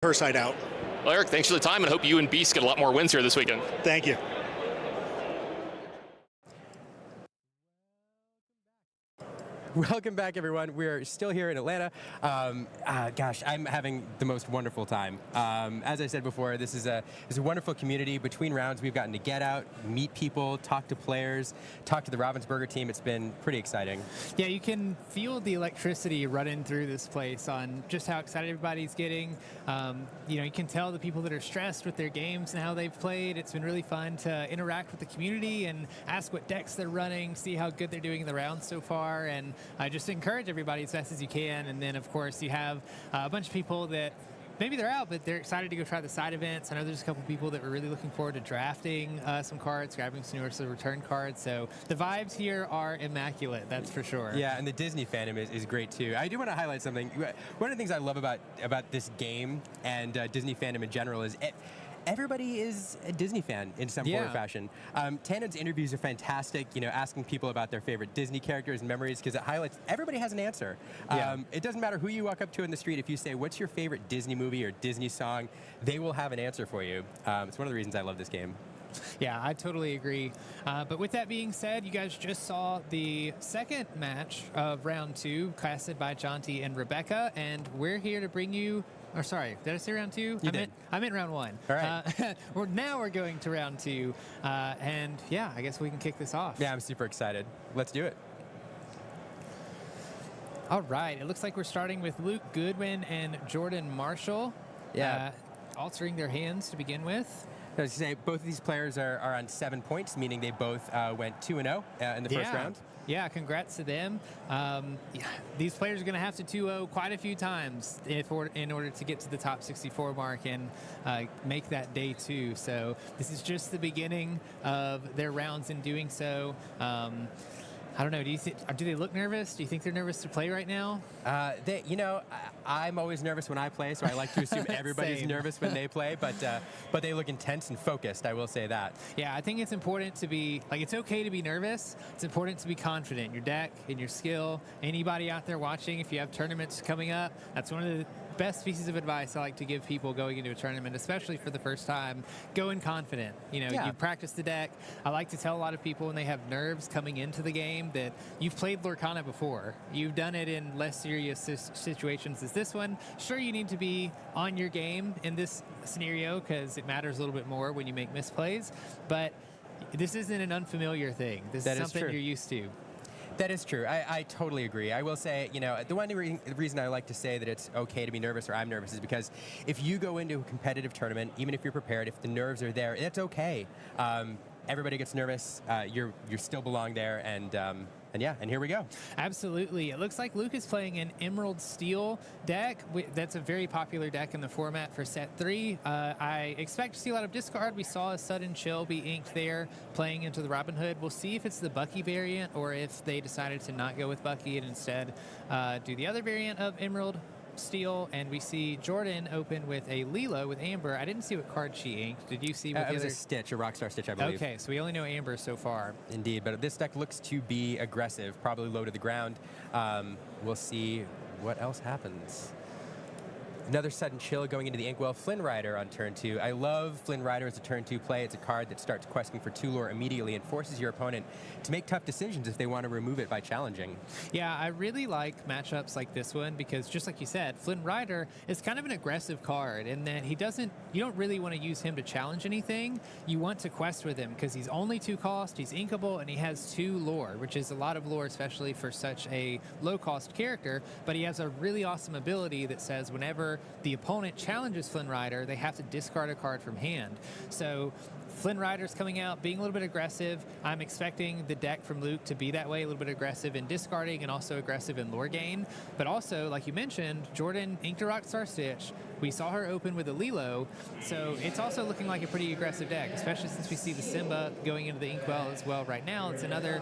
her side out. Well, Eric, thanks for the time, and hope you and Beast get a lot more wins here this weekend. Thank you. Welcome back, everyone. We're still here in Atlanta. Gosh, I'm having the most wonderful time. As I said before, this is a wonderful community. Between rounds, we've gotten to get out, meet people, talk to players, talk to the Ravensburger team. It's been pretty exciting. Yeah, you can feel the electricity running through this place on just how excited everybody's getting. You can tell the people that are stressed with their games and how they've played. It's been really fun to interact with the community and ask what decks they're running, see how good they're doing in the rounds so far, and just encourage everybody as best as you can. And then, of course, you have a bunch of people that maybe they're out, but they're excited to go try the side events. I know there's a couple people that were really looking forward to drafting some cards, grabbing some Universal Return cards. So the vibes here are immaculate, that's for sure. Yeah, and the Disney fandom is great, too. I do want to highlight something. One of the things I love about this game and Disney fandom in general is everybody is a Disney fan in some form or fashion. Tannen's interviews are fantastic, asking people about their favorite Disney characters and memories, because it highlights everybody has an answer. It doesn't matter who you walk up to in the street. If you say, what's your favorite Disney movie or Disney song, they will have an answer for you. It's one of the reasons I love this game. Yeah, I totally agree. But with that being said, you guys just saw the second match of round 2, casted by Jonty and Rebecca, and we're here to bring you. Or sorry, did I say round 2? I meant round 1. All right. Now we're going to round 2, and yeah, I guess we can kick this off. Yeah, I'm super excited. Let's do it. All right, it looks like we're starting with Luke Goodwin and Jordan Marshall. Yeah. Altering their hands to begin with. I was going to say, both of these players are on 7 points, meaning they both went 2-0 in the first round. Yeah, congrats to them. These players are going to have to 2-0 quite a few times in order to get to the top 64 mark and make that day 2. So this is just the beginning of their rounds in doing so. I don't know. Do they look nervous? Do you think they're nervous to play right now? I'm always nervous when I play, so I like to assume everybody's nervous when they play. But they look intense and focused. I will say that. Yeah, I think it's important to be it's okay to be nervous. It's important to be confident in your deck, in your skill. Anybody out there watching, if you have tournaments coming up, that's one of the best pieces of advice I like to give people going into a tournament, especially for the first time. Go in confident. You practice the deck. I like to tell a lot of people when they have nerves coming into the game that you've played Lorcana before. You've done it in less serious situations as this one. Sure, you need to be on your game in this scenario because it matters a little bit more when you make misplays, but this isn't an unfamiliar thing. This is something you're used to. That is true. I totally agree. I will say, the one reason I like to say that it's okay to be nervous or I'm nervous is because if you go into a competitive tournament, even if you're prepared, if the nerves are there, it's okay. Everybody gets nervous. You still belong there, and here we go. Absolutely. It looks like Luke is playing an Emerald Steel deck. That's a very popular deck in the format for set 3. I expect to see a lot of discard. We saw a Sudden Chill be inked there, playing into the Robin Hood. We'll see if it's the Bucky variant or if they decided to not go with Bucky and instead do the other variant of Emerald Steel, and we see Jordan open with a Lilo with Amber. I didn't see what card she inked. Did you see what it was a Stitch, a Rockstar Stitch, I believe. Okay, so we only know Amber so far. Indeed, but this deck looks to be aggressive, probably low to the ground. We'll see what else happens. Another Sudden Chill going into the Inkwell. Flynn Rider on turn 2. I love Flynn Rider as a turn 2 play. It's a card that starts questing for 2 lore immediately and forces your opponent to make tough decisions if they want to remove it by challenging. Yeah, I really like matchups like this one because just like you said, Flynn Rider is kind of an aggressive card in that you don't really want to use him to challenge anything. You want to quest with him because he's only 2 cost, he's inkable, and he has 2 lore, which is a lot of lore, especially for such a low cost character, but he has a really awesome ability that says whenever the opponent challenges Flynn Rider, they have to discard a card from hand. So Flynn Rider's coming out, being a little bit aggressive. I'm expecting the deck from Luke to be that way, a little bit aggressive in discarding and also aggressive in lore gain. But also, like you mentioned, Jordan inked a Rockstar Stitch. We saw her open with a Lilo, so it's also looking like a pretty aggressive deck, especially since we see the Simba going into the Inkwell as well right now. It's another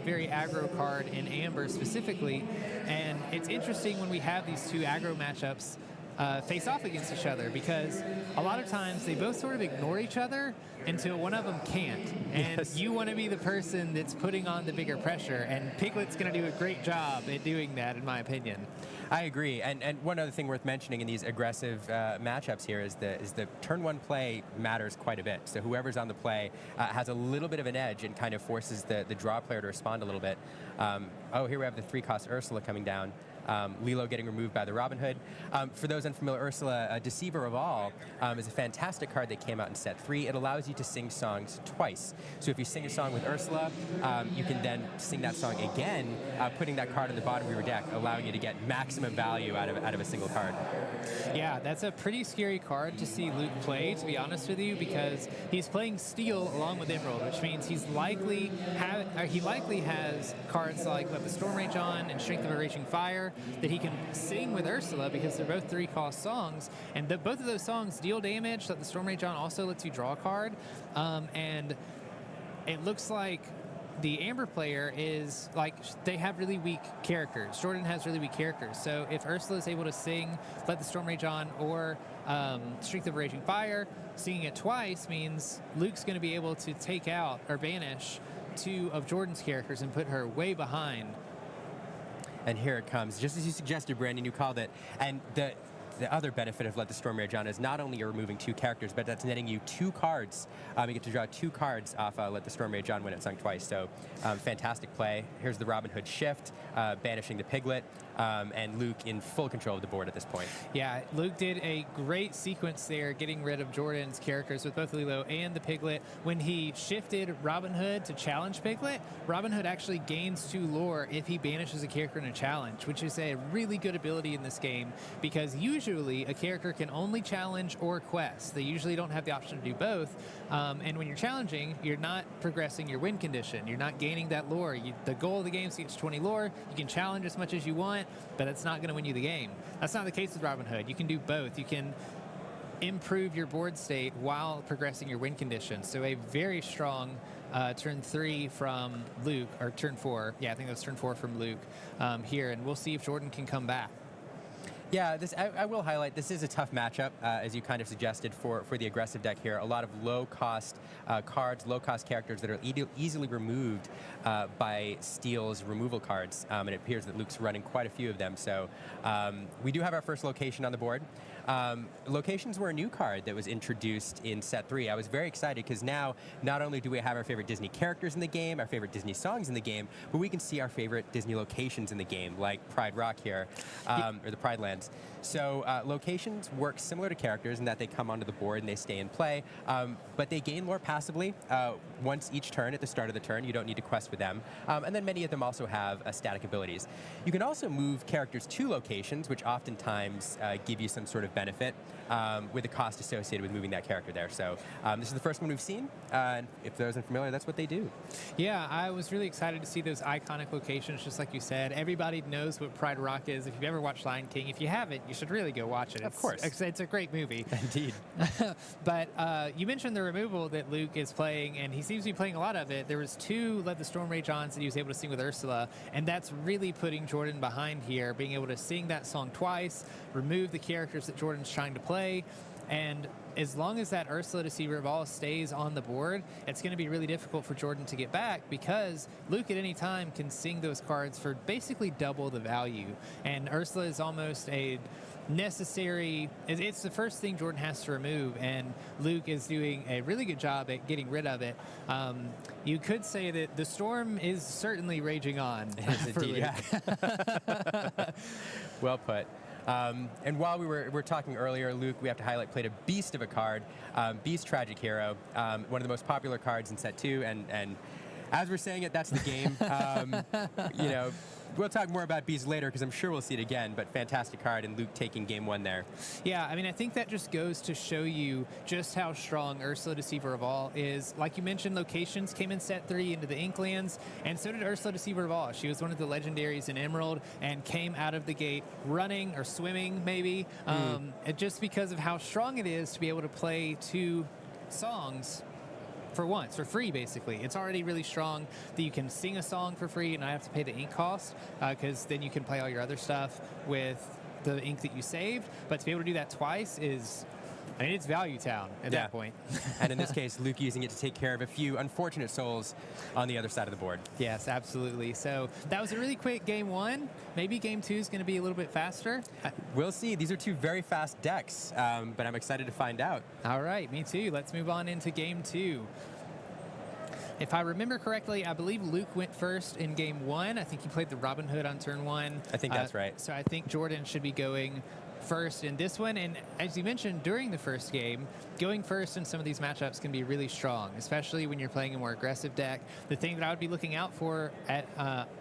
very aggro card in Amber specifically, and it's interesting when we have these 2 aggro matchups. face off against each other, because a lot of times they both sort of ignore each other until one of them can't. And Yes. you want to be the person that's putting on the bigger pressure, and Piglet's going to do a great job at doing that, in my opinion. I agree, and one other thing worth mentioning in these aggressive matchups here is the turn one play matters quite a bit. So whoever's on the play has a little bit of an edge and kind of forces the draw player to respond a little bit. Oh, here we have the 3-cost Ursula coming down. Lilo getting removed by the Robin Hood. For those unfamiliar, Ursula, Deceiver of All, is a fantastic card that came out in set 3. It allows you to sing songs twice. So if you sing a song with Ursula, you can then sing that song again, putting that card on the bottom of your deck, allowing you to get maximum value out of a single card. Yeah, that's a pretty scary card to see Luke play, to be honest with you, because he's playing Steel along with Emerald, which means he likely has cards like Let the Storm Rage On and Strength of a Raging Fire that he can sing with Ursula, because they're both 3-cost songs, and both of those songs deal damage. Let the Storm Rage On also lets you draw a card, and it looks like the Amber player is like, they have really weak characters. Jordan has really weak characters. So if Ursula is able to sing Let the Storm Rage On or Strength of Raging Fire, singing it twice means Luke's going to be able to take out or banish 2 of Jordan's characters and put her way behind. And here it comes, just as you suggested, Brandon, you called it. And the other benefit of Let the Storm Rage On is not only you're removing 2 characters, but that's netting you 2 cards. You get to draw 2 cards off Let the Storm Rage On when it's sung twice. So fantastic play. Here's the Robin Hood shift, banishing the Piglet, and Luke in full control of the board at this point. Yeah, Luke did a great sequence there, getting rid of Jordan's characters with both Lilo and the Piglet. When he shifted Robin Hood to challenge Piglet, Robin Hood actually gains 2 lore if he banishes a character in a challenge, which is a really good ability in this game, because usually a character can only challenge or quest. They usually don't have the option to do both. And when you're challenging, you're not progressing your win condition. You're not gaining that lore. The goal of the game is to get to 20 lore. You can challenge as much as you want, but it's not going to win you the game. That's not the case with Robin Hood. You can do both. You can improve your board state while progressing your win condition. So a very strong turn 3 from Luke, or turn 4. Yeah, I think that was turn 4 from Luke here, and we'll see if Jordan can come back. Yeah, I will highlight, this is a tough matchup, as you kind of suggested, for the aggressive deck here. A lot of low-cost cards, low-cost characters that are easily removed by Steel's removal cards, and it appears that Luke's running quite a few of them. So we do have our first location on the board. Locations were a new card that was introduced in set 3. I was very excited because now not only do we have our favorite Disney characters in the game, our favorite Disney songs in the game, but we can see our favorite Disney locations in the game, like Pride Rock here, or the Pride Lands. So locations work similar to characters in that they come onto the board and they stay in play, but they gain lore passively once each turn at the start of the turn. You don't need to quest with them. And then many of them also have static abilities. You can also move characters to locations, which oftentimes give you some sort of benefit with the cost associated with moving that character there. So this is the first one we've seen. And if those unfamiliar, that's what they do. Yeah, I was really excited to see those iconic locations, just like you said. Everybody knows what Pride Rock is. If you've ever watched Lion King, if you haven't, you should really go watch it. Of course. It's a great movie. Indeed. But you mentioned the removal that Luke is playing, and he seems to be playing a lot of it. There was 2 Let the Storm Rage On that he was able to sing with Ursula, and that's really putting Jordan behind here, being able to sing that song twice, remove the characters that Jordan's trying to play, and as long as that Ursula Deceiver of All stays on the board, it's going to be really difficult for Jordan to get back, because Luke at any time can sing those cards for basically double the value. And Ursula is almost a necessary, it's the first thing Jordan has to remove, and Luke is doing a really good job at getting rid of it. You could say that the storm is certainly raging on. For Luke. Yeah. Well put. And while we were talking earlier, Luke, we have to highlight, played a beast of a card, Beast Tragic Hero, one of the most popular cards in set 2, and as we're saying it, that's the game. You know, we'll talk more about Beast later, because I'm sure we'll see it again, but fantastic card, and Luke taking game 1 there. Yeah, I mean, I think that just goes to show you just how strong Ursula Deceiver of All is. Like you mentioned, locations came in set 3 into the Inklands, and so did Ursula Deceiver of All. She was one of the legendaries in Emerald and came out of the gate running or swimming, maybe, just because of how strong it is to be able to play 2 songs for once, for free, basically. It's already really strong that you can sing a song for free and not have to pay the ink cost, because then you can play all your other stuff with the ink that you saved. But to be able to do that twice is, I mean, it's value town at that point. And in this case, Luke using it to take care of a few unfortunate souls on the other side of the board. Yes, absolutely. So that was a really quick game one. Maybe game two is going to be a little bit faster. We'll see. These are two very fast decks, but I'm excited to find out. All right, me too. Let's move on into game two. If I remember correctly, I believe Luke went first in game one. I think he played the Robin Hood on turn one. I think that's right. So I think Jordan should be going first in this one. And as you mentioned during the first game, going first in some of these matchups can be really strong, especially when you're playing a more aggressive deck. The thing that I would be looking out for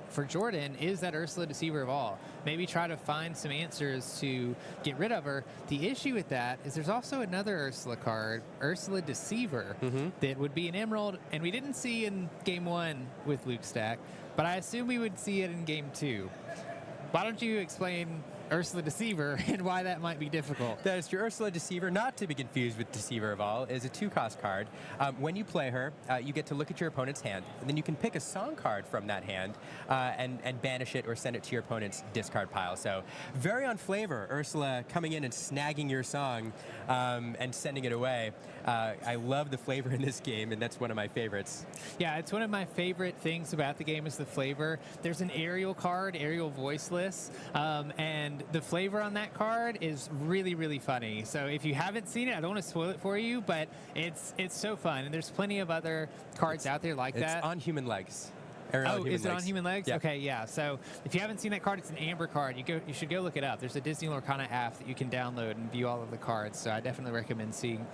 for Jordan is that Ursula Deceiver of All. Maybe try to find some answers to get rid of her. The issue with that is there's also another Ursula card, Ursula Deceiver, that would be an Emerald, and we didn't see in game one with Luke's deck, but I assume we would see it in game two. Why don't you explain Ursula Deceiver and why that might be difficult? That is true. Ursula Deceiver, not to be confused with Deceiver of All, is a 2-cost card. When you play her, you get to look at your opponent's hand, and then you can pick a song card from that hand and banish it or send it to your opponent's discard pile. So very on flavor, Ursula coming in and snagging your song and sending it away. I love the flavor in this game, and that's one of my favorites. Yeah, it's one of my favorite things about the game is the flavor. There's an Ariel card, Ariel Voiceless, and the flavor on that card is really, really funny. So if you haven't seen it, I don't want to spoil it for you, but it's so fun. And there's plenty of other cards out there like that. It's on human legs. Is it on Human Legs? Yep. Okay, yeah. So if you haven't seen that card, it's an amber card. You should go look it up. There's a Disney Lorcana app that you can download and view all of the cards. So I definitely recommend seeing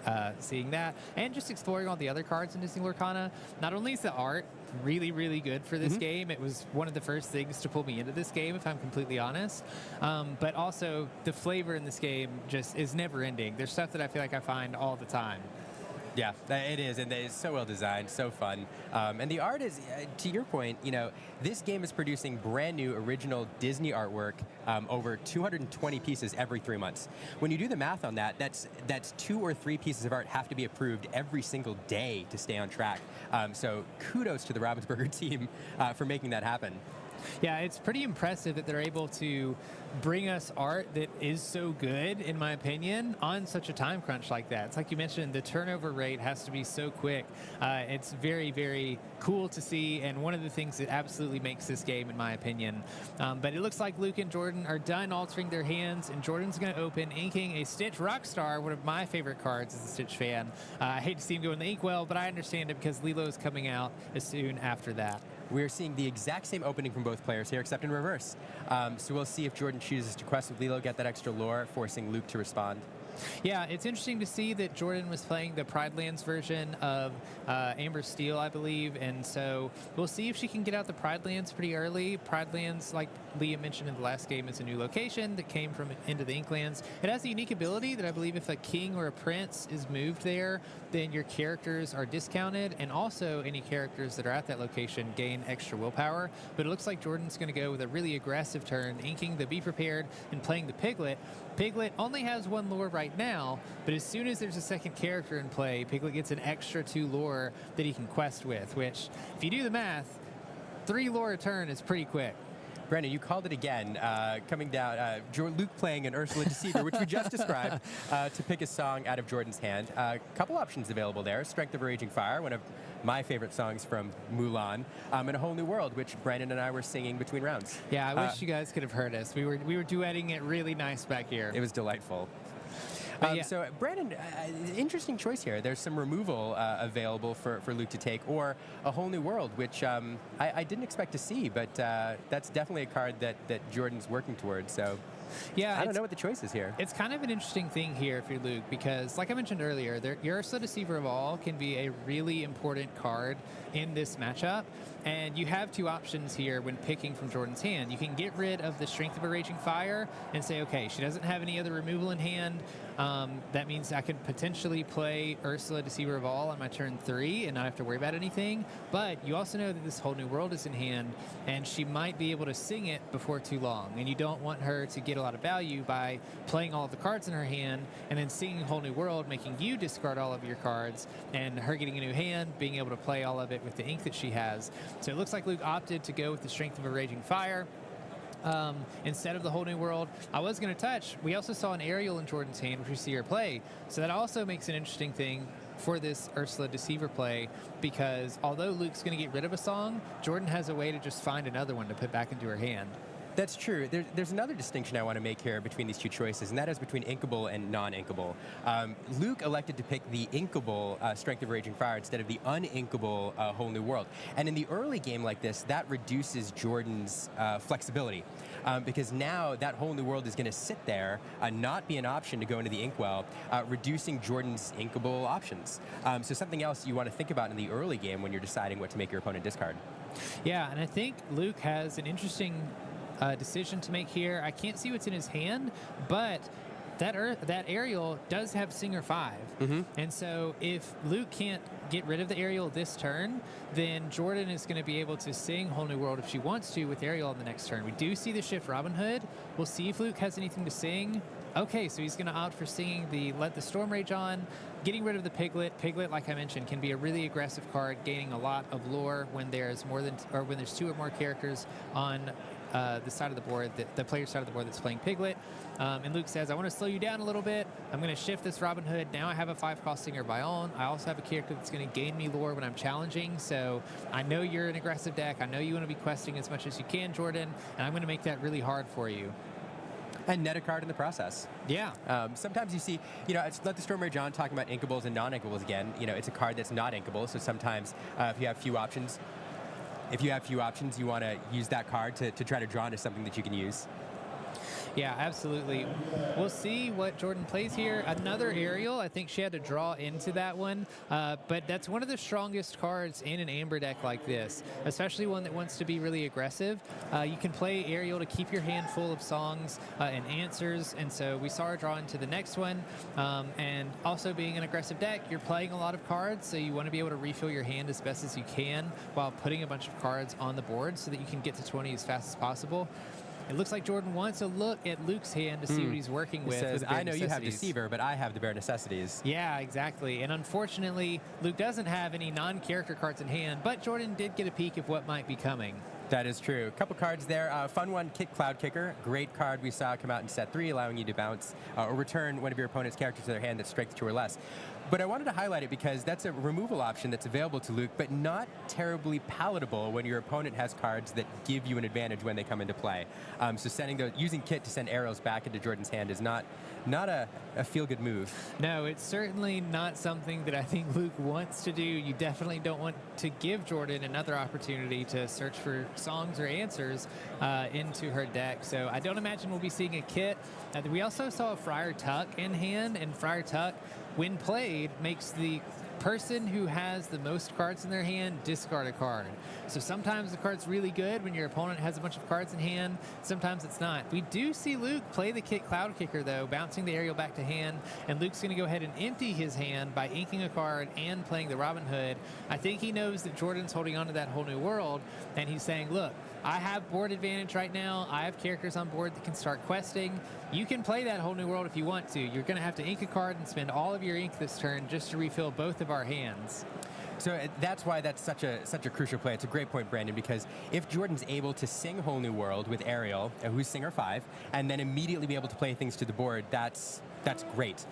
that and just exploring all the other cards in Disney Lorcana. Not only is the art really, really good for this game, it was one of the first things to pull me into this game, if I'm completely honest. But also the flavor in this game just is never ending. There's stuff that I feel like I find all the time. Yeah, it is, and it's so well designed, so fun. And the art is, to your point, you know, this game is producing brand new original Disney artwork, over 220 pieces every 3 months. When you do the math on that, that's 2 or 3 pieces of art have to be approved every single day to stay on track. So kudos to the Ravensburger team for making that happen. Yeah, it's pretty impressive that they're able to bring us art that is so good, in my opinion, on such a time crunch like that. It's like you mentioned, the turnover rate has to be so quick. It's very, very cool to see, and one of the things that absolutely makes this game, in my opinion. But it looks like Luke and Jordan are done altering their hands, and Jordan's going to open inking a Stitch Rockstar, one of my favorite cards as a Stitch fan. I hate to see him go in the inkwell, but I understand it because Lilo is coming out as soon after that. We're seeing the exact same opening from both players here, except in reverse. So we'll see if Jordan chooses to quest with Lilo, get that extra lore, forcing Luke to respond. Yeah, it's interesting to see that Jordan was playing the Pride Lands version of Amber Steel, I believe, and so we'll see if she can get out the Pride Lands pretty early. Pride Lands, like Liam mentioned in the last game, is a new location that came from into the Inklands. It has a unique ability that I believe if a king or a prince is moved there, then your characters are discounted, and also any characters that are at that location gain extra willpower. But it looks like Jordan's going to go with a really aggressive turn, inking the Be Prepared and playing the Piglet. Piglet only has 1 lore right now, but as soon as there's a second character in play, Piglet gets an extra 2 lore that he can quest with, which, if you do the math, 3 lore a turn is pretty quick. Brandon, you called it again, coming down, Luke playing an Ursula Deceiver, which we just described, to pick a song out of Jordan's hand. A couple options available there. Strength of a Raging Fire, one of my favorite songs from Mulan, and A Whole New World, which Brandon and I were singing between rounds. Yeah, I wish you guys could have heard us. We were duetting it really nice back here. It was delightful. Yeah. So, Brandon, interesting choice here. There's some removal available for Luke to take, or A Whole New World, which I didn't expect to see, but that's definitely a card that Jordan's working towards. So, yeah, I don't know what the choice is here. It's kind of an interesting thing here if you're Luke, because like I mentioned earlier, your Ursula Deceiver of All can be a really important card in this matchup. And you have 2 options here when picking from Jordan's hand. You can get rid of the Strength of a Raging Fire and say, okay, she doesn't have any other removal in hand. That means I could potentially play Ursula Deceiver of All on my turn 3 and not have to worry about anything. But you also know that this Whole New World is in hand, and she might be able to sing it before too long. And you don't want her to get a lot of value by playing all of the cards in her hand and then singing Whole New World, making you discard all of your cards, and her getting a new hand, being able to play all of it with the ink that she has. So it looks like Luke opted to go with the Strength of a Raging Fire. instead of the whole new world. I was going to touch. We also saw an aerial in Jordan's hand, which we see her play. So that also makes an interesting thing for this Ursula Deceiver play, because although Luke's going to get rid of a song, Jordan has a way to just find another one to put back into her hand. That's true. There's another distinction I want to make here between these two choices, and that is between inkable and non-inkable. Luke elected to pick the inkable Strength of Raging Fire instead of the uninkable Whole New World. And in the early game like this, that reduces Jordan's flexibility, because now that Whole New World is going to sit there, not be an option to go into the inkwell, reducing Jordan's inkable options. So something else you want to think about in the early game when you're deciding what to make your opponent discard. Yeah, and I think Luke has an interesting decision to make here. I can't see what's in his hand, but that aerial does have Singer 5. And so if Luke can't get rid of the aerial this turn, then Jordan is going to be able to sing Whole New World if she wants to with aerial on the next turn. We do see the shift Robin Hood. We'll see if Luke has anything to sing. Okay, so he's going to opt for singing the Let the Storm Rage On, getting rid of the Piglet. Piglet, like I mentioned, can be a really aggressive card, gaining a lot of lore when there's when there's 2 or more characters on the side of the board, the player's side of the board that's playing Piglet. And Luke says, I want to slow you down a little bit. I'm going to shift this Robin Hood. Now I have a 5-cost Singer Bion. I also have a character that's going to gain me lore when I'm challenging. So I know you're an aggressive deck. I know you want to be questing as much as you can, Jordan. And I'm going to make that really hard for you. And net a card in the process. Yeah. Sometimes you see, it's Let the Storm Rage On, talking about inkables and non-inkables again. It's a card that's not inkable. So sometimes if you have few options, you want to use that card to try to draw into something that you can use. Yeah, absolutely. We'll see what Jordan plays here. Another aerial. I think she had to draw into that one. But that's one of the strongest cards in an Amber deck like this, especially one that wants to be really aggressive. You can play aerial to keep your hand full of songs and answers. And so we saw her draw into the next one. And also being an aggressive deck, you're playing a lot of cards. So you want to be able to refill your hand as best as you can while putting a bunch of cards on the board so that you can get to 20 as fast as possible. It looks like Jordan wants to look at Luke's hand to see what he's working with. He says, I know you have necessities. Deceiver, but I have the bare necessities. Yeah, exactly. And unfortunately, Luke doesn't have any non-character cards in hand, but Jordan did get a peek of what might be coming. That is true. A couple cards there. Fun one, Cloud Kicker. Great card we saw come out in set 3, allowing you to bounce or return one of your opponent's characters to their hand that's strength 2 or less. But I wanted to highlight it because that's a removal option that's available to Luke, but not terribly palatable when your opponent has cards that give you an advantage when they come into play. So using Kit to send arrows back into Jordan's hand is not a feel-good move. No, it's certainly not something that I think Luke wants to do. You definitely don't want to give Jordan another opportunity to search for songs or answers into her deck. So I don't imagine we'll be seeing a Kit. We also saw a Friar Tuck in hand, and Friar Tuck, when played, makes the person who has the most cards in their hand discard a card. So sometimes the card's really good when your opponent has a bunch of cards in hand. Sometimes it's not. We do see Luke play the Cloud Kicker, though, bouncing the aerial back to hand, and Luke's going to go ahead and empty his hand by inking a card and playing the Robin Hood. I think he knows that Jordan's holding on to that Whole New World, and he's saying, look, I have board advantage right now. I have characters on board that can start questing. You can play that Whole New World if you want to. You're going to have to ink a card and spend all of your ink this turn just to refill both of our hands. So that's why that's such a crucial play. It's a great point, Brandon, because if Jordan's able to sing Whole New World with Ariel, who's Singer 5, and then immediately be able to play things to the board, that's great.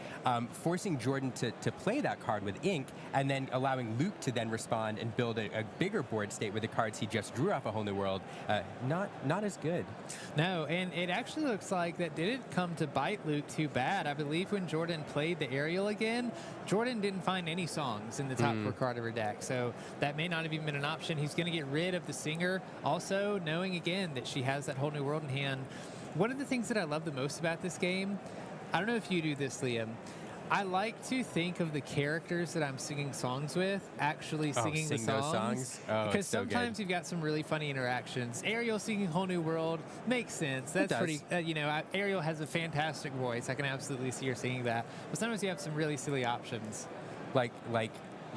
Forcing Jordan to play that card with ink and then allowing Luke to then respond and build a bigger board state with the cards he just drew off a Whole New World, not as good. No, and it actually looks like that didn't come to bite Luke too bad. I believe when Jordan played the aerial again, Jordan didn't find any songs in the top 4 card of her deck, so that may not have even been an option. He's going to get rid of the Singer, also knowing again that she has that Whole New World in hand. One of the things that I love the most about this game, I don't know if you do this, Liam, I like to think of the characters that I'm singing songs with actually singing the songs. Those songs? Oh, because so sometimes good. you've got some really funny interactions. Ariel singing Whole New World makes sense. That's pretty, Ariel has a fantastic voice. I can absolutely see her singing that. But sometimes you have some really silly options. Like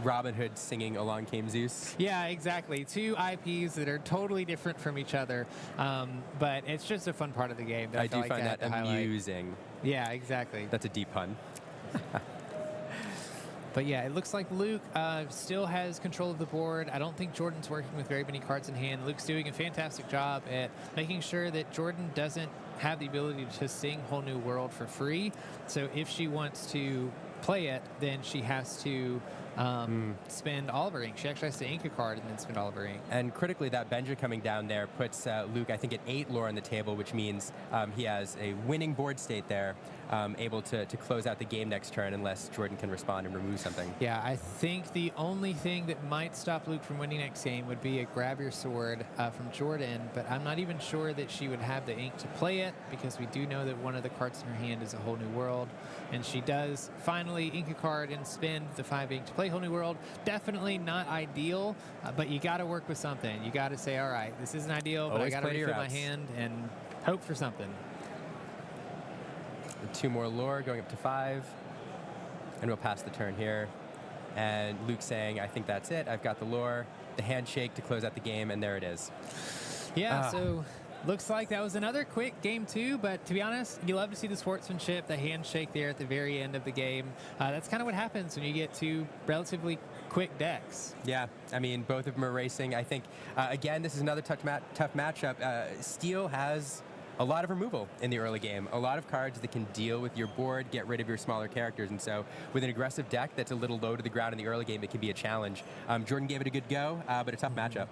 Robin Hood singing Along Came Zeus. Yeah, exactly. 2 IPs that are totally different from each other. But it's just a fun part of the game. That I do find that amusing. Yeah, exactly. That's a deep pun. But yeah, it looks like Luke still has control of the board. I don't think Jordan's working with very many cards in hand. Luke's doing a fantastic job at making sure that Jordan doesn't have the ability to sing Whole New World for free. So if she wants to play it, then she has to spend all of her ink. She actually has to ink a card and then spend all of her ink. And critically, that Benja coming down there puts Luke, I think, at 8 lore on the table, which means he has a winning board state there, able to close out the game next turn unless Jordan can respond and remove something. Yeah, I think the only thing that might stop Luke from winning next game would be a grab your sword from Jordan, but I'm not even sure that she would have the ink to play it because we do know that one of the cards in her hand is a Whole New World, and she does finally ink a card and spend the 5 ink to play Whole New World. Definitely not ideal, but you got to work with something. You got to say, all right, this isn't ideal, but I got to refill my hand and hope for something. 2 more lore going up to 5, and we'll pass the turn here. And Luke saying, I think that's it. I've got the lore, the handshake to close out the game, and there it is. Yeah, so looks like that was another quick game 2, but to be honest, you love to see the sportsmanship, the handshake there at the very end of the game. That's kind of what happens when you get 2 relatively quick decks. Yeah, I mean, both of them are racing. I think, again, this is another tough matchup. Steel has a lot of removal in the early game. A lot of cards that can deal with your board, get rid of your smaller characters. And so with an aggressive deck that's a little low to the ground in the early game, it can be a challenge. Jordan gave it a good go, but a tough matchup.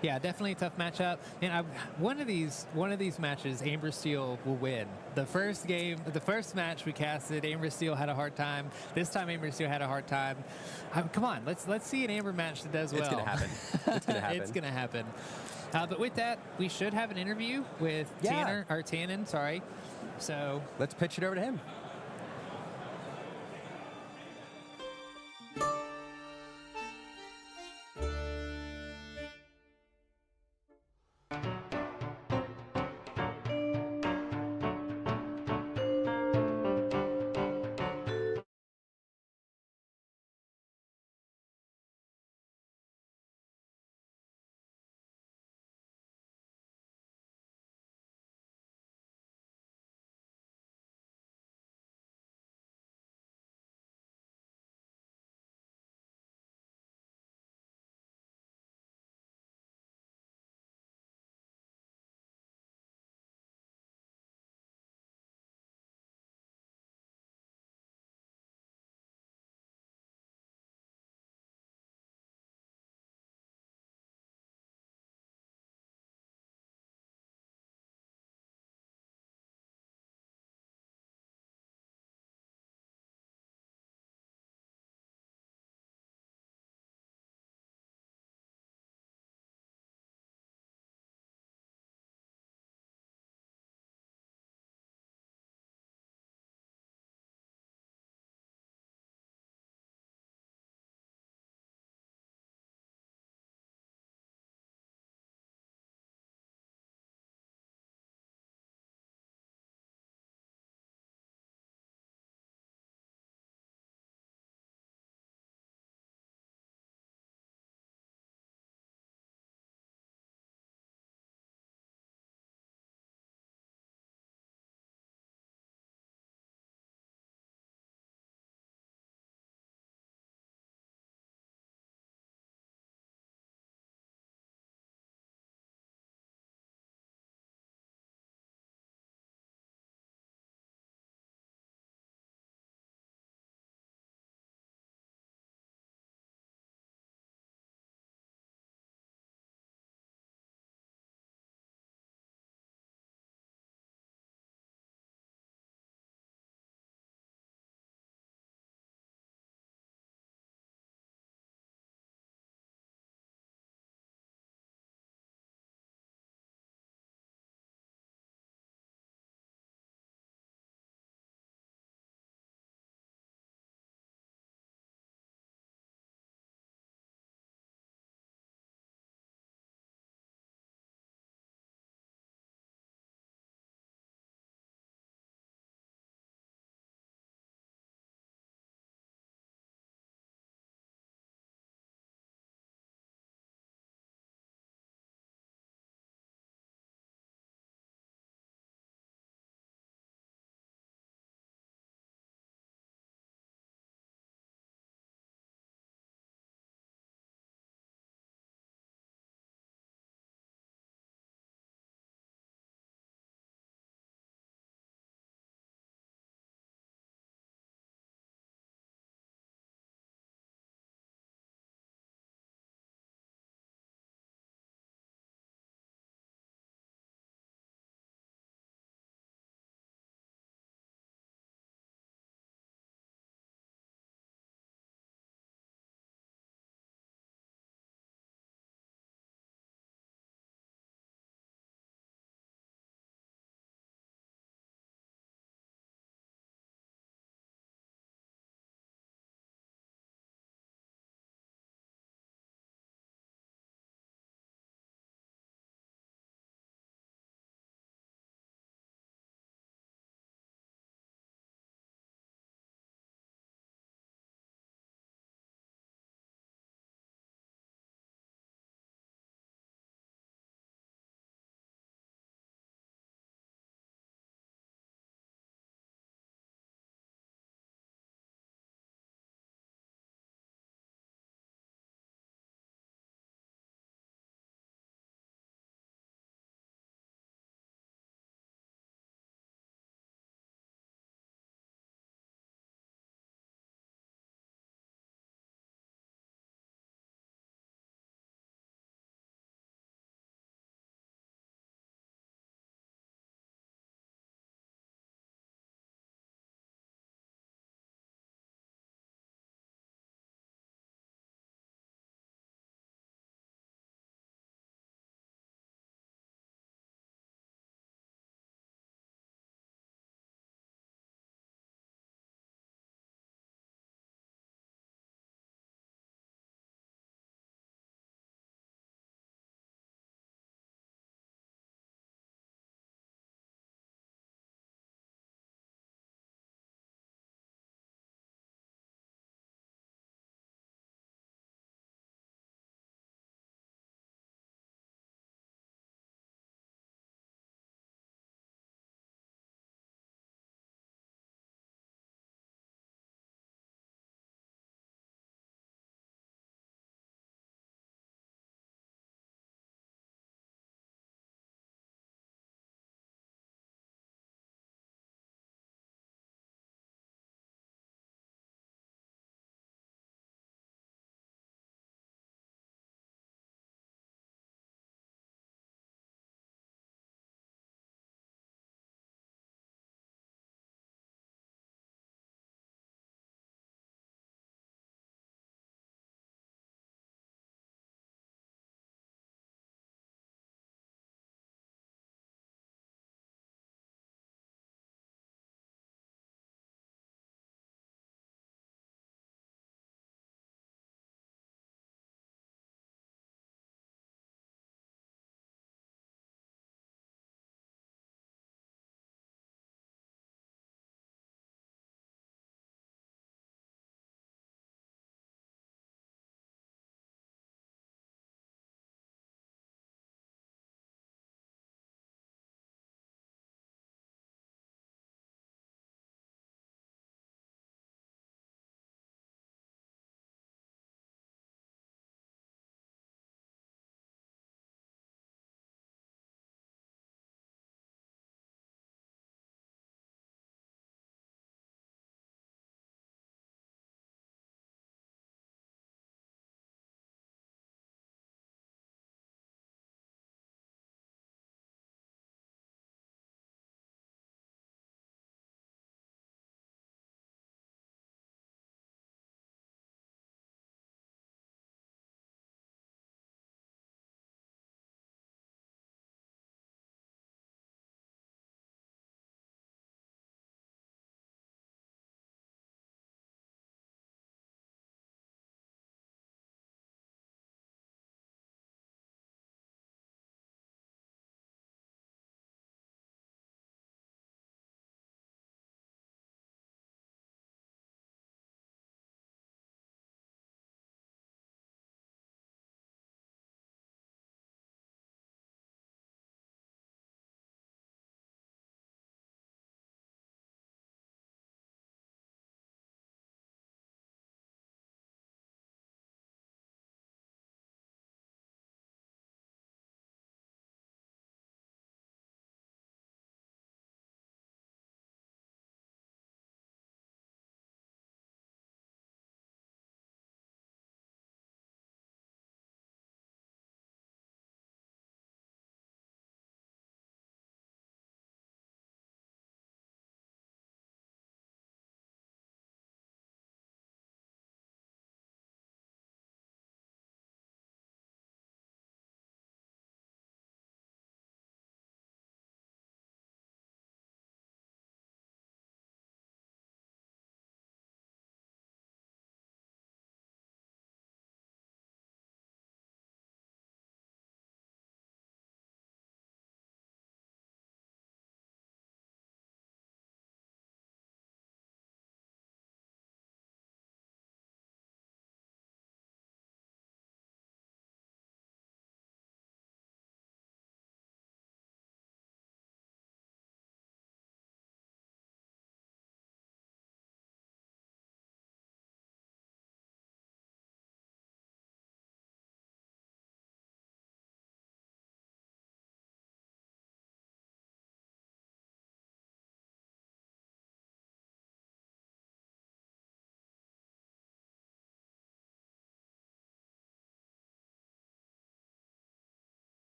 Yeah, definitely a tough matchup. And one of these matches, Amber Steel will win. The first game, the first match we casted, Amber Steel had a hard time. This time, Amber Steel had a hard time. Come on, let's see an Amber match that does well. It's gonna happen. It's gonna happen. It's gonna happen. But with that, we should have an interview with Tannen, sorry. So let's pitch it over to him.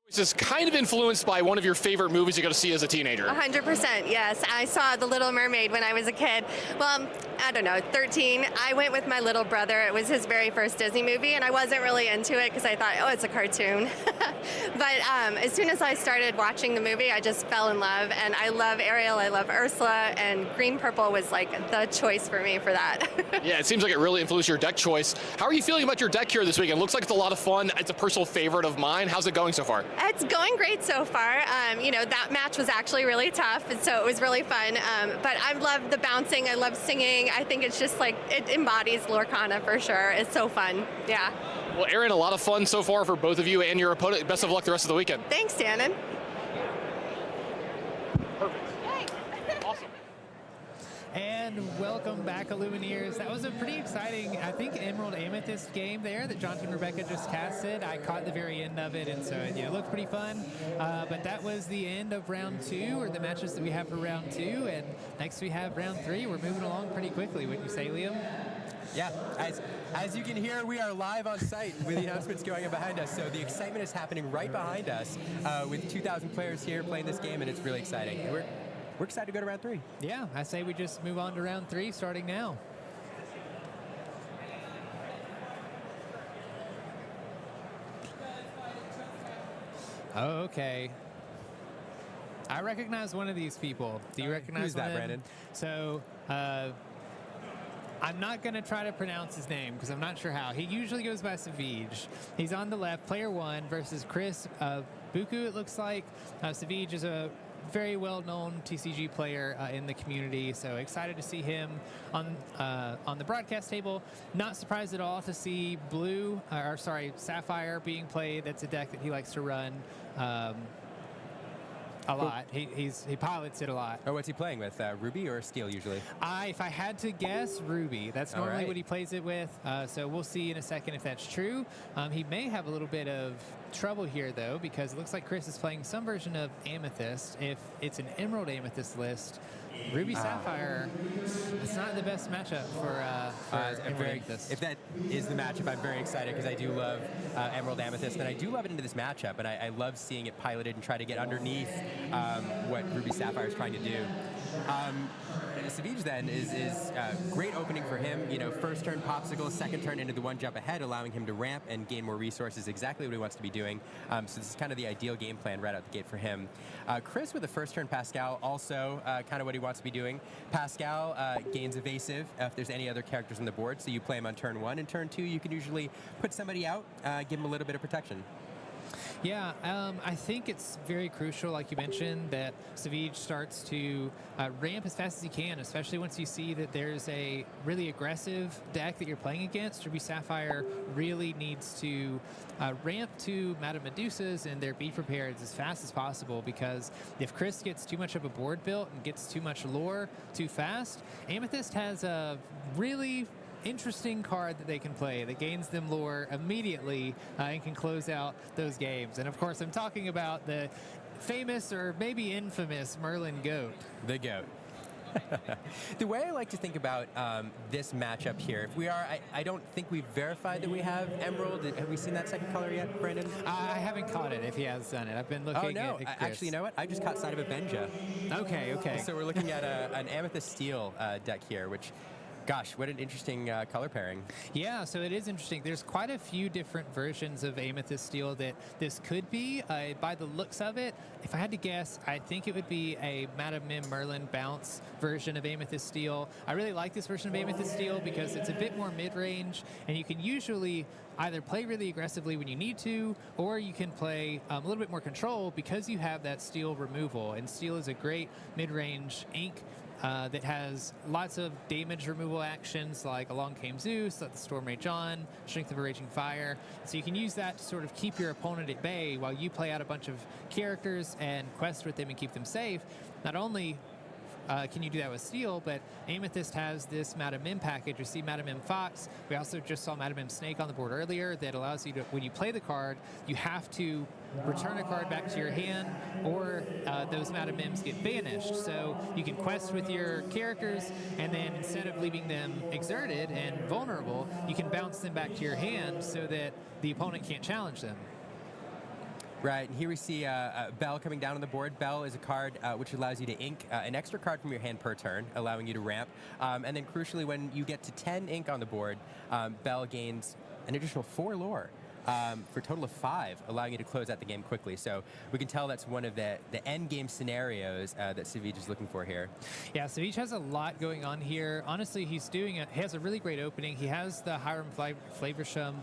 This is kind of influenced by one of your favorite movies you got to see as a teenager. 100%, yes. I saw The Little Mermaid when I was a kid. Well, I don't know, 13. I went with my little brother. It was his very first Disney movie, and I wasn't really into it because I thought, oh, it's a cartoon. But as soon as I started watching the movie, I just fell in love, and I love Ariel, I love Ursula, and Green Purple was like the choice for me for that. Yeah, it seems like it really influenced your deck choice. How are you feeling about your deck here this weekend? Looks like it's a lot of fun. It's a personal favorite of mine. How's it going so far? It's going great so far. You know, that match was actually really tough, and so it was really fun. But I love the bouncing. I love singing. I think it's just like, it embodies Lorcana for sure. It's so fun. Yeah. Well, Aaron, a lot of fun so far for both of you and your opponent. Best of luck the rest of the weekend. Thanks, Dannon. Perfect. Awesome. And welcome back, Illumineers. That was a pretty exciting, I think, Emerald Amethyst game there that Jonathan and Rebecca just casted. I caught the very end of it, and so it looked pretty fun. But that was the end of round 2, or the matches that we have for round 2. And next we have round 3. We're moving along pretty quickly, wouldn't you say, Liam? Yeah, as you can hear, we are live on site with the announcements going on behind us. So the excitement is happening right behind us with 2,000 players here playing this game, and it's really exciting. And we're excited to go to round 3. Yeah, I say we just move on to round 3 starting now. Oh, okay. I recognize one of these people. Do you recognize who's that, Brandon? So, I'm not going to try to pronounce his name because I'm not sure how. He usually goes by Savage. He's on the left, player 1 versus Chris Buku, it looks like. Savage is a very well-known TCG player in the community, so excited to see him on the broadcast table. Not surprised at all to see Sapphire being played. That's a deck that he likes to run a lot. He pilots it a lot. Oh, what's he playing with? Ruby or Steel usually? If I had to guess, Ruby. That's normally what he plays it with. So we'll see in a second if that's true. He may have a little bit of trouble here, though, because it looks like Chris is playing some version of Amethyst. If it's an Emerald Amethyst list, Ruby Sapphire, it's not the best matchup for Emerald Amethyst. If that is the matchup, I'm very excited because I do love Emerald Amethyst, and I do love it into this matchup, and I love seeing it piloted and try to get underneath what Ruby Sapphire is trying to do. Savage then is great opening for him. You know, first turn Popsicle, second turn into the one jump ahead, allowing him to ramp and gain more resources, exactly what he wants to be doing. So this is kind of the ideal game plan right out the gate for him. Chris with the first turn Pascal, also kind of what he wants to be doing. Pascal gains evasive if there's any other characters on the board, so you play him on turn 1, and turn 2 you can usually put somebody out, give him a little bit of protection. Yeah, I think it's very crucial, like you mentioned, that Savage starts to ramp as fast as he can, especially once you see that there's a really aggressive deck that you're playing against. Ruby Sapphire really needs to ramp to Madame Medusas and their Be Prepared as fast as possible, because if Chris gets too much of a board built and gets too much lore too fast, Amethyst has a really interesting card that they can play that gains them lore immediately and can close out those games. And of course, I'm talking about the famous, or maybe infamous, Merlin Goat. The Goat. The way I like to think about this matchup here, if we are, I don't think we've verified that we have Emerald. Have we seen that second color yet, Brandon? I haven't caught it if he has done it. I've been looking at Chris. Actually, you know what? I just caught sight of a Benja. Okay. So we're looking at an Amethyst Steel deck here, which, gosh, what an interesting color pairing. Yeah, so it is interesting. There's quite a few different versions of Amethyst Steel that this could be. By the looks of it, if I had to guess, I think it would be a Madame Mim Merlin bounce version of Amethyst Steel. I really like this version of Amethyst Steel because it's a bit more mid-range, and you can usually either play really aggressively when you need to, or you can play a little bit more control because you have that steel removal. And steel is a great mid-range ink that has lots of damage removal actions, like Along Came Zeus, Let the Storm Rage On, Strength of a Raging Fire. So you can use that to sort of keep your opponent at bay while you play out a bunch of characters and quest with them and keep them safe. Not only can you do that with Steel, but Amethyst has this Madame Mim package. You see Madame Mim Fox. We also just saw Madame Mim Snake on the board earlier that allows you to, when you play the card, you have to return a card back to your hand, or those Madame Mims get banished. So you can quest with your characters, and then instead of leaving them exerted and vulnerable, you can bounce them back to your hand so that the opponent can't challenge them. Right, and here we see Bell coming down on the board. Bell is a card which allows you to ink an extra card from your hand per turn, allowing you to ramp. And then crucially, when you get to 10 ink on the board, Bell gains an additional 4 lore. For a total of 5, allowing you to close out the game quickly. So we can tell that's one of the end game scenarios that Savage is looking for here. Yeah, Savage has a lot going on here. Honestly, he has a really great opening. He has the Hiram Flaversham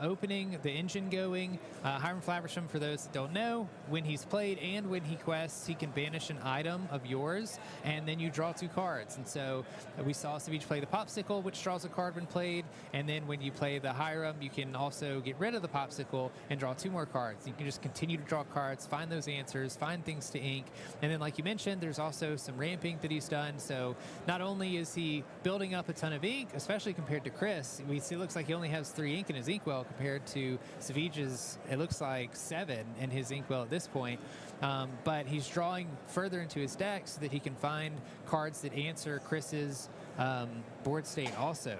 opening, the engine going. Hiram Flaversham, for those that don't know, when he's played and when he quests, he can banish an item of yours, and then you draw 2 cards. And so we saw Savage play the Popsicle, which draws a card when played, and then when you play the Hiram, you can also get rid of the Popsicle and draw 2 more cards. You can just continue to draw cards, find those answers, find things to ink, and then like you mentioned, there's also some ramping that he's done. So not only is he building up a ton of ink, especially compared to Chris, we see it looks like he only has 3 ink in his inkwell compared to Savage's, it looks like 7 in his inkwell at this point. But he's drawing further into his deck so that he can find cards that answer Chris's board state also.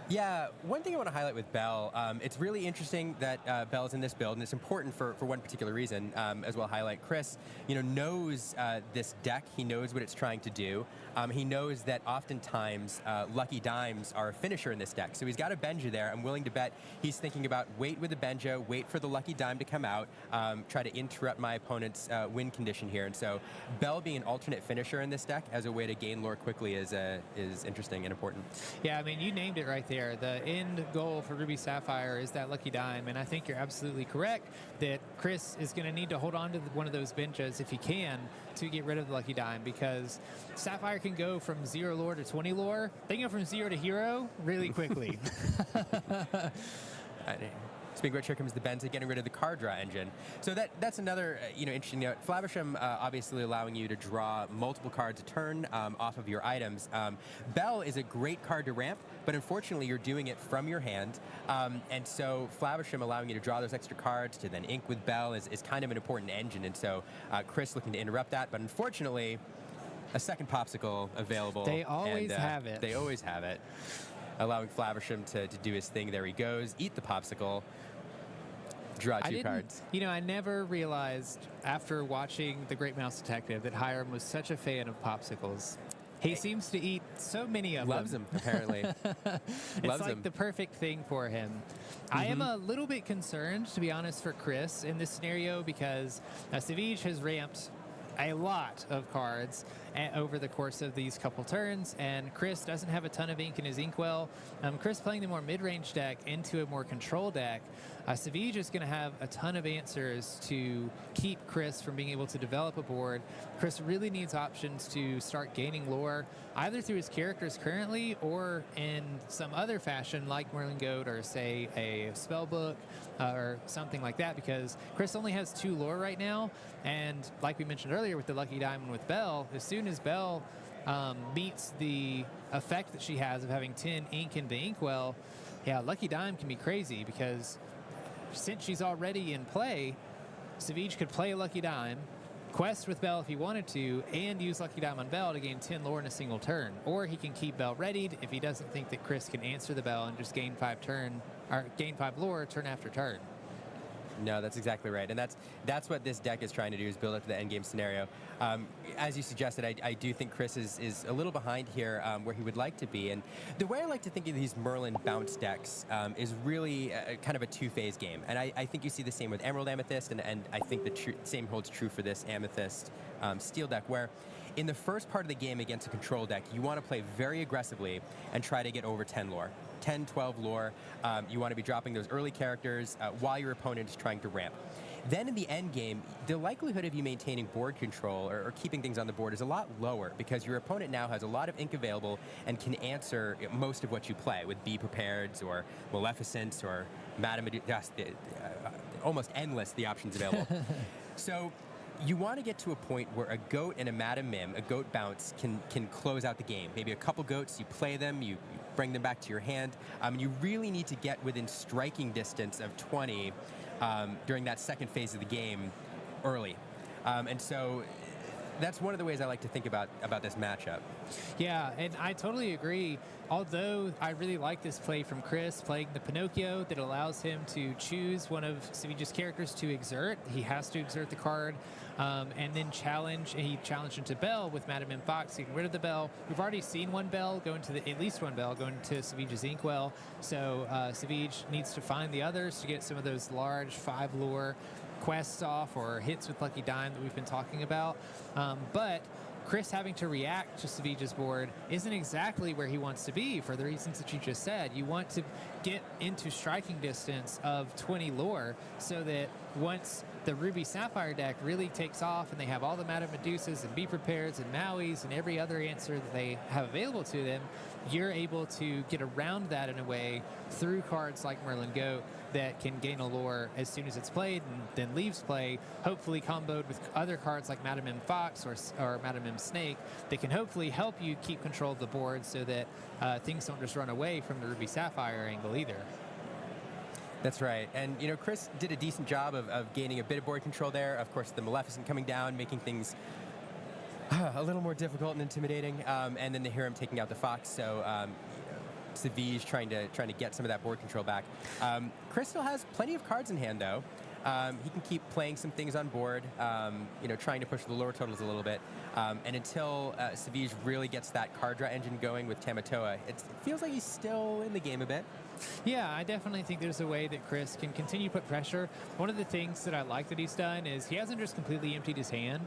Yeah, one thing I want to highlight with Bell, it's really interesting that Bell's in this build, and it's important for one particular reason, as well highlight. Chris, knows this deck. He knows what it's trying to do. He knows that oftentimes Lucky Dimes are a finisher in this deck. So he's got a Benja there. I'm willing to bet he's thinking about wait with the Benja, wait for the Lucky Dime to come out, try to interrupt my opponent's win condition here. And so Bell being an alternate finisher in this deck as a way to gain lore quickly is interesting and important. Yeah, I mean, you named it right there. The end goal for Ruby Sapphire is that Lucky Dime, and I think you're absolutely correct that Chris is going to need to hold on to one of those benches if he can to get rid of the Lucky Dime, because Sapphire can go from 0 lore to 20 lore. They can go from 0 to hero really quickly. Speaking of which, here comes the Benza getting rid of the card draw engine. So that's another interesting note. Flaversham obviously allowing you to draw multiple cards a turn off of your items. Bell is a great card to ramp, but unfortunately you're doing it from your hand. And so Flaversham allowing you to draw those extra cards to then ink with Bell is kind of an important engine. And so Chris looking to interrupt that, but unfortunately a second Popsicle available. They always have it. They always have it. Allowing Flaversham to do his thing. There he goes. Eat the Popsicle. Draw 2 cards. I never realized after watching The Great Mouse Detective that Hiram was such a fan of popsicles. He seems to eat so many of them. Loves them, apparently. It's like the perfect thing for him. I am a little bit concerned, to be honest, for Chris in this scenario, because Savage has ramped a lot of cards over the course of these couple turns, and Chris doesn't have a ton of ink in his inkwell. Chris playing the more mid-range deck into a more control deck. Savage is going to have a ton of answers to keep Chris from being able to develop a board. Chris really needs options to start gaining lore, either through his characters currently or in some other fashion like Merlin Goat or, say, a spell book or something like that, because Chris only has 2 lore right now, and like we mentioned earlier with the Lucky Diamond with Bell, as soon as Bell meets the effect that she has of having 10 ink in the inkwell, yeah, Lucky Dime can be crazy, because since she's already in play, Savage could play a Lucky Dime, quest with Bell if he wanted to, and use Lucky Dime on Bell to gain 10 lore in a single turn. Or he can keep Bell readied if he doesn't think that Chris can answer the Bell and just gain 5 lore turn after turn. No, that's exactly right, and that's what this deck is trying to do, is build up to the endgame scenario. As you suggested, I do think Chris is a little behind here where he would like to be, and the way I like to think of these Merlin bounce decks is really kind of a 2-phase game, and I think you see the same with Emerald Amethyst, and I think the same holds true for this Amethyst Steel deck, where in the first part of the game against a control deck, you want to play very aggressively and try to get over 10 lore. 10, 12 lore. You want to be dropping those early characters while your opponent is trying to ramp. Then in the end game, the likelihood of you maintaining board control or keeping things on the board is a lot lower, because your opponent now has a lot of ink available and can answer most of what you play with Be Prepareds or Maleficence or Madame almost endless the options available. So you want to get to a point where a goat and a Madam Mim, a goat bounce, can close out the game. Maybe a couple goats, you play them, you bring them back to your hand. You really need to get within striking distance of 20 during that second phase of the game early. And so that's one of the ways I like to think about this matchup. Yeah, and I totally agree. Although I really like this play from Chris, playing the Pinocchio that allows him to choose one of Savij's characters to exert. He has to exert the card, and then challenge. He challenged into Bell with Madam M. Fox, getting rid of the Bell. We've already seen one Bell go into at least one Bell going to Savij's Inkwell. So Savij needs to find the others to get some of those large 5 lure quests off or hits with Lucky Dime that we've been talking about. But Chris having to react to Savij's board isn't exactly where he wants to be for the reasons that you just said. You want to get into striking distance of 20 lore so that once the Ruby Sapphire deck really takes off and they have all the Madame Medusas and Be Prepareds and Mauis and every other answer that they have available to them, you're able to get around that in a way through cards like Merlin Goat that can gain a lore as soon as it's played and then leaves play, hopefully comboed with other cards like Madam M. Fox or Madam M. Snake that can hopefully help you keep control of the board so that things don't just run away from the Ruby Sapphire angle either. That's right. And, you know, Chris did a decent job of gaining a bit of board control there. Of course, the Maleficent coming down, making things a little more difficult and intimidating. And then the Hiram taking out the Fox. So Savij trying to get some of that board control back. Chris still has plenty of cards in hand, though. He can keep playing some things on board, you know, trying to push the lower totals a little bit. And until Savij really gets that card draw engine going with Tamatoa, it feels like he's still in the game a bit. Yeah, I definitely think there's a way that Chris can continue to put pressure. One of the things that I like that he's done is he hasn't just completely emptied his hand.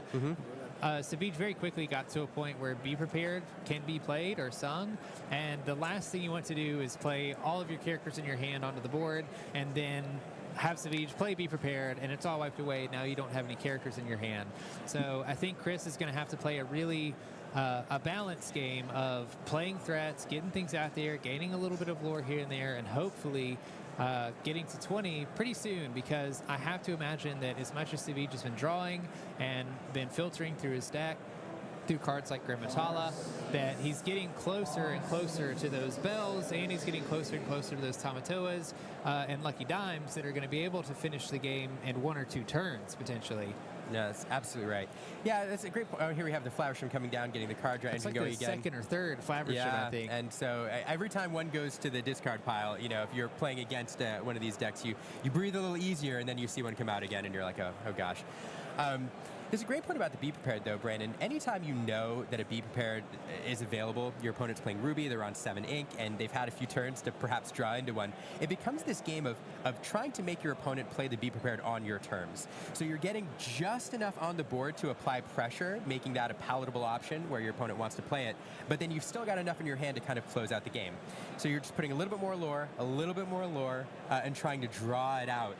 Savij very quickly got to a point where Be Prepared can be played or sung, and the last thing you want to do is play all of your characters in your hand onto the board and then have Savij play Be Prepared, and it's all wiped away. Now you don't have any characters in your hand. So I think Chris is going to have to play a really a balanced game of playing threats, getting things out there, gaining a little bit of lore here and there, and hopefully getting to 20 pretty soon, because I have to imagine that as much as Savij has been drawing and been filtering through his deck, through cards like Grimmatala, that he's getting closer and closer to those bells, and he's getting closer and closer to those Tamatoas and Lucky Dimes that are going to be able to finish the game in 1 or 2 turns, potentially. No, that's absolutely right. Yeah, that's a great point. Oh, here we have the Flowerstrom coming down, getting the card draw engine like going the again. second or third Flowerstrom, I think. And so every time one goes to the discard pile, you know, if you're playing against one of these decks, you breathe a little easier, and then you see one come out again, and you're like, oh gosh. There's a great point about the Be Prepared, though, Brandon. Anytime you know that a Be Prepared is available, your opponent's playing Ruby, they're on 7 ink, and they've had a few turns to perhaps draw into one, it becomes this game of trying to make your opponent play the Be Prepared on your terms. So you're getting just enough on the board to apply pressure, making that a palatable option where your opponent wants to play it, but then you've still got enough in your hand to kind of close out the game. So you're just putting a little bit more lore, and trying to draw it out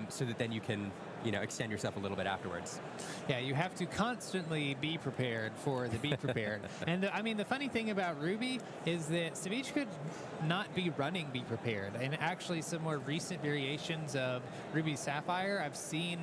so that then you can, you know, extend yourself a little bit afterwards. Yeah, you have to constantly be prepared for the Be Prepared. And I mean, the funny thing about Ruby is that Savij could not be running Be Prepared. And actually, some more recent variations of Ruby Sapphire, I've seen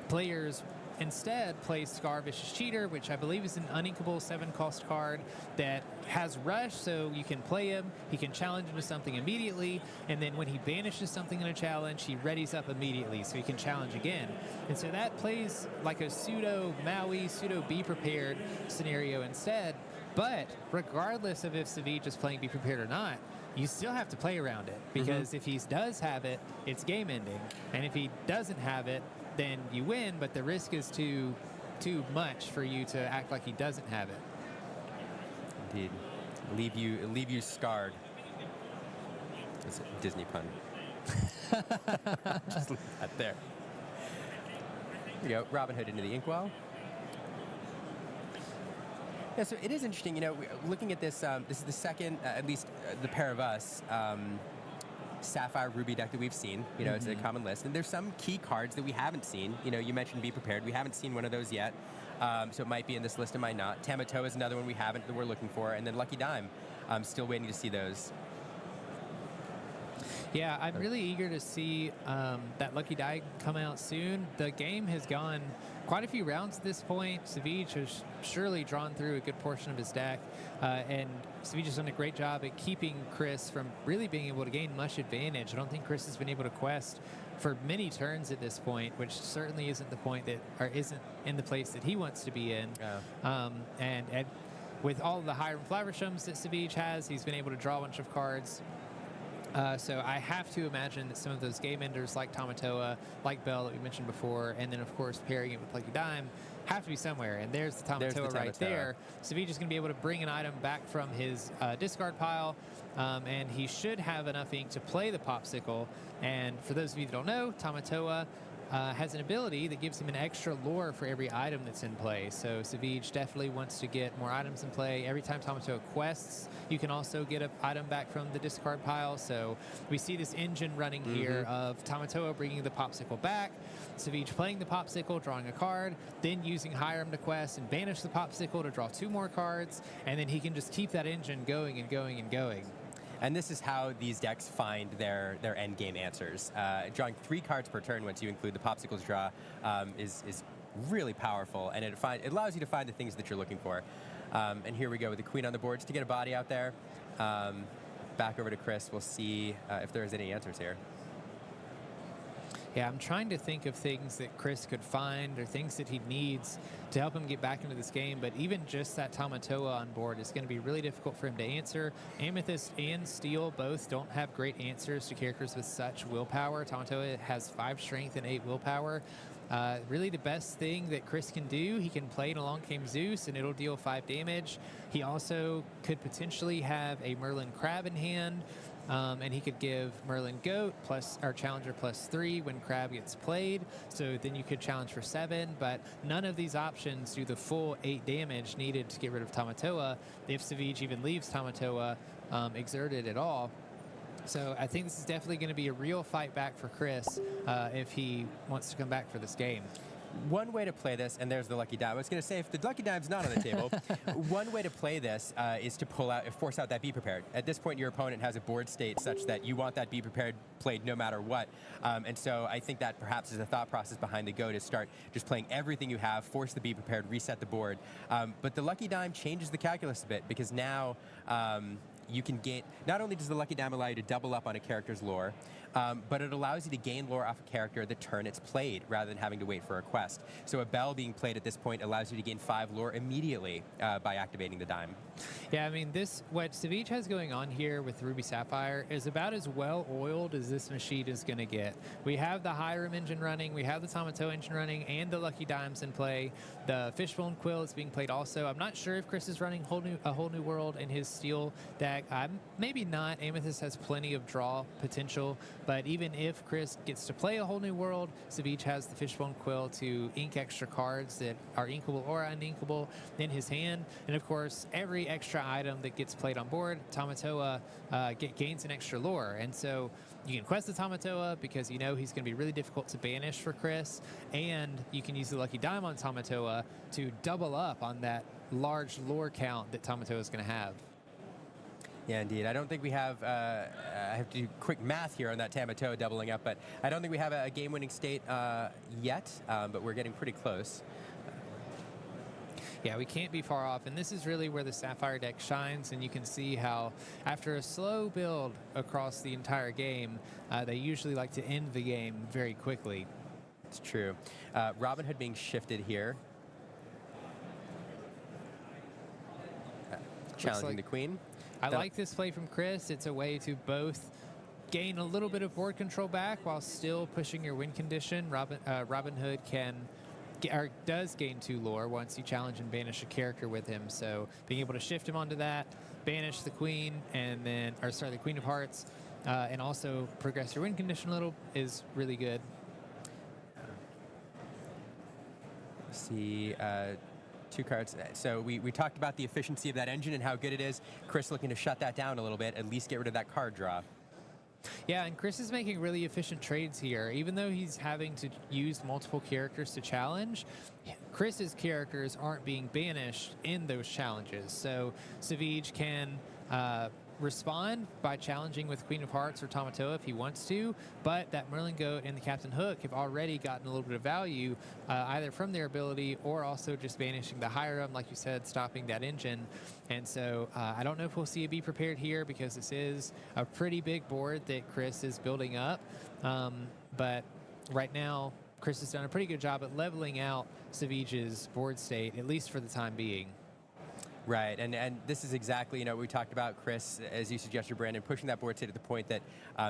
players instead play Scar Vicious Cheater, which I believe is an uninkable 7-cost card that has Rush, so you can play him, he can challenge into something immediately, and then when he banishes something in a challenge, he readies up immediately, so he can challenge again. And so that plays like a pseudo Maui, pseudo Be Prepared scenario instead, but regardless of if Savij is playing Be Prepared or not, you still have to play around it, because if he does have it, it's game ending, and if he doesn't have it, then you win, but the risk is too much for you to act like he doesn't have it. Indeed. Leave you scarred. That's a Disney pun. Just leave that there. Here we go. Robin Hood into the Inkwell. Yeah, so it is interesting, you know, looking at this, this is the second, at least the pair of us, Sapphire Ruby deck that we've seen. You know, it's a common list. And there's some key cards that we haven't seen. You know, you mentioned Be Prepared. We haven't seen one of those yet. So it might be in this list, it might not. Tamatoa is another one we haven't that we're looking for. And then Lucky Dime. I'm still waiting to see those. Yeah, I'm really eager to see that Lucky Die come out soon. The game has gone quite a few rounds at this point. Savage has surely drawn through a good portion of his deck, and Savage has done a great job at keeping Chris from really being able to gain much advantage. I don't think Chris has been able to quest for many turns at this point, which certainly isn't the point that, or isn't in the place that he wants to be in. And with all of the Hiram Flowershams that Savage has, he's been able to draw a bunch of cards. So I have to imagine that some of those game enders like Tamatoa, like Bell that we mentioned before, and then of course pairing it with Lucky Dime, have to be somewhere. And there's the Tamatoa right there. Savage is going to be able to bring an item back from his discard pile, and he should have enough ink to play the Popsicle. And for those of you that don't know, Tamatoa has an ability that gives him an extra lore for every item that's in play. So Savage definitely wants to get more items in play. Every time Tamatoa quests, you can also get an item back from the discard pile. So we see this engine running here of Tamatoa bringing the Popsicle back, Savage playing the Popsicle, drawing a card, then using Hiram to quest and banish the Popsicle to draw 2 more cards, and then he can just keep that engine going and going and going. And this is how these decks find their end game answers. Drawing 3 cards per turn once you include the Popsicle's draw is really powerful, and it allows you to find the things that you're looking for. And here we go with the Queen on the board just to get a body out there. Back over to Chris. We'll see if there's any answers here. Yeah, I'm trying to think of things that Chris could find or things that he needs to help him get back into this game, but even just that Tamatoa on board is going to be really difficult for him to answer. Amethyst and Steel both don't have great answers to characters with such willpower. Tamatoa has 5 strength and 8 willpower. Really the best thing that Chris can do, he can play an Along Came Zeus and it'll deal 5 damage. He also could potentially have a Merlin Crab in hand, and he could give Merlin Goat or Challenger +3 when Crab gets played. So then you could challenge for 7, but none of these options do the full 8 damage needed to get rid of Tamatoa if Savage even leaves Tamatoa exerted at all. So I think this is definitely going to be a real fight back for Chris if he wants to come back for this game. One way to play this, and there's the Lucky Dime. I was going to say, if the Lucky Dime's not on the table, one way to play this is to force out that Be Prepared. At this point, your opponent has a board state such that you want that Be Prepared played no matter what. And so I think that perhaps is the thought process behind the Go, to start just playing everything you have, force the Be Prepared, reset the board. But the Lucky Dime changes the calculus a bit, because now you can gain, not only does the Lucky Dime allow you to double up on a character's lore, but it allows you to gain lore off a character the turn it's played, rather than having to wait for a quest. So a Bell being played at this point allows you to gain 5 lore immediately by activating the Dime. Yeah, I mean, what Savage has going on here with Ruby Sapphire is about as well oiled as this machine is going to get. We have the Hiram engine running, we have the Tamatoa engine running, and the Lucky Dimes in play. The Fishbone Quill is being played also. I'm not sure if Chris is running a whole new world in his Steel deck. Maybe not. Amethyst has plenty of draw potential, but even if Chris gets to play a whole new world, Savage has the Fishbone Quill to ink extra cards that are inkable or uninkable in his hand. And of course, every extra item that gets played on board, Tamatoa gains an extra lore. And so you can quest the Tamatoa because you know he's going to be really difficult to banish for Chris, and you can use the Lucky Dime on Tamatoa to double up on that large lore count that Tamatoa is going to have. Yeah, indeed. I don't think we have, I have to do quick math here on that Tamatoa doubling up, but I don't think we have a game-winning state yet, but we're getting pretty close. Yeah, we can't be far off, and this is really where the Sapphire deck shines, and you can see how after a slow build across the entire game, they usually like to end the game very quickly. It's true. Robin Hood being shifted here. Challenging the Queen. I like this play from Chris. It's a way to both gain a little bit of board control back while still pushing your win condition. Robin Hood does gain 2 lore once you challenge and banish a character with him. So being able to shift him onto that, banish the Queen, and then, the Queen of Hearts, and also progress your win condition a little is really good. Let's see. 2 cards. So we talked about the efficiency of that engine and how good it is. Chris looking to shut that down a little bit, at least get rid of that card draw. Yeah, and Chris is making really efficient trades here. Even though he's having to use multiple characters to challenge, Chris's characters aren't being banished in those challenges. So Savage can respond by challenging with Queen of Hearts or Tamatoa if he wants to, but that Merlin Goat and the Captain Hook have already gotten a little bit of value, either from their ability or also just banishing the Hiram, like you said, stopping that engine. And so I don't know if we'll see a Be Prepared here, because this is a pretty big board that Chris is building up. But right now, Chris has done a pretty good job at leveling out Savage's board state, at least for the time being. Right, and this is exactly, what we talked about, Chris, as you suggested, Brandon, pushing that board state to the point that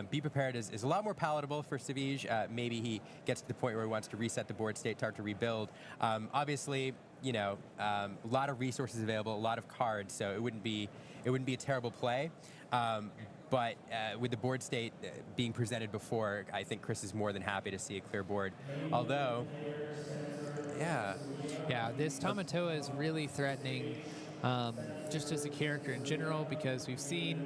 Be Prepared is a lot more palatable for Savage. Maybe he gets to the point where he wants to reset the board state, start to rebuild. Obviously, a lot of resources available, a lot of cards, so it wouldn't be a terrible play. But with the board state being presented before, I think Chris is more than happy to see a clear board. Although, yeah, this Tamatoa is really threatening. Just as a character in general, because we've seen,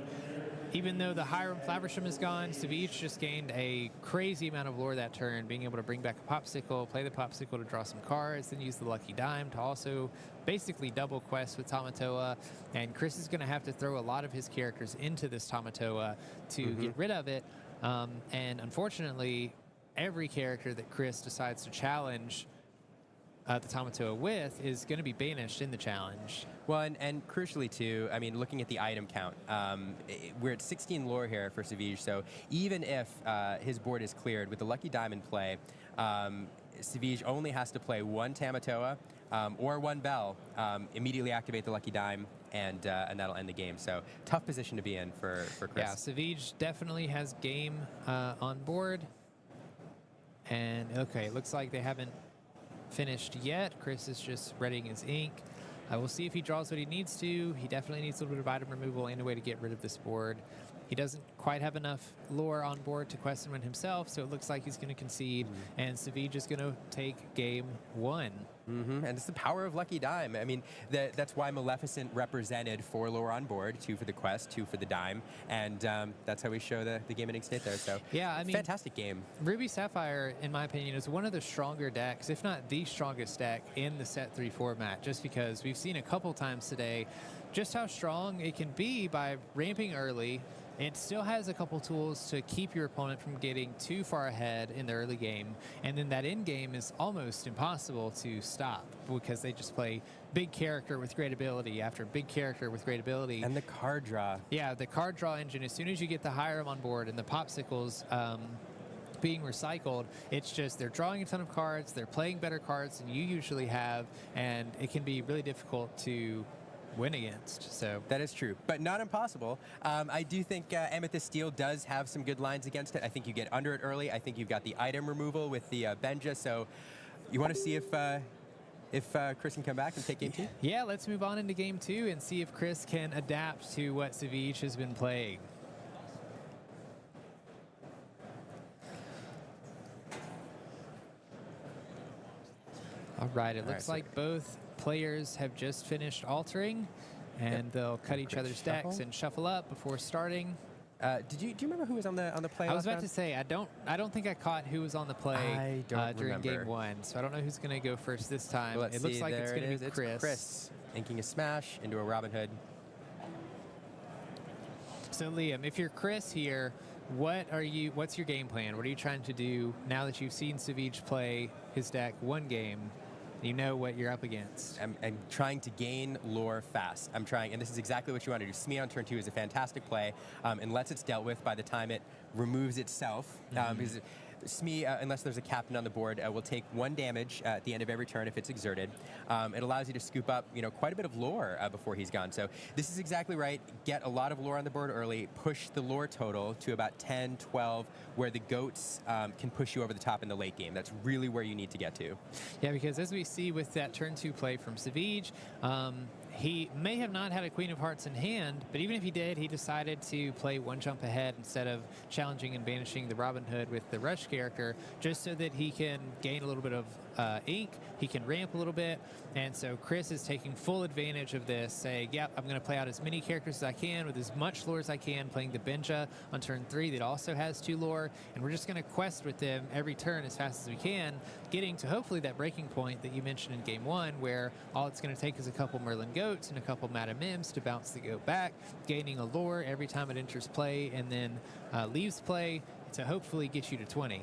even though the Hiram Flaversham is gone, Savage just gained a crazy amount of lore that turn, being able to bring back a Popsicle, play the Popsicle to draw some cards, then use the Lucky Dime to also basically double quest with Tamatoa. And Chris is going to have to throw a lot of his characters into this Tamatoa to get rid of it. And unfortunately, every character that Chris decides to challenge the Tamatoa with is going to be banished in the challenge. Well, and crucially too, I mean, looking at the item count, we're at 16 lore here for Savage, so even if his board is cleared with the Lucky Diamond play, Savage only has to play one Tamatoa or one Bell, immediately activate the Lucky Dime, and that'll end the game. So tough position to be in for Chris. Yeah, Savage definitely has game on board. And okay, it looks like they haven't finished yet. Chris is just readying his ink. We'll see if he draws what he needs to. He definitely needs a little bit of item removal and a way to get rid of this board. He doesn't quite have enough lore on board to quest him himself, so it looks like he's going to concede, and Savage is going to take game one. And it's the power of Lucky Dime. I mean, that's why Maleficent represented 4 lore on board, 2 for the quest, 2 for the dime, and that's how we show the game ending state there. So yeah, I mean, fantastic game. Ruby Sapphire, in my opinion, is one of the stronger decks, if not the strongest deck in the set 3 format, just because we've seen a couple times today just how strong it can be by ramping early. It still has a couple tools to keep your opponent from getting too far ahead in the early game, and then that end game is almost impossible to stop because they just play big character with great ability after big character with great ability. And the card draw. Yeah, the card draw engine, as soon as you get the Hiram on board and the Popsicles being recycled, it's just they're drawing a ton of cards, they're playing better cards than you usually have, and it can be really difficult to win against. So that is true, but not impossible. I do think Amethyst Steel does have some good lines against it. I think you get under it early. I think you've got the item removal with the Benja. So you want to see if Chris can come back and take game 2? Yeah, let's move on into game 2 and see if Chris can adapt to what Savage has been playing. All right, it looks like both players have just finished altering, and they'll cut each other's decks and shuffle up before starting. Do you remember who was on the play? I was about to say I don't think I caught who was on the play during game 1, so I don't know who's going to go first this time. Well, it looks like it's going to be Chris. It's Chris inking a smash into a Robin Hood. So Liam, if you're Chris here, what's your game plan? What are you trying to do now that you've seen Savage play his deck one game? You know what you're up against. I'm trying to gain lore fast. I'm trying, and this is exactly what you want to do. Smee on turn 2 is a fantastic play, unless it's dealt with by the time it removes itself. Because Smee, unless there's a captain on the board, will take 1 damage at the end of every turn if it's exerted. It allows you to scoop up, quite a bit of lore before he's gone. So this is exactly right. Get a lot of lore on the board early. Push the lore total to about 10, 12, where the goats can push you over the top in the late game. That's really where you need to get to. Yeah, because as we see with that turn 2 play from Savage, he may have not had a Queen of Hearts in hand, but even if he did, he decided to play 1 jump ahead instead of challenging and banishing the Robin Hood with the Rush character, just so that he can gain a little bit of ink, he can ramp a little bit, and so Chris is taking full advantage of this, saying, yep, I'm going to play out as many characters as I can with as much lore as I can, playing the Benja on turn 3 that also has 2 lore, and we're just going to quest with them every turn as fast as we can, getting to hopefully that breaking point that you mentioned in game 1, where all it's going to take is a couple Merlin Go goats and a couple Madam Mims to bounce the goat back, gaining a lore every time it enters play, and then leaves play to hopefully get you to 20.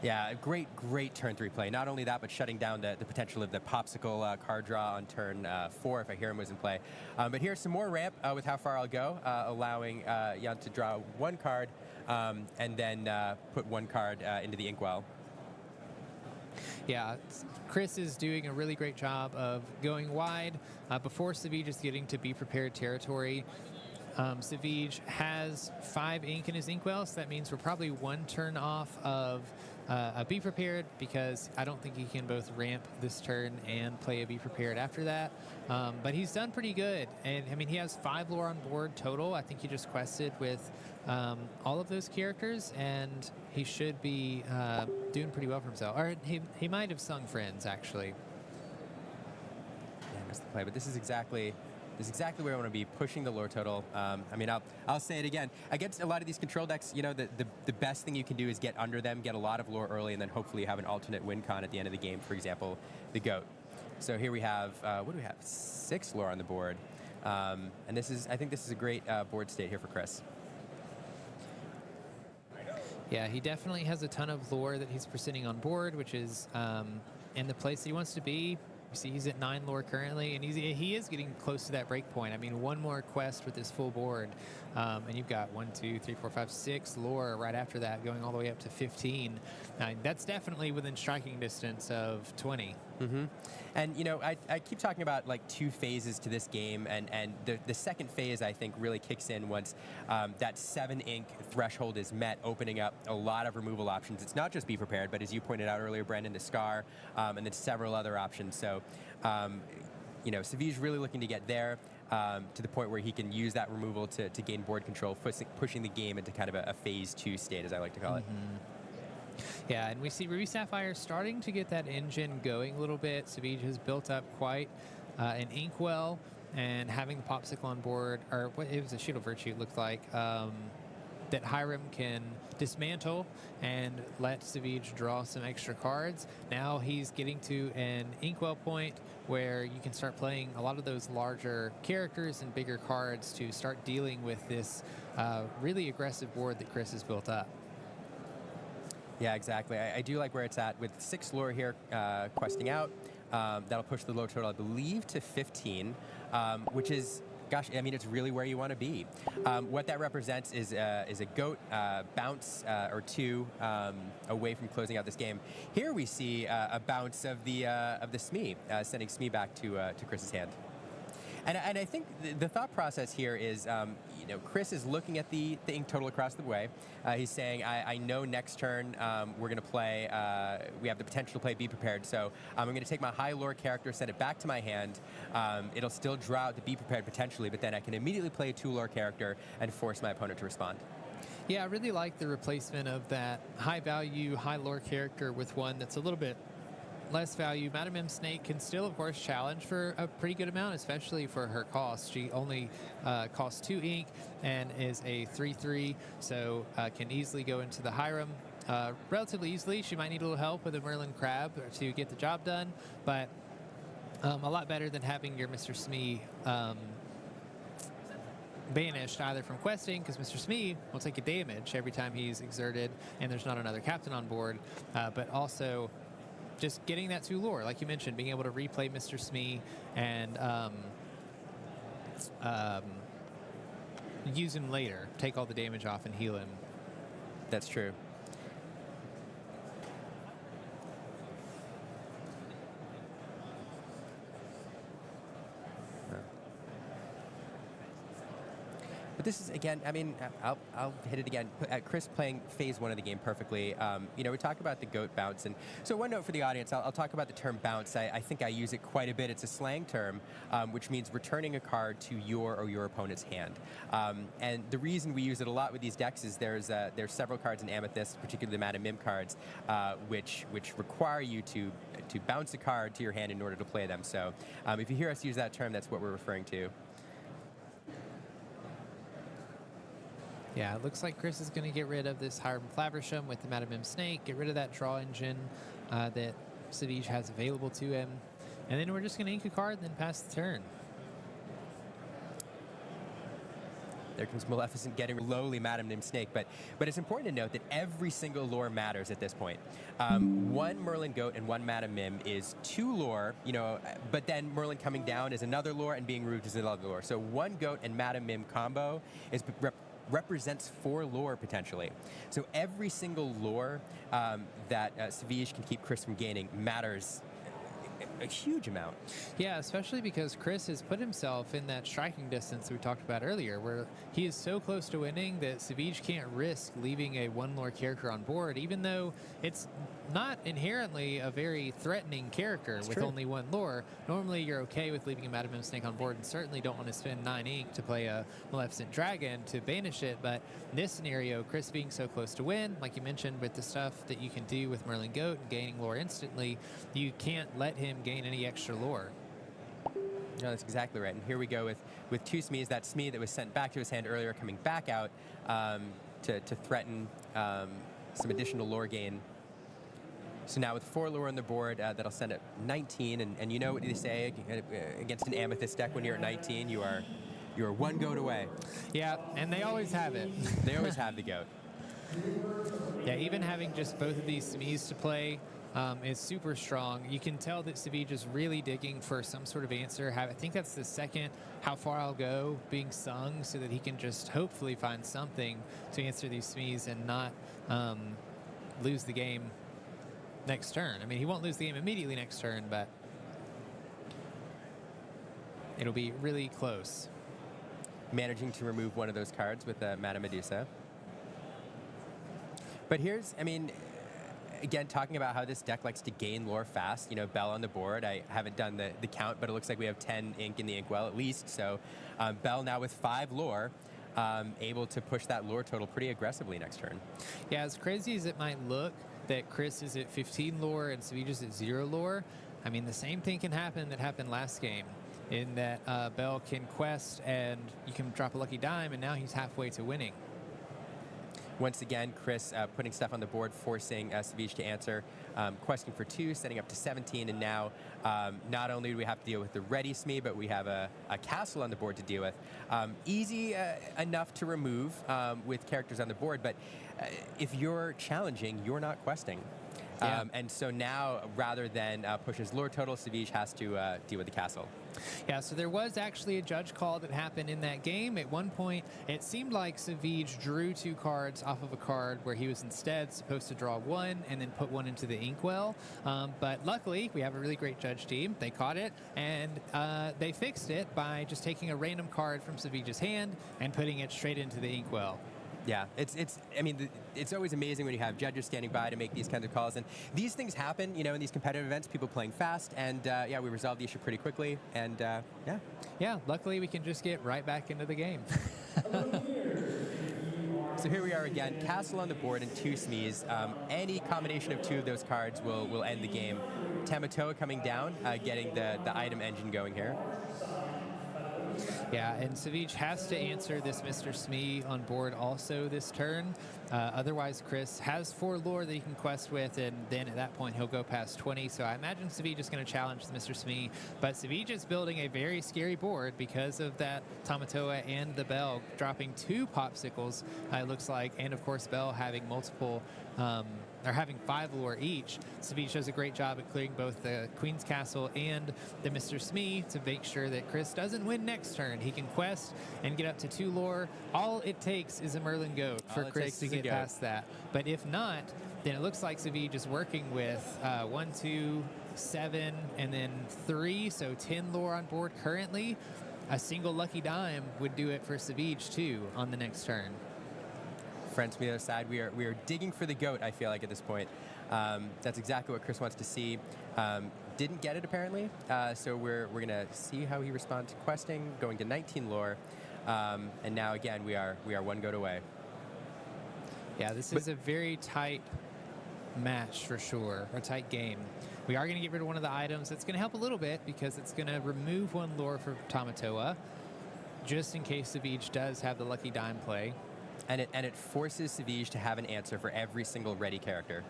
Yeah, great turn 3 play. Not only that, but shutting down the potential of the popsicle card draw on turn 4 if a Hiram was in play. But here's some more ramp with how far I'll go, allowing Jan to draw 1 card and then put 1 card into the Inkwell. Yeah, Chris is doing a really great job of going wide before Savage is getting to be prepared territory. Savage has 5 ink in his Inkwell, so that means we're probably 1 turn off of a Be Prepared, because I don't think he can both ramp this turn and play a Be Prepared after that. But he's done pretty good. And I mean, he has 5 lore on board total. I think he just quested with all of those characters, and he should be doing pretty well for himself. Or he might have sung Friends, actually. Yeah, I missed the play, but this is exactly where I want to be, pushing the lore total. I mean, I'll say it again. Against a lot of these control decks, you know, the best thing you can do is get under them, get a lot of lore early, and then hopefully have an alternate win con at the end of the game, for example, the GOAT. So here we have, what do we have? 6 lore on the board. And I think this is a great board state here for Chris. Yeah, he definitely has a ton of lore that he's presenting on board, which is in the place that he wants to be. You see he's at 9 lore currently, and he is getting close to that break point. I mean, 1 more quest with this full board, and you've got 1, 2, 3, 4, 5, 6 lore right after that, going all the way up to 15. That's definitely within striking distance of 20. Mm-hmm. And, you know, I keep talking about, like, 2 phases to this game, and the second phase, I think, really kicks in once that 7 ink threshold is met, opening up a lot of removal options. It's not just Be Prepared, but as you pointed out earlier, Brendan, the Scar, and then several other options. So, you know, Savage really looking to get there to the point where he can use that removal to gain board control, pushing the game into kind of a phase 2 state, as I like to call it. Yeah, and we see Ruby Sapphire starting to get that engine going a little bit. Savage has built up quite an Inkwell, and having the Popsicle on board, or what it was, a Shield of Virtue, it looked like, that Hiram can dismantle and let Savage draw some extra cards. Now he's getting to an Inkwell point where you can start playing a lot of those larger characters and bigger cards to start dealing with this really aggressive board that Chris has built up. Yeah, exactly. I do like where it's at with 6 lore here questing out. That'll push the lore total, I believe, to 15, which is, gosh, I mean, it's really where you want to be. What that represents is a GOAT bounce or 2 away from closing out this game. Here we see a bounce of the Smee, sending Smee back to Chris's hand. And I think the thought process here is, you know, Chris is looking at the ink total across the way. He's saying, I know next turn we're going to play, we have the potential to play Be Prepared, so I'm going to take my high lore character, send it back to my hand. It'll still draw out the Be Prepared potentially, but then I can immediately play a 2 lore character and force my opponent to respond. Yeah, I really like the replacement of that high value, high lore character with one that's a little bit less value. Madam M Snake can still, of course, challenge for a pretty good amount, especially for her cost. She only costs 2 ink and is a 3/3, so can easily go into the Hiram relatively easily. She might need a little help with a Merlin Crab to get the job done, but a lot better than having your Mr. Smee banished either from questing, because Mr. Smee will take a damage every time he's exerted and there's not another captain on board, but also just getting that 2 lore, like you mentioned, being able to replay Mr. Smee and use him later, take all the damage off and heal him. That's true. But this is, again, I mean, I'll hit it again. Chris playing phase 1 of the game perfectly. You know, we talk about the GOAT bounce. And so one note for the audience, I'll talk about the term bounce. I think I use it quite a bit. It's a slang term, which means returning a card to your or your opponent's hand. And the reason we use it a lot with these decks is there's several cards in Amethyst, particularly the Madam Mim cards, which require you to bounce a card to your hand in order to play them. So if you hear us use that term, that's what we're referring to. Yeah, it looks like Chris is going to get rid of this Hiram Flaversham with the Madam M Snake, get rid of that draw engine that Savage has available to him, and then we're just going to ink a card and then pass the turn. There comes Maleficent getting lowly Madam named Snake. But it's important to note that every single lore matters at this point. One Merlin Goat and one Madam Mim is 2 lore, but then Merlin coming down is another lore and being removed is another lore. So 1 Goat and Madam Mim combo is represents 4 lore potentially. So every single lore that Savige can keep Chris from gaining matters a huge amount. Yeah, especially because Chris has put himself in that striking distance we talked about earlier, where he is so close to winning that Savige can't risk leaving a 1 lore character on board, even though it's not inherently a very threatening character with true. only 1 lore. Normally you're okay with leaving a Madam Mim Snake on board and certainly don't want to spend 9 ink to play a Maleficent Dragon to banish it, but in this scenario, Chris being so close to win, like you mentioned with the stuff that you can do with Merlin Goat and gaining lore instantly, you can't let him gain any extra lore. No, that's exactly right. And here we go with 2 Smees. That Smee that was sent back to his hand earlier coming back out to threaten some additional lore gain. So now with 4 lore on the board, that'll send at 19. And you know what they say against an Amethyst deck when you're at 19, you are 1 goat away. Yeah, and they always have it. They always have the goat. Yeah, even having just both of these Smees to play is super strong. You can tell that Savige is really digging for some sort of answer. I think that's the second "How Far I'll Go" being sung, so that he can just hopefully find something to answer these Smees and not lose the game next turn. I mean, he won't lose the game immediately next turn, but it'll be really close. Managing to remove one of those cards with Madame Medusa. But here's, again, talking about how this deck likes to gain lore fast. Bell on the board. I haven't done the count, but it looks like we have 10 ink in the inkwell at least. So Bell now with 5 lore, able to push that lore total pretty aggressively next turn. Yeah, as crazy as it might look that Chris is at 15 lore and Savige is at 0 lore, the same thing can happen that happened last game, in that Bell can quest and you can drop a lucky dime, and now he's halfway to winning. Once again, Chris putting stuff on the board, forcing Savige to answer, questing for 2, setting up to 17, and now not only do we have to deal with the ready Smee, but we have a castle on the board to deal with. Easy enough to remove with characters on the board, but if you're challenging, you're not questing. Yeah. And so now, rather than push his lore total, Savige has to deal with the castle. Yeah, so there was actually a judge call that happened in that game. At one point, it seemed like Savige drew 2 cards off of a card where he was instead supposed to draw 1 and then put 1 into the inkwell. But luckily, we have a really great judge team. They caught it, and they fixed it by just taking a random card from Savige's hand and putting it straight into the inkwell. Yeah, it's always amazing when you have judges standing by to make these kinds of calls, and these things happen, in these competitive events. People playing fast, and yeah, we resolved the issue pretty quickly, and yeah. Yeah, luckily we can just get right back into the game. So here we are again, castle on the board and 2 Smees. Any combination of 2 of those cards will end the game. Tamatoa coming down, getting the item engine going here. Yeah, and Savige has to answer this Mr. Smee on board also this turn. Otherwise, Chris has 4 lore that he can quest with, and then at that point he'll go past 20. So I imagine Savige is going to challenge Mr. Smee. But Savige is building a very scary board because of that Tamatoa and the Bell dropping 2 popsicles, it looks like, and of course Bell having multiple are having 5 lore each. Savige does a great job at clearing both the Queen's Castle and the Mr. Smee to make sure that Chris doesn't win next turn. He can quest and get up to 2 lore. All it takes is a Merlin Goat for Chris to get past that. But if not, then it looks like Savige is working with 1, 2, 7, and then 3, so 10 lore on board currently. A single lucky dime would do it for Savige too on the next turn. Friends from the other side, we are digging for the goat, I feel like, at this point. That's exactly what Chris wants to see. Didn't get it, apparently, so we're going to see how he responds to questing, going to 19 lore, and now, again, we are 1 goat away. Yeah, this is a very tight match for sure, or tight game. We are going to get rid of one of the items. That's going to help a little bit because it's going to remove 1 lore for Tamatoa, just in case Savige does have the lucky dime play. And it forces Savige to have an answer for every single ready character.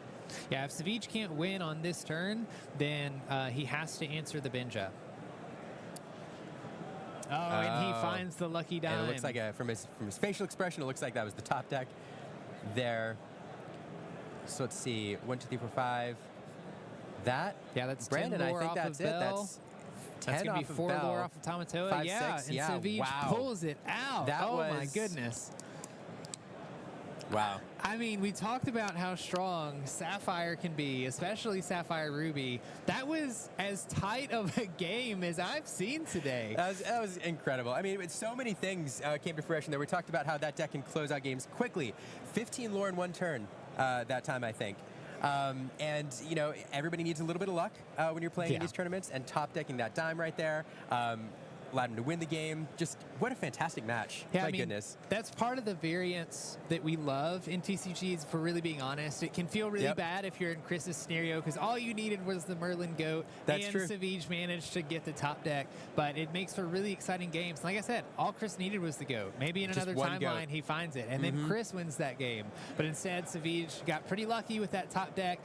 Yeah, if Savige can't win on this turn, then he has to answer the Benja. and he finds the lucky dime. And it looks like from his facial expression, it looks like that was the top deck there. So let's see, 1, 2, 3, 4, 5. That, Yeah, that's Brandon. 10 I lore think off that's of it. Bell. That's 10 That's gonna be off of 4 Bell. lore off of Tamatoa. 5, yeah, 6, and yeah, Savage wow. pulls it out. That oh my was- goodness. Wow. I mean, we talked about how strong Sapphire can be, especially Sapphire Ruby. That was as tight of a game as I've seen today. That was incredible. I mean, so many things came to fruition there. We talked about how that deck can close out games quickly. 15 lore in 1 turn that time, I think. And, you know, everybody needs a little bit of luck when you're playing in these tournaments, and top decking that dime right there allowed him to win the game. Just what a fantastic match. Yeah, My I mean, goodness. that's part of the variance that we love in TCGs, for really being honest. It can feel really bad if you're in Chris's scenario, because all you needed was the Merlin Goat, That's and true. Savage managed to get the top deck. But it makes for really exciting games. Like I said, all Chris needed was the Goat. Maybe in Just another one timeline goat. he finds it, and then Chris wins that game. But instead, Savage got pretty lucky with that top deck,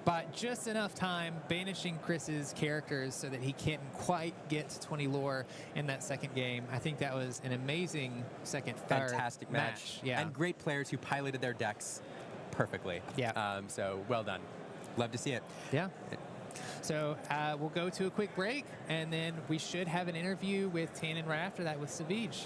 but just enough time banishing Chris's characters so that he can't quite get to 20 lore in that second game. I think that was an amazing Fantastic match. Yeah. And great players who piloted their decks perfectly. Yeah. So well done. Love to see it. Yeah. So we'll go to a quick break, and then we should have an interview with Tannen right after that with Savage.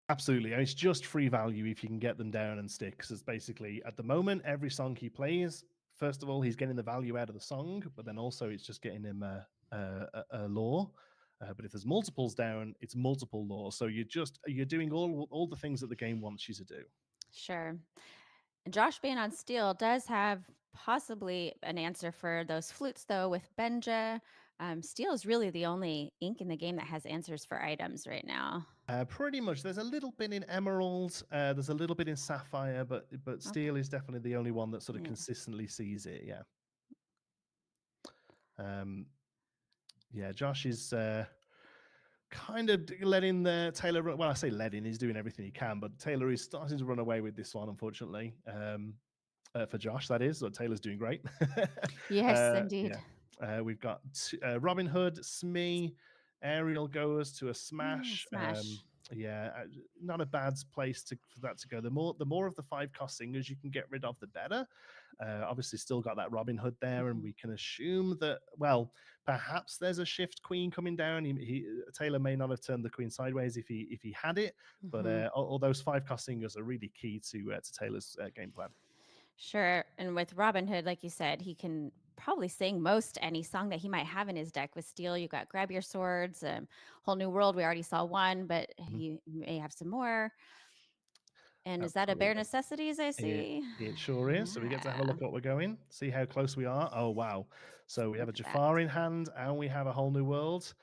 Absolutely. And it's just free value if you can get them down and stick. Because it's basically, at the moment, every song he plays, first of all, he's getting the value out of the song, but then also it's just getting him a lore. But if there's multiples down, it's multiple lore. So you're doing all the things that the game wants you to do. Sure. Josh being on steel does have possibly an answer for those flutes, though, with Benja. Steel is really the only ink in the game that has answers for items right now. Pretty much. There's a little bit in Emerald. There's a little bit in Sapphire, but Steel is definitely the only one that sort of consistently sees it. Yeah. Yeah. Josh is kind of letting Taylor run. Well, I say letting. He's doing everything he can, but Taylor is starting to run away with this one, unfortunately. For Josh, that is. So Taylor's doing great. Yes, indeed. Yeah. We've got Robin Hood, Smee. Ariel goes to a smash. Yeah, not a bad place for that to go. The more of the 5-cost singers you can get rid of, the better. Obviously, still got that Robin Hood there, and we can assume that, well, perhaps there's a shift queen coming down. Taylor may not have turned the queen sideways if he had it, but all those 5-cost singers are really key to Taylor's game plan. Sure. And with Robin Hood, like you said, he can probably sing most any song that he might have in his deck. With Steel, you've got Grab Your Swords, Whole New World. We already saw one, but he may have some more. And is that a bare necessities, I see? It sure is. So we get to have a look at what we're going, see how close we are. Oh, wow. So we have a Jafar in hand, and we have a Whole New World.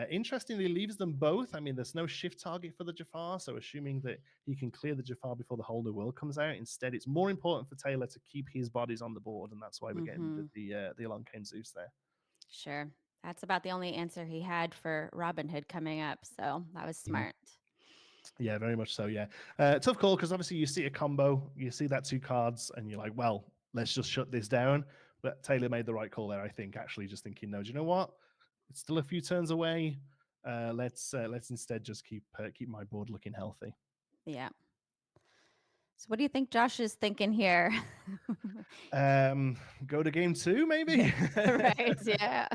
Interestingly, leaves them both. I mean, there's no shift target for the Jafar, so assuming that he can clear the Jafar before the Whole New World comes out. Instead, it's more important for Taylor to keep his bodies on the board, and that's why we're getting the Along Came Zeus there. Sure. That's about the only answer he had for Robin Hood coming up, so that was smart. Yeah, very much so, yeah. Tough call, because obviously you see a combo, you see that 2 cards, and you're like, well, let's just shut this down. But Taylor made the right call there, I think, actually just thinking, no, do you know what? It's still a few turns away. Let's instead just keep my board looking healthy. Yeah. So what do you think Josh is thinking here? Go to game 2, maybe. Right. Yeah.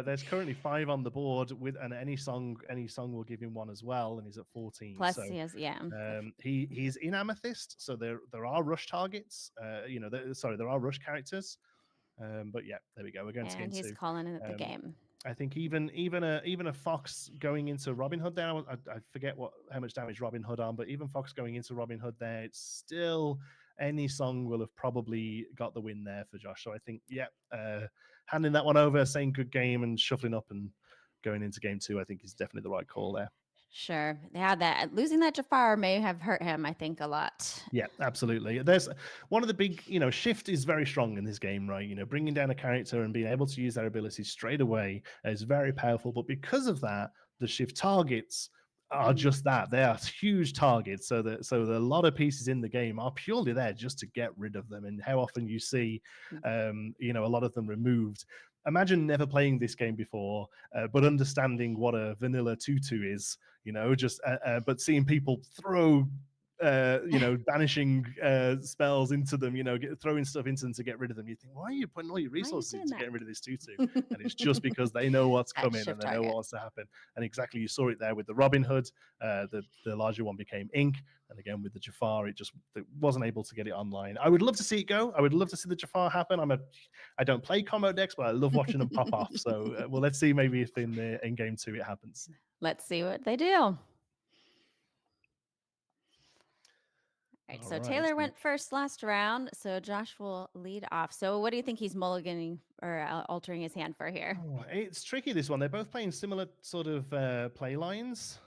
There's currently 5 on the board and any song will give him 1 as well, and he's at 14. Plus, so, he has, he's in Amethyst, so there are rush targets. There are rush characters. But yeah, there we go. We're going to game 2. And he's calling it the game. I think even a Fox going into Robin Hood there, I forget how much damage Robin Hood on, but even Fox going into Robin Hood there, it's still, any song will have probably got the win there for Josh. So I think, handing that one over, saying good game and shuffling up and going into game 2, I think is definitely the right call there. Sure. Yeah, that losing that Jafar may have hurt him, I think, a lot. Yeah, absolutely. There's one of the big, shift is very strong in this game, right? Bringing down a character and being able to use their abilities straight away is very powerful. But because of that, the shift targets are just that. They are huge targets. So a lot of pieces in the game are purely there just to get rid of them. And how often you see, a lot of them removed. Imagine never playing this game before, but understanding what a vanilla tutu is, but seeing people throw, banishing spells into them, throwing stuff into them to get rid of them. You think, why are you putting all your resources into getting rid of this tutu? And it's just because they know what's coming and they know what's to happen. And exactly, you saw it there with the Robin Hood. The larger one became Ink. And again, with the Jafar, it wasn't able to get it online. I would love to see it go. I would love to see the Jafar happen. I don't play combo decks, but I love watching them pop off. So, let's see maybe if in game 2 it happens. Let's see what they do. Right, so Taylor went first last round, so Josh will lead off. So what do you think he's mulliganing or altering his hand for here? Oh, it's tricky, this one. They're both playing similar sort of play lines.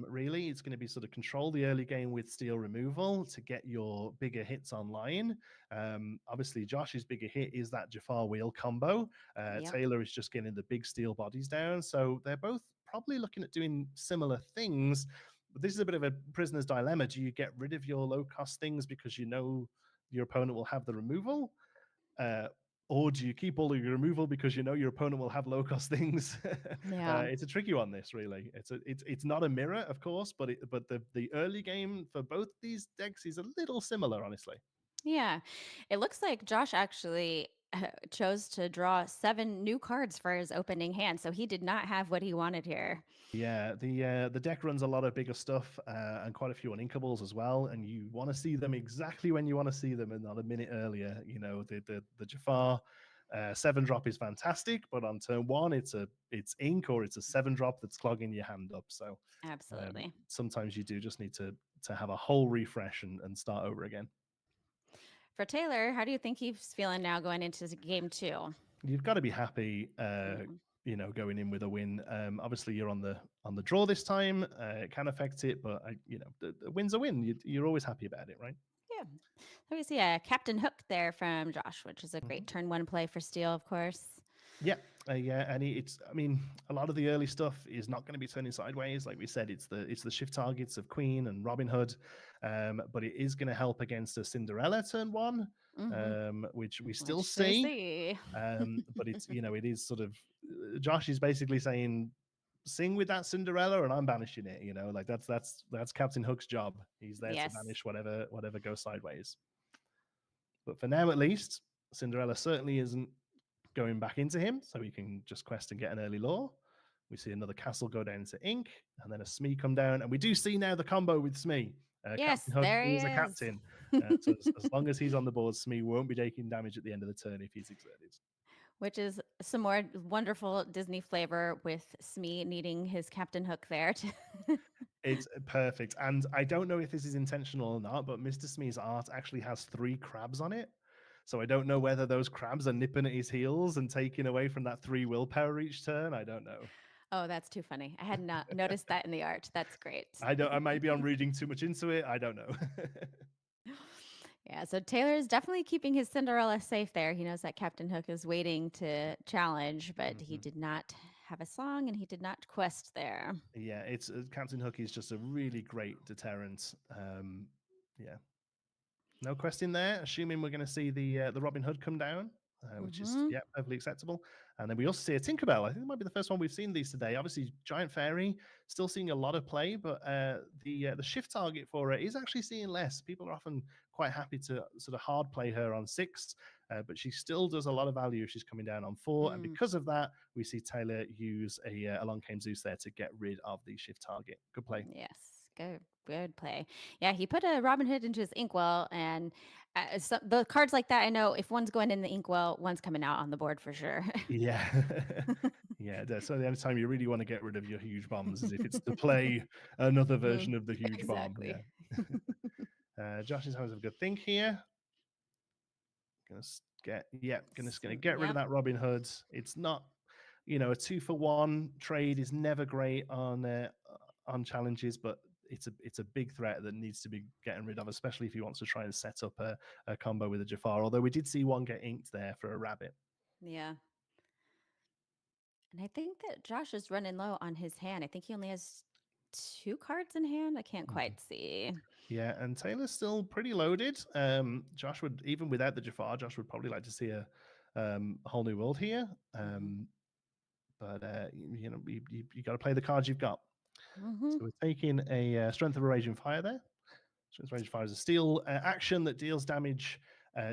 Really, it's going to be sort of control the early game with steel removal to get your bigger hits online. Obviously, Josh's bigger hit is that Jafar wheel combo. Taylor is just getting the big steel bodies down. So they're both probably looking at doing similar things. But this is a bit of a prisoner's dilemma. Do you get rid of your low-cost things because you know your opponent will have the removal? Or do you keep all of your removal because you know your opponent will have low-cost things? It's a tricky one, this, really. It's not a mirror, of course, but the early game for both these decks is a little similar, honestly. Yeah. It looks like Josh actually chose to draw 7 new cards for his opening hand, so he did not have what he wanted here. Yeah, the deck runs a lot of bigger stuff and quite a few uninkables as well, and you want to see them exactly when you want to see them and not a minute earlier. You know, the Jafar 7-drop is fantastic, but on turn 1 it's ink or it's a 7-drop that's clogging your hand up. So Absolutely. sometimes you do just need to have a whole refresh and start over again. For Taylor, how do you think he's feeling now going into game 2? You've got to be happy, you know, going in with a win. Obviously, you're on the draw this time. It can affect it, but you know, the win's a win. You're always happy about it, right? Yeah. So we see a Captain Hook there from Josh, which is a great Mhm. turn 1 play for Steel, of course. Yeah, yeah, and it's. I mean, a lot of the early stuff is not going to be turning sideways. Like we said, it's the shift targets of Queen and Robin Hood, but it is going to help against a Cinderella turn 1, Hmm. which we still Which they see. see. But it's, you know, it is sort of Josh is basically saying, sing with that Cinderella and I'm banishing it. You know, like that's Captain Hook's job. He's there to Yes. banish whatever goes sideways. But for now, at least, Cinderella certainly isn't going back into him, so he can just quest and get an early lore. We see another castle go down to ink, and then a Smee come down, and we do see now the combo with Smee. Yes, Captain Hook there he is a is. captain, so as long as he's on the board, Smee won't be taking damage at the end of the turn if he's exerted. Which is some more wonderful Disney flavor with Smee needing his Captain Hook there. It's perfect, and I don't know if this is intentional or not, but Mr. Smee's art actually has 3 crabs on it. So I don't know whether those crabs are nipping at his heels and taking away from that 3 willpower each turn. I don't know. Oh, that's too funny. I had not noticed that in the art. That's great. Maybe I'm reading too much into it. I don't know. Yeah, so Taylor is definitely keeping his Cinderella safe there. He knows that Captain Hook is waiting to challenge, but he Mhm. did not have a song and he did not quest there. Yeah, it's Captain Hook is just a really great deterrent. Yeah, no question there. Assuming we're going to see the Robin Hood come down, which is, Hmm. yeah, perfectly acceptable. And then we also see a Tinkerbell. I think it might be the first one we've seen these today. Obviously, Giant Fairy still seeing a lot of play, but the shift target for it is actually seeing less. People are often quite happy to sort of hard play her on 6, but she still does a lot of value if she's coming down on 4. And Mm, because of that, we see Taylor use a Along Came Zeus there to get rid of the shift target. Good play. yes, good play. Yeah, he put a Robin Hood into his inkwell, and the cards like that, I know if one's going in the inkwell, one's coming out on the board for sure. Yeah. Yeah, so the only time you really want to get rid of your huge bombs is if it's to play another Mm, version of the huge bomb. exactly. Yeah. Josh is having a good think here. Gonna get rid of Yep. that Robin Hood. It's not, you know, a 2-for-1 trade is never great on challenges, but it's a big threat that needs to be getting rid of, especially if he wants to try and set up a combo with a Jafar. Although we did see one get inked there for a rabbit. Yeah. And I think that Josh is running low on his hand. I think he only has 2 cards in hand. I can't Mhm. quite see. Yeah, and Taylor's still pretty loaded. Josh would, even without the Jafar, Josh would probably like to see a whole new world here. Hmm. But you know, you got to play the cards you've got. Hmm. So we're taking a Strength of a Raging Fire there. Strength of a Raging Fire is a steel action that deals damage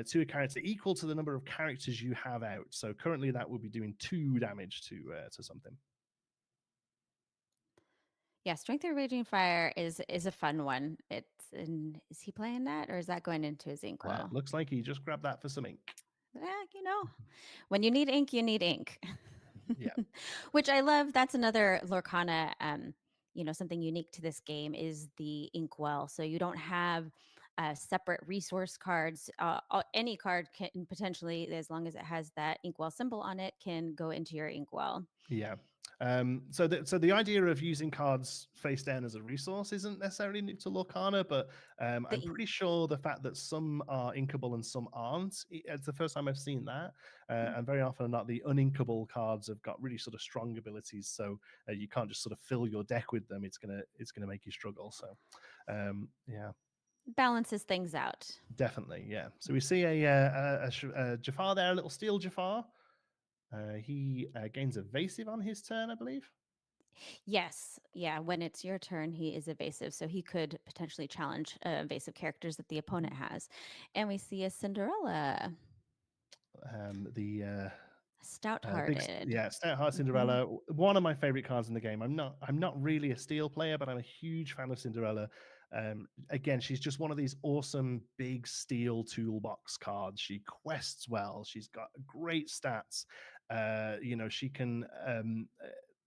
to a character equal to the number of characters you have out. So currently that would be doing 2 damage to something. Yeah, Strength of Raging Fire is a fun one. Is he playing that or is that going into his inkwell? Looks like he just grabbed that for some ink. You know, when you need ink, you need ink. Yeah. Which I love. That's another Lorcana, something unique to this game is the inkwell. So you don't have separate resource cards. Any card can potentially, as long as it has that inkwell symbol on it, can go into your inkwell. Yeah. So the idea of using cards face down as a resource isn't necessarily new to Lorcana, but The I'm ink. pretty sure the fact that some are inkable and some aren't, it's the first time I've seen that. And very often not, the uninkable cards have got really sort of strong abilities, so you can't just sort of fill your deck with them. It's gonna make you struggle. So yeah, Balances things out. definitely, yeah. So we see a Jafar there, a little steel Jafar. He gains evasive on his turn, I believe. Yes. Yeah. When it's your turn, he is evasive. So he could potentially challenge evasive characters that the opponent has. And we see a Cinderella. The Stout-hearted. Stout Heart Mhm. Cinderella. One of my favorite cards in the game. I'm not really a steel player, but I'm a huge fan of Cinderella. Again, she's just one of these awesome big steel toolbox cards. She quests well. She's got great stats.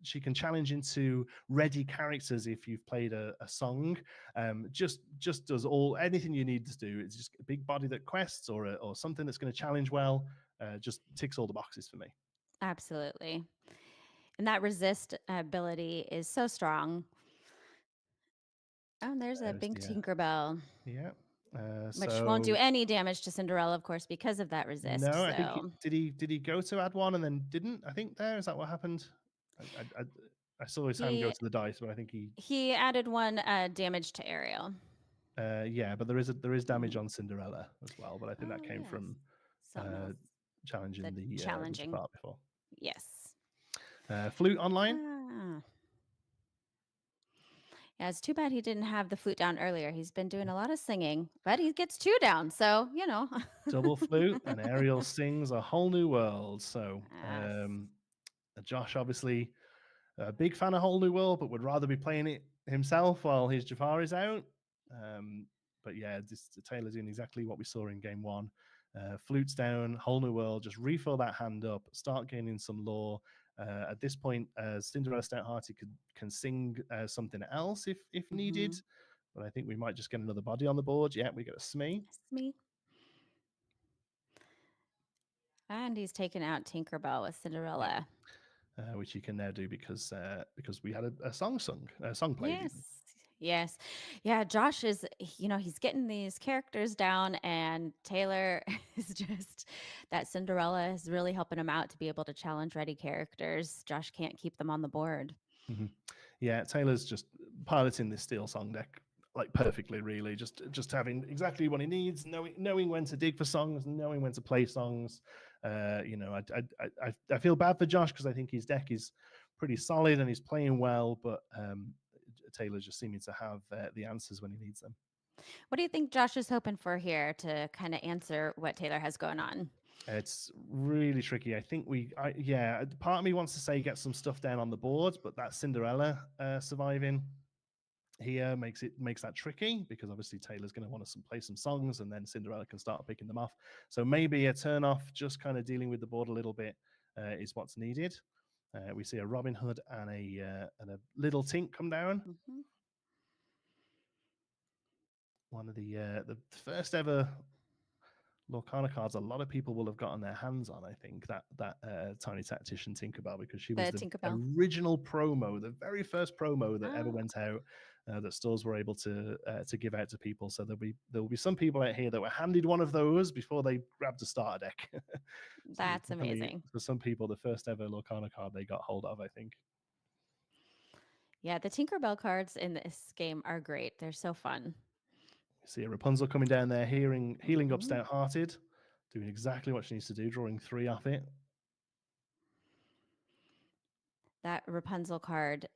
She can challenge into ready characters if you've played a song. Just does anything you need to do. It's just a big body that quests or something that's going to challenge well. Just ticks all the boxes for me. Absolutely. And that resist ability is so strong. Oh, and there's a There's big the Tinkerbell, yeah. which won't do So any damage to Cinderella, of course, because of that resist. no, I think So did he go to add one and then didn't? I think there is that what happened. I saw his hand go he to the dice, but I think he added one damage to Ariel. yeah, but there is damage Mhm. on Cinderella as well. But I think that Oh came yes, from something else. challenging The the challenging. part before. Yes. Flute online. Ah. Yeah, it's too bad he didn't have the flute down earlier. He's been doing a lot of singing, but he gets two down. So, you know. Double flute, and Ariel sings a whole new world. So Yes. Josh obviously a big fan of Whole New World, but would rather be playing it himself while his Jafar is out. But yeah, Taylor's doing exactly what we saw in game one. Flutes down, Whole New World, just refill that hand up, start gaining some lore. At this point, Cinderella Stouthearted can sing something else if needed. Hmm. But I think we might just get another body on the board. Yeah, we got a Smee. It's me. And he's taken out Tinkerbell with Yeah. Cinderella. Which you can now do because we had a song sung, a song played Yes. even. Yes. Yeah, Josh is, he's getting these characters down, and Taylor is just that Cinderella is really helping him out to be able to challenge ready characters. Josh can't keep them on the board. Mhm. Yeah, Taylor's just piloting this steel song deck like perfectly, really. Just having exactly what he needs, knowing when to dig for songs, knowing when to play songs. I feel bad for Josh because I think his deck is pretty solid and he's playing well, but Taylor's just seeming to have the answers when he needs them. What do you think Josh is hoping for here to kind of answer what Taylor has going on? It's really tricky. I think part of me wants to say get some stuff down on the board, but that Cinderella surviving here makes that tricky because obviously Taylor's going to want to play some songs and then Cinderella can start picking them off. So maybe a turn off, just kind of dealing with the board a little bit is what's needed. We see a Robin Hood and a little Tink come down. Hmm. One of the first ever Lorcana cards a lot of people will have gotten their hands on. I think that Tiny Tactician Tinkerbell, because she was The the Tinkerbell. original promo, the very first promo that ever Oh, went out, that stores were able to give out to people. So there will be some people out here that were handed one of those before they grabbed a starter deck. So that's amazing. for some people the first ever Lorcana card they got hold of, I think. Yeah, the Tinkerbell cards in this game are great. They're so fun. See a Rapunzel coming down there, healing up Hmm. Stout-Hearted, doing exactly what she needs to do, drawing 3 off it. That Rapunzel card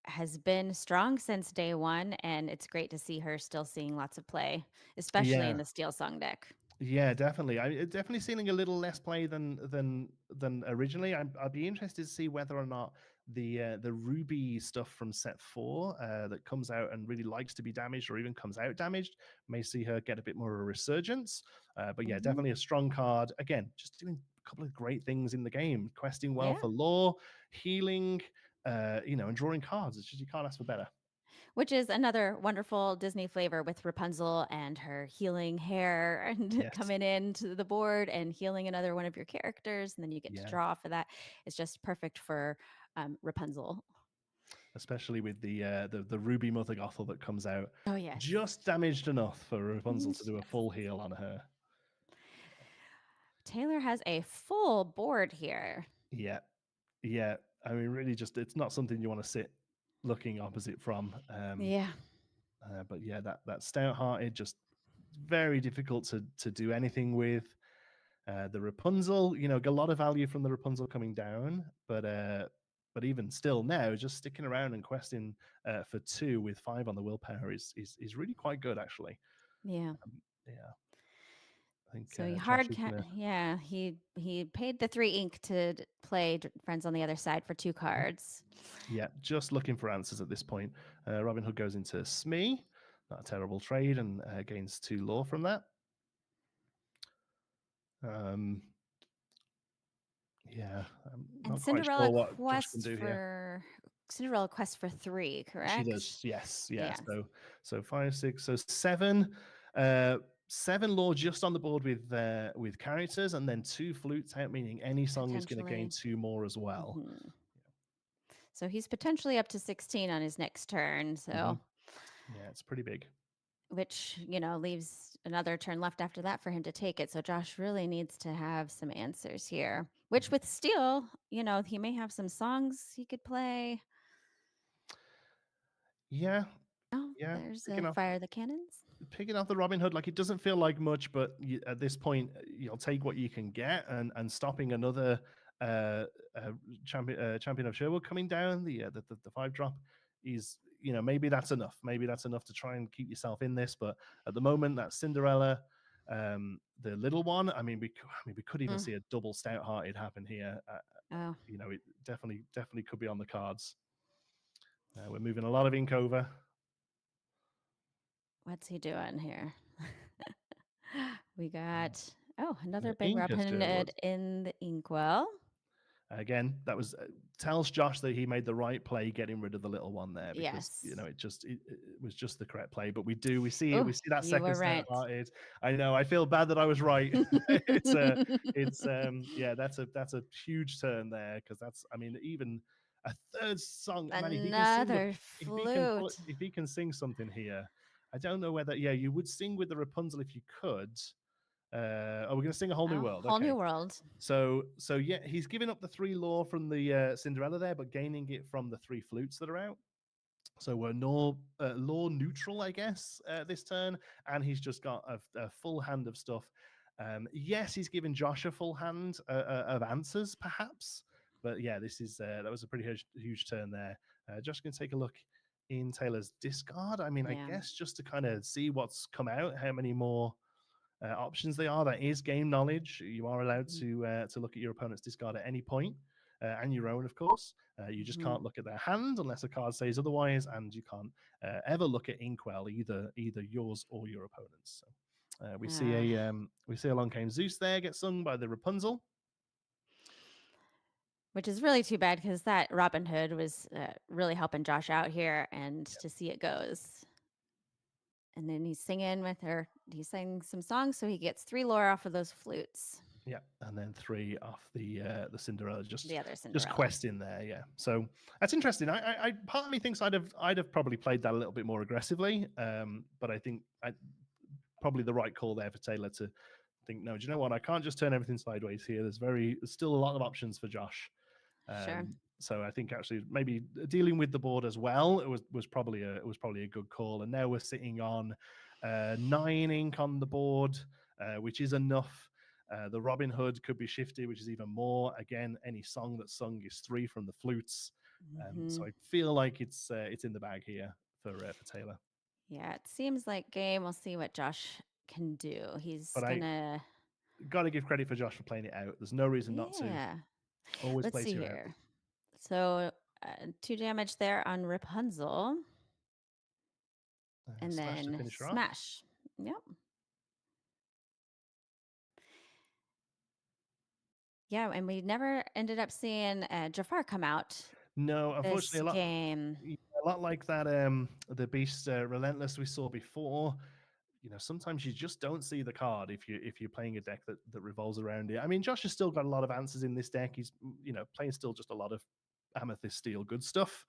has been strong since day one, and it's great to see her still seeing lots of play, especially in Yeah. the Steel Song deck. Yeah, definitely. Definitely seeing a little less play than originally. I'd be interested to see whether or not the Ruby stuff from set 4 that comes out and really likes to be damaged or even comes out damaged may see her get a bit more of a resurgence. But yeah, Hmm. definitely a strong card. Again, just doing a couple of great things in the game, questing well Yeah, for lore, healing, and drawing cards. It's just you can't ask for better. which is another wonderful Disney flavor with Rapunzel and her healing hair and Yes. coming into the board and healing another one of your characters, and then you get to Yeah. draw for that. It's just perfect for Rapunzel. Especially with the Ruby Mother Gothel that comes out, Oh yes. just damaged enough for Rapunzel to do a Yes. full heal on her. Taylor has a full board here. Yeah, yeah. I mean, really, just it's not something you want to sit looking opposite from. Yeah. But yeah, that Stout-Hearted just very difficult to do anything with. The Rapunzel, got a lot of value from the Rapunzel coming down, but even still now, just sticking around and questing for 2 with 5 on the willpower is really quite good actually. Yeah. Yeah. I think So he Josh is gonna. yeah, he paid the 3 ink to play Friends on the Other Side for 2 cards. Yeah, just looking for answers at this point. Robin Hood goes into Smee, not a terrible trade, and gains 2 lore from that. Yeah, I'm And not quite sure what Josh can Quest do here. for Cinderella Quest for 3, She correct? does, yes, yeah. Yes. So 5, 6, so 7. 7 lore just on the board with characters, and then 2 flutes out, meaning any song is going to gain Potentially. 2 more as well. Mhm. So he's potentially up to 16 on his next turn. So, Yeah, it's pretty big. which, leaves another turn left after that for him to take it. So Josh really needs to have some answers here. Which with Steel, he may have some songs he could play. Yeah, Oh, yeah, there's picking a up Fire the Cannons. the Robin Hood. Like, it doesn't feel like much, but at this point, you'll take what you can get, and stopping another champion of Sherwood coming down the 5-drop is, maybe that's enough. Maybe that's enough to try and keep yourself in this. But at the moment, that's Cinderella, the little one. I mean, we could even see a double stout-hearted happen here. Oh, It definitely could be on the cards. We're moving a lot of ink over. what's he doing here? We got another big Ink as Robin Sherwood. Hood in the inkwell. Again, that was tells Josh that he made the right play getting rid of the little one there, because Yes. it was just the correct play. But we see Oh, that you second were right. hearted. I know, I feel bad that I was right. Yeah, that's a huge turn there, because that's, I mean, even a third song, man, if he can sing Another flute. if he can sing something here, I don't know whether, yeah, you would sing with the Rapunzel if you could. We're going to sing A Whole New World. Whole Okay. New World. So yeah, he's giving up the 3 lore from the Cinderella there, but gaining it from the 3 flutes that are out. So we're lore neutral, I guess, this turn, and he's just got a full hand of stuff. Yes, he's given Josh a full hand of answers, perhaps, but yeah, this is that was a pretty huge turn there. Josh can take a look in Taylor's discard. I mean, I guess just to kind of see what's come out, how many more options they are. That is game knowledge. You are allowed to look at your opponent's discard at any point, and your own, of course. You just can't look at their hand unless a card says otherwise, and you can't ever look at Inkwell, either yours or your opponent's. So we see Along Came Zeus there get sung by the Rapunzel, Which is really too bad, because that Robin Hood was really helping Josh out here, and to see it goes. And then he's singing with her. He sang some songs, so he gets 3 lore off of those flutes. yeah, and then 3 off the Cinderella, The other just Cinderella. quest in there, yeah. So that's interesting. I part of me thinks I'd have probably played that a little bit more aggressively, but I think probably the right call there for Taylor to think, no, do you know what? I can't just turn everything sideways here. There's still a lot of options for Josh. Sure. So I think actually maybe dealing with the board as well, it was probably a good call. And now we're sitting on 9 ink on the board, which is enough. The Robin Hood could be shifted, which is even more. Again, any song that's sung is 3 from the flutes. So I feel like it's in the bag here for Taylor. Yeah, it seems like game. We'll see what Josh can do. He's But gonna. Got to give credit for Josh for playing it out. There's no reason not to. Yeah. Always Let's play see to your here. So 2 damage there on Rapunzel, and Smash to then finish her off. smash. Yep. Yeah, and we never ended up seeing Jafar come out. No, unfortunately, This game. a lot like that. The Beast Relentless we saw before. Sometimes you just don't see the card if you're playing a deck that revolves around it. I mean, Josh has still got a lot of answers in this deck. He's playing still just a lot of Amethyst Steel good stuff.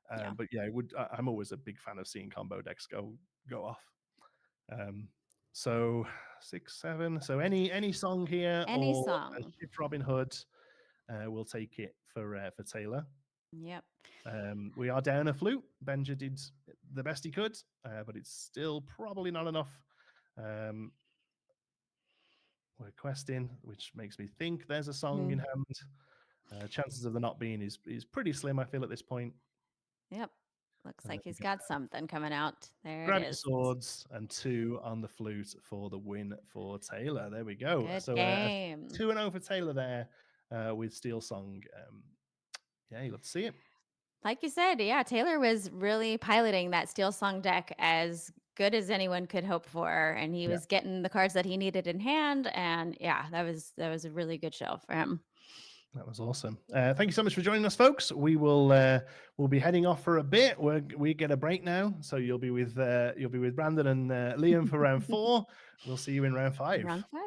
But yeah, I'm always a big fan of seeing combo decks go off. So 6, 7. So any song here, Any or song. a shift Robin Hood, we'll take it for Taylor. Yep. We are down a flute. Benja did the best he could, but it's still probably not enough. We're questing, which makes me think there's a song in hand. Chances of there not being is pretty slim, I feel, at this point. Yep. Looks And like then he's got something coming out. There it grab your is. swords and 2 on the flute for the win for Taylor. There we go. Good So game. 2-0 for Taylor there with Steel Song. Yeah, you love to see it. Like you said, yeah, Taylor was really piloting that Steel Song deck as good as anyone could hope for, and he Yeah. was getting the cards that he needed in hand. And yeah, that was a really good show for him. That was awesome. Thank you so much for joining us, folks. We will we'll be heading off for a bit. We get a break now, so you'll be with Brandon and Liam for round 4. We'll see you in round 5. Round 5.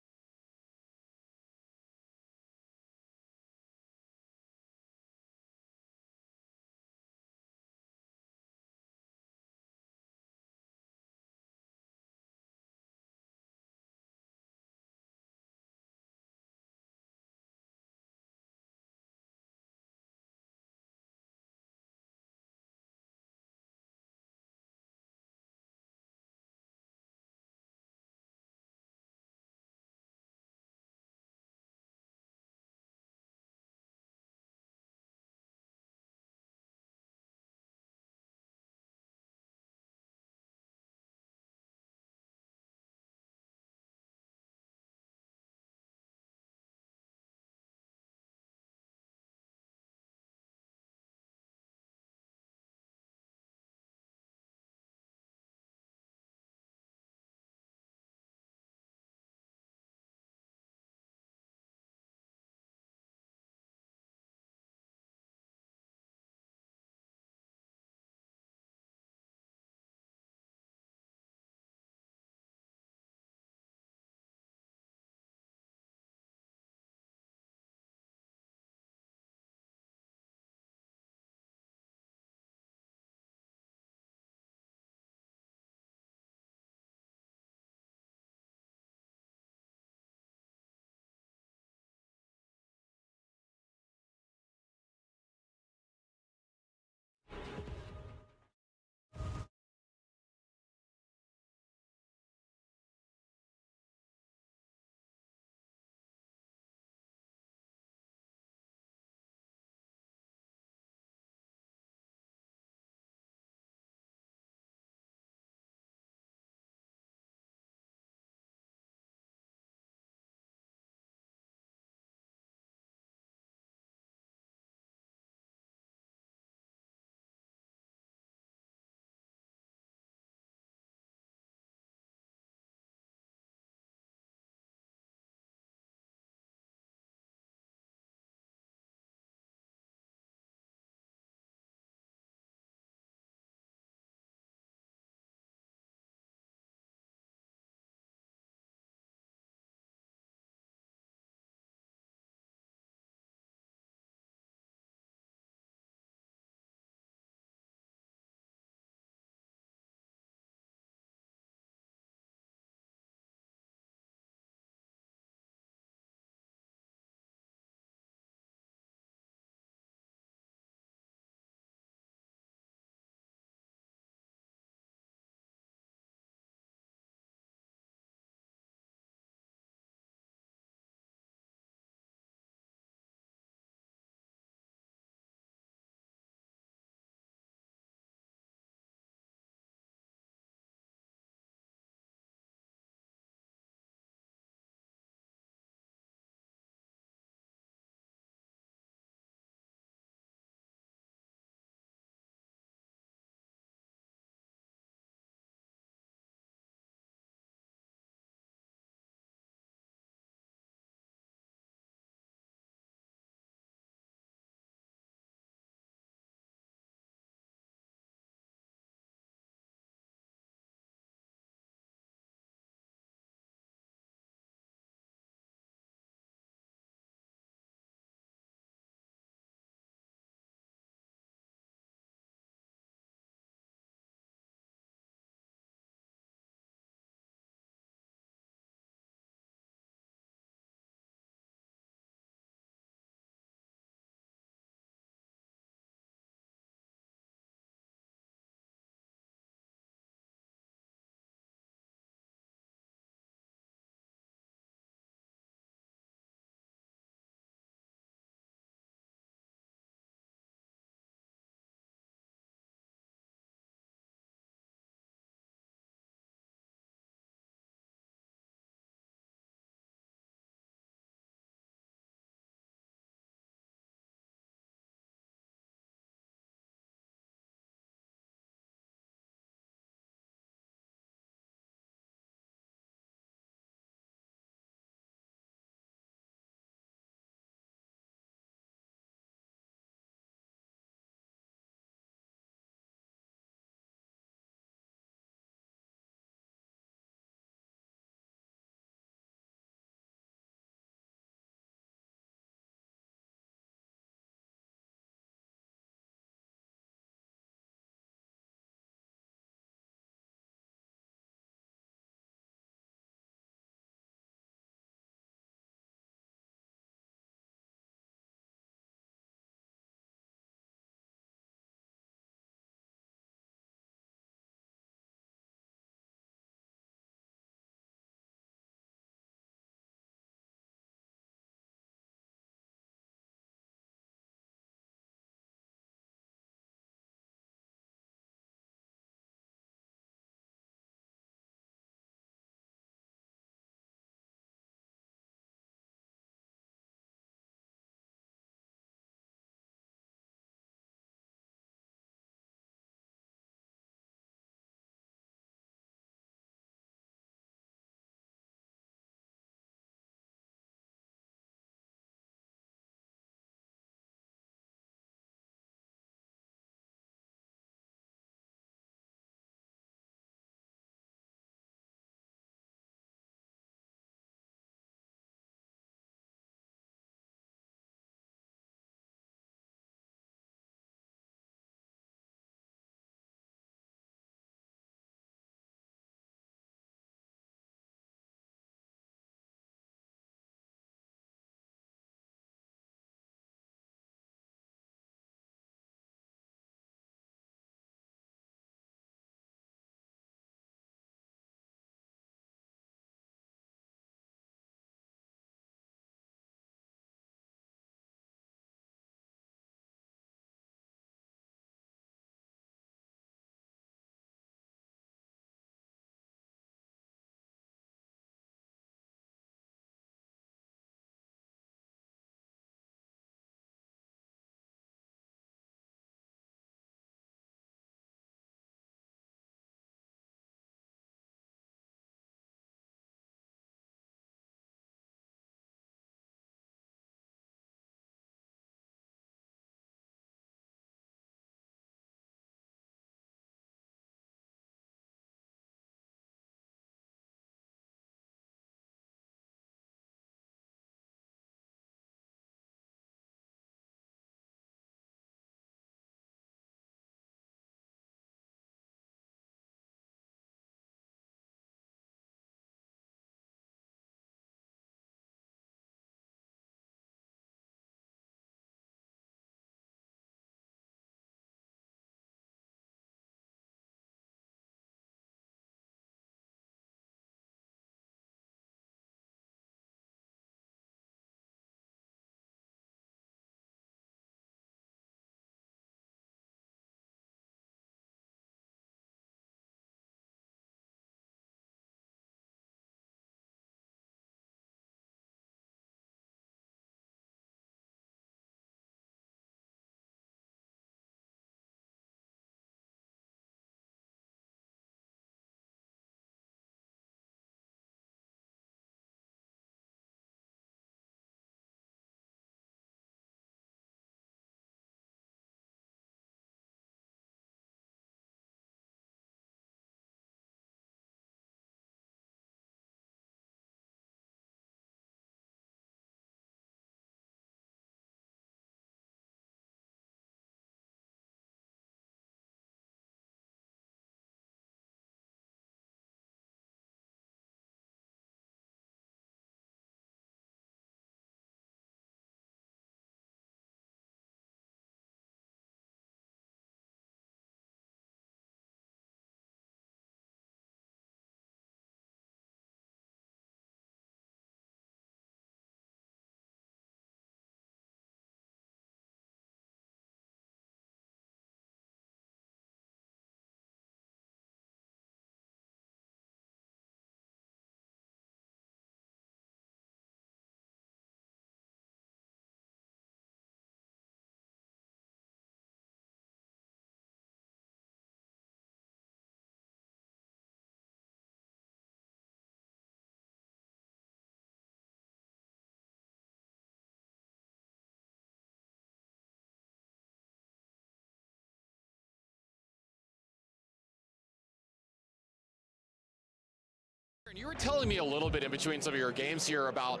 You were telling me a little bit in between some of your games here about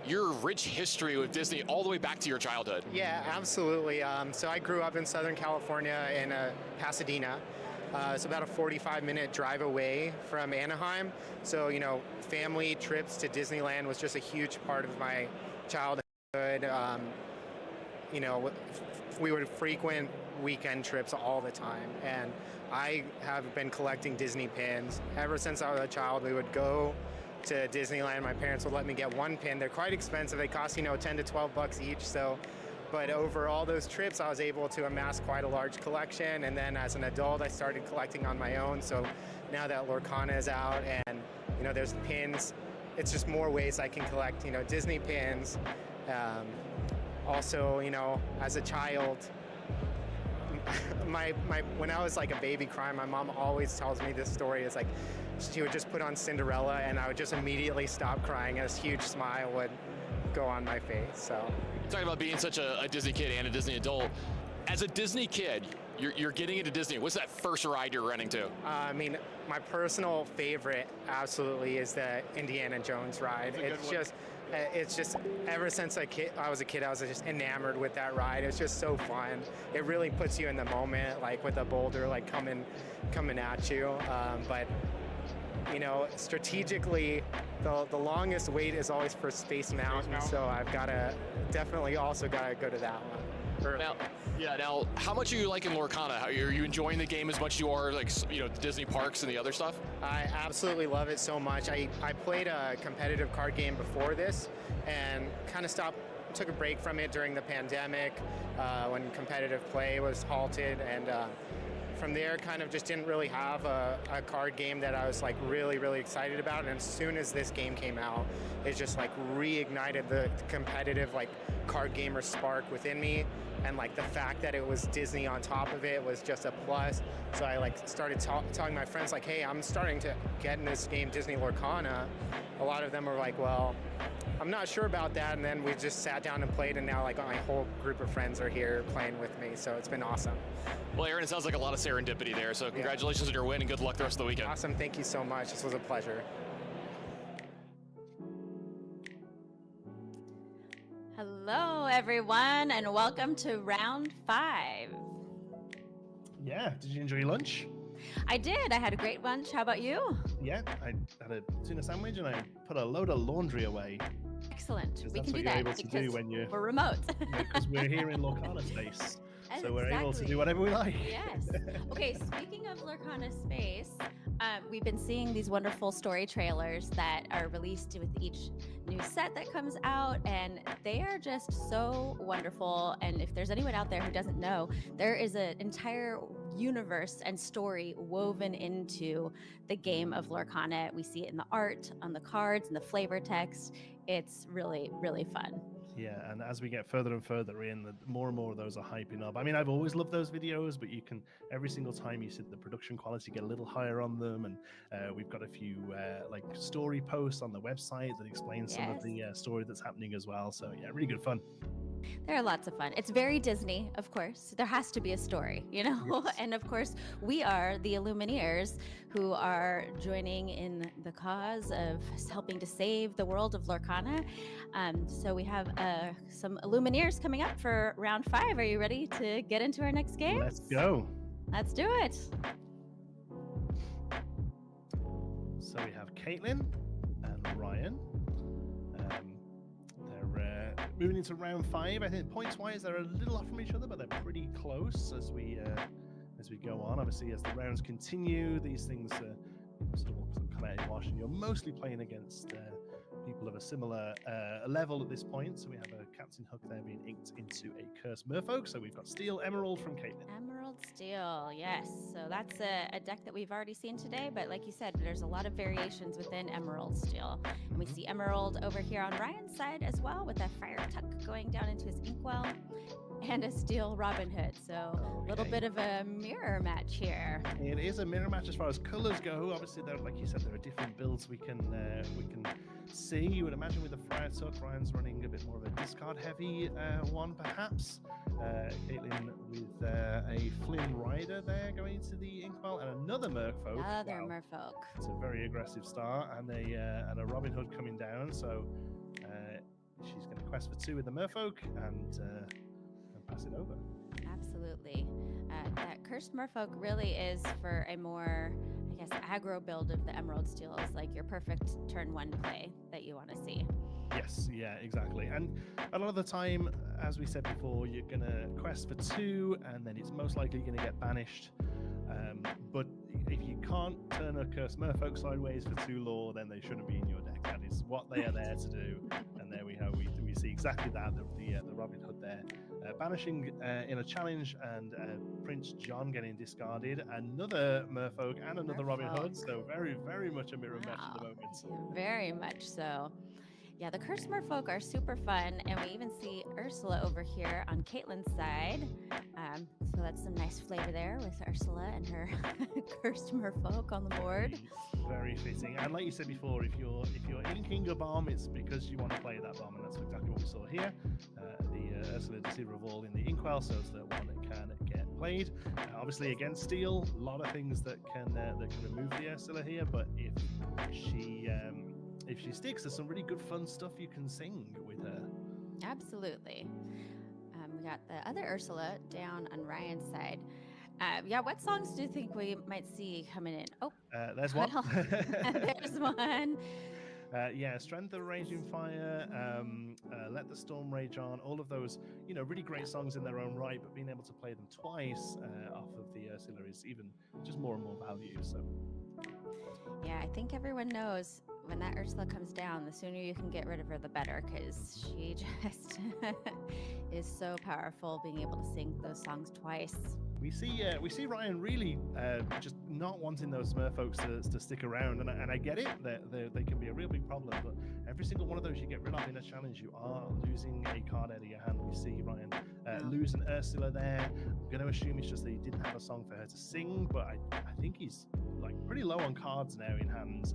your rich history with Disney all the way back to your childhood. Yeah, absolutely. So I grew up in Southern California in Pasadena. It's about a 45-minute drive away from Anaheim. So, you know, family trips to Disneyland was just a huge part of my childhood. You know, we would frequent weekend trips all the time. And I have been collecting Disney pins. Ever since I was a child, we would go to Disneyland. My parents would let me get one pin. They're quite expensive. They cost, you know, 10 to 12 bucks each. So, but over all those trips, I was able to amass quite a large collection. And then as an adult, I started collecting on my own. So now that Lorcana is out and, you know, there's the pins, it's just more ways I can collect, you know, Disney pins. Also, you know, as a child, when I was like a baby crying, my mom always tells me this story. It's like she would just put on Cinderella and I would just immediately stop crying and this huge smile would go on my face. So Talking about being such a Disney kid and a Disney adult, as a Disney kid, you're getting into Disney. What's that first ride you're renting to? I mean, my personal favorite absolutely is the Indiana Jones ride. It's just ever since I was a kid, I was just enamored with that ride. It's just so fun. It really puts you in the moment, like with a boulder like coming at you. But you know, strategically, the longest wait is always for Space Mountain. So I've definitely also got to go to that one. Now, how much are you liking Lorcana? Are you enjoying the game as much as you are, like, you know, the Disney parks and the other stuff? I absolutely love it so much. I played a competitive card game before this and kind of took a break from it during the pandemic when competitive play was halted, and from there kind of just didn't really have a card game that I was like really, really excited about. And as soon as this game came out, it just like reignited the competitive like card gamer spark within me. And like the fact that it was Disney on top of it was just a plus. So I like started telling my friends like, hey, I'm starting to get in this game, Disney Lorcana. A lot of them were like, well, I'm not sure about that. And then we just sat down and played, and now like my whole group of friends are here playing with me. So it's been awesome. Well, Aaron, it sounds like a lot of serendipity there. So congratulations on your win and good luck the rest of the weekend. Awesome. Thank you so much. This was a pleasure. Hello, everyone, and welcome to round 5. Yeah, did you enjoy your lunch? I did. I had a great lunch. How about you? Yeah, I had a tuna sandwich and I put a load of laundry away. Excellent. We That's can what do you're that able to do because when you're- we're remote. Because we're here in Lorcana space. So we're able to Exactly. do whatever we like. Yes. Okay, speaking of Lorcana Space, we've been seeing these wonderful story trailers that are released with each new set that comes out, and they are just so wonderful. And if there's anyone out there who doesn't know, there is an entire universe and story woven into the game of Lorcana. We see it in the art, on the cards, and the flavor text. It's really, really fun. Yeah, and as we get further and further in, more and more of those are hyping up. I mean, I've always loved those videos, but you can, every single time you see the production quality get a little higher on them, and we've got a few like story posts on the website that explain some of the story that's happening as well. So yeah, really good fun. They're lots of fun. It's very Disney, of course. There has to be a story, you know? Yes. And of course, we are the Illumineers who are joining in the cause of helping to save the world of Lorcana. So we have some Illumineers coming up for round 5. Are you ready to get into our next game? Let's go. Let's do it. So we have Caitlin and Ryan. They're moving into round 5. I think points-wise, they're a little off from each other, but they're pretty close as we go on. Obviously, as the rounds continue, these things sort of come out in wash, and you're mostly playing against people of a similar level at this point. So we have a Captain Hook there being inked into a Cursed Merfolk. So we've got Steel Emerald from Caitlin. Emerald Steel, yes. So that's a deck that we've already seen today, but like you said, there's a lot of variations within Emerald Steel. And we see Emerald over here on Ryan's side as well, with a Fire Tuck going down into his Inkwell, and a Steel Robin Hood. So a little bit of a mirror match here. It is a mirror match as far as colors go. Obviously, there, like you said, there are different builds we can see. You would imagine with the Fire Tuck, Ryan's running a bit more of a discard heavy one, perhaps. Caitlin with a Flynn Rider there going into the Inkwell, and another Merfolk. Another Wow. merfolk. It's a very aggressive start, and a Robin Hood coming down. So she's going to quest for 2 with the Merfolk and pass it over. Absolutely. That Cursed Merfolk really is for a more, I guess, aggro build of the Emerald Steel. Is like your perfect turn 1 play that you want to see. Yes, yeah, exactly. And a lot of the time, as we said before, you're going to quest for 2, and then it's most likely going to get banished. But if you can't turn a Cursed Merfolk sideways for 2 lore, then they shouldn't be in your deck. That is what they are there to do. And there we have, we see exactly that, the Robin Hood there. Banishing in a challenge, and Prince John getting discarded. Another Merfolk and another Robin Hood. So very, very much a mirror match at the moment. Very much so. Yeah, the Cursed Merfolk are super fun, and we even see Ursula over here on Caitlyn's side. So that's some nice flavor there with Ursula and her Cursed Merfolk on the board. Very fitting. And like you said before, if you're inking a bomb, it's because you want to play that bomb, and that's exactly what we saw here. The Ursula Deceiver of All in the Inkwell, so it's the one that can get played. Obviously, against Steel, a lot of things that can remove the Ursula here, but if she sticks, there's some really good fun stuff you can sing with her. Absolutely. We got the other Ursula down on Ryan's side. Yeah, what songs do you think we might see coming in? Oh, there's one. Well, there's one. Yeah, Strength of Raging Fire, Let the Storm Rage On, all of those, really great songs in their own right, but being able to play them twice off of the Ursula is even just more and more value. So, yeah, I think everyone knows when that Ursula comes down, the sooner you can get rid of her, the better, because she just is so powerful, being able to sing those songs twice. We see Ryan really just not wanting those Smurfolks to stick around, and I get it. They can be a real big problem, but every single one of those you get rid of in a challenge, you are losing a card out of your hand. We see Ryan lose an Ursula there. I'm going to assume it's just that he didn't have a song for her to sing, but I think he's like pretty low on cards now in hand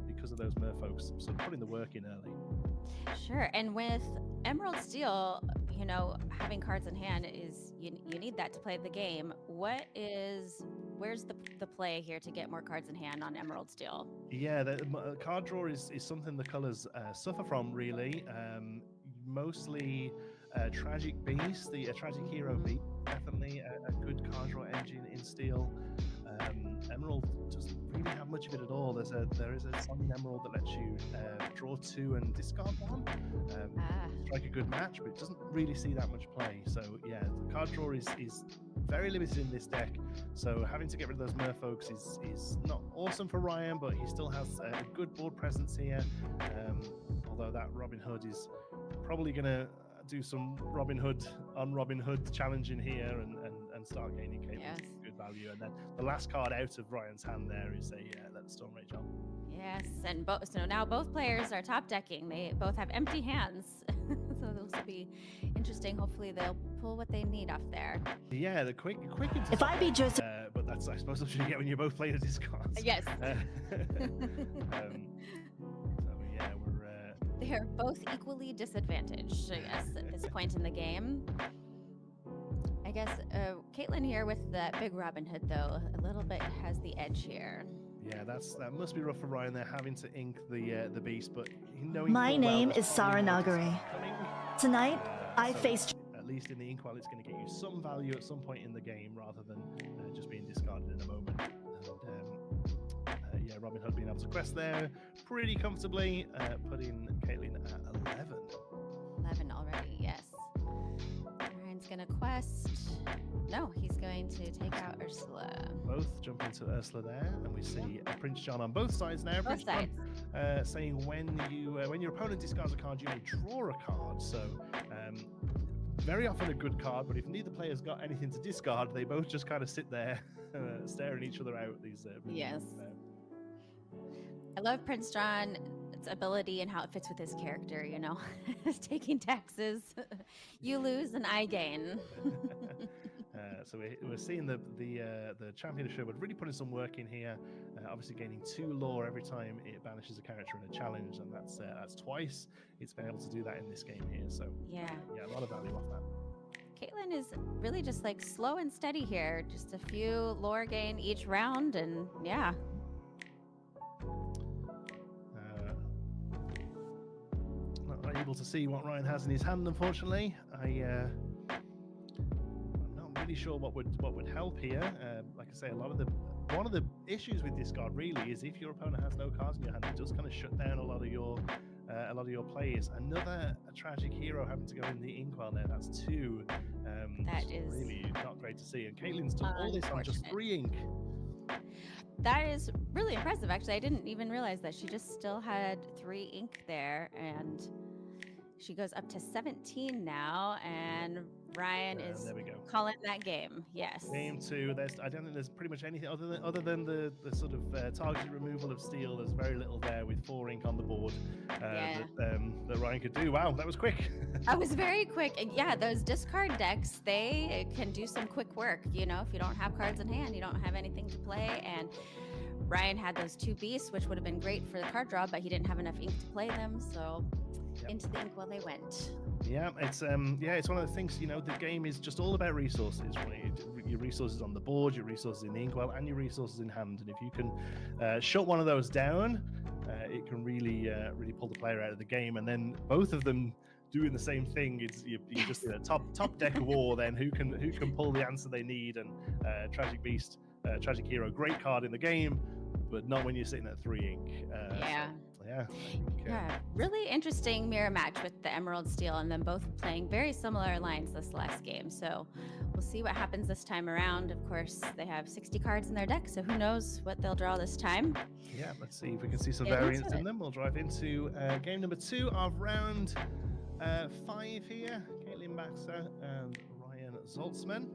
because of those Merfolks, so putting the work in early. Sure, and with Emerald Steel, having cards in hand is you need that to play the game. Where's the play here to get more cards in hand on Emerald Steel? Yeah, the card draw is something the colors suffer from, really. Mostly Tragic Beast, the Tragic Hero Beast, definitely a good card draw engine in Steel. Emerald doesn't really have much of it at all. There is a song in Emerald that lets you draw 2 and discard 1. Strike a good match, but it doesn't really see that much play. So yeah, the card draw is very limited in this deck. So having to get rid of those Merfolks is not awesome for Ryan, but he still has a good board presence here. Although that Robin Hood is probably going to do some Robin Hood on Robin Hood challenging here and start gaining good value. And then the last card out of Ryan's hand there is a Let the Storm Rage On. Yes, and so now both players are top decking. They both have empty hands, so this will be interesting. Hopefully they'll pull what they need off there. Yeah, the quick. If I be Joseph, but that's I suppose what you get when you both play the discards. Yes. So yeah, they are both equally disadvantaged, I guess, at this point in the game. I guess Caitlyn here with that big Robin Hood, though, a little bit has the edge here. Yeah, that must be rough for Ryan. They're having to ink the beast, but knowing my name is Sarah Nagare. Tonight, I faced. At least in the Inkwell, it's going to get you some value at some point in the game, rather than just being discarded in a moment. And Robin Hood being able to quest there pretty comfortably, putting Caitlyn at 11. 11 already, yes. Ryan's going to quest. No, he's going to take out Ursula. Both jump into Ursula there, and we see Prince John on both sides now. Both sides. John, saying when your opponent discards a card, you may draw a card. So very often a good card, but if neither player's got anything to discard, they both just kind of sit there staring each other out. These yes. I love Prince John's ability and how it fits with his character, taking taxes. You lose and I gain. So we're seeing the champion of Sherwood really putting some work in here. Obviously gaining 2 lore every time it banishes a character in a challenge, and that's twice it's been able to do that in this game here. So yeah, a lot of value off that. Caitlin is really just like slow and steady here. Just a few lore gain each round, and yeah. Not able to see what Ryan has in his hand, unfortunately. I'm not really sure what would help here. Like I say, one of the issues with discard really is if your opponent has no cards in your hand, it does kind of shut down a lot of your plays. Another tragic hero having to go in the inkwell there. That's 2. That is really not great to see. And Caitlin's done all this on just 3 ink. That is really impressive, actually. I didn't even realize that she just still had 3 ink there, and she goes up to 17 now, and Ryan is there we go. calling that game. Yes. Game 2. I don't think there's pretty much anything other than the sort of targeted removal of steel. There's very little there with 4 ink on the board that Ryan could do. Wow, that was quick. That was very quick. And yeah, those discard decks, they can do some quick work. You know, if you don't have cards in hand, you don't have anything to play. And Ryan had those 2 beasts, which would have been great for the card draw, but he didn't have enough ink to play them. So into the inkwell they went. Yeah, it's one of the things, you know, the game is just all about resources. Your resources on the board, your resources in the inkwell, and your resources in hand. And if you can shut one of those down, it can really pull the player out of the game. And then both of them doing the same thing, you're just in a top deck of war. Then who can pull the answer they need? And Tragic Beast, Tragic Hero, great card in the game, but not when you're sitting at 3 ink. Really interesting mirror match with the Emerald Steel and them both playing very similar lines this last game. So we'll see what happens this time around. Of course, they have 60 cards in their deck, so who knows what they'll draw this time. Yeah, let's see if we can see some variance in them. We'll drive into game number 2 of round 5 here. Caitlin Baxter and Ryan Zoltzman.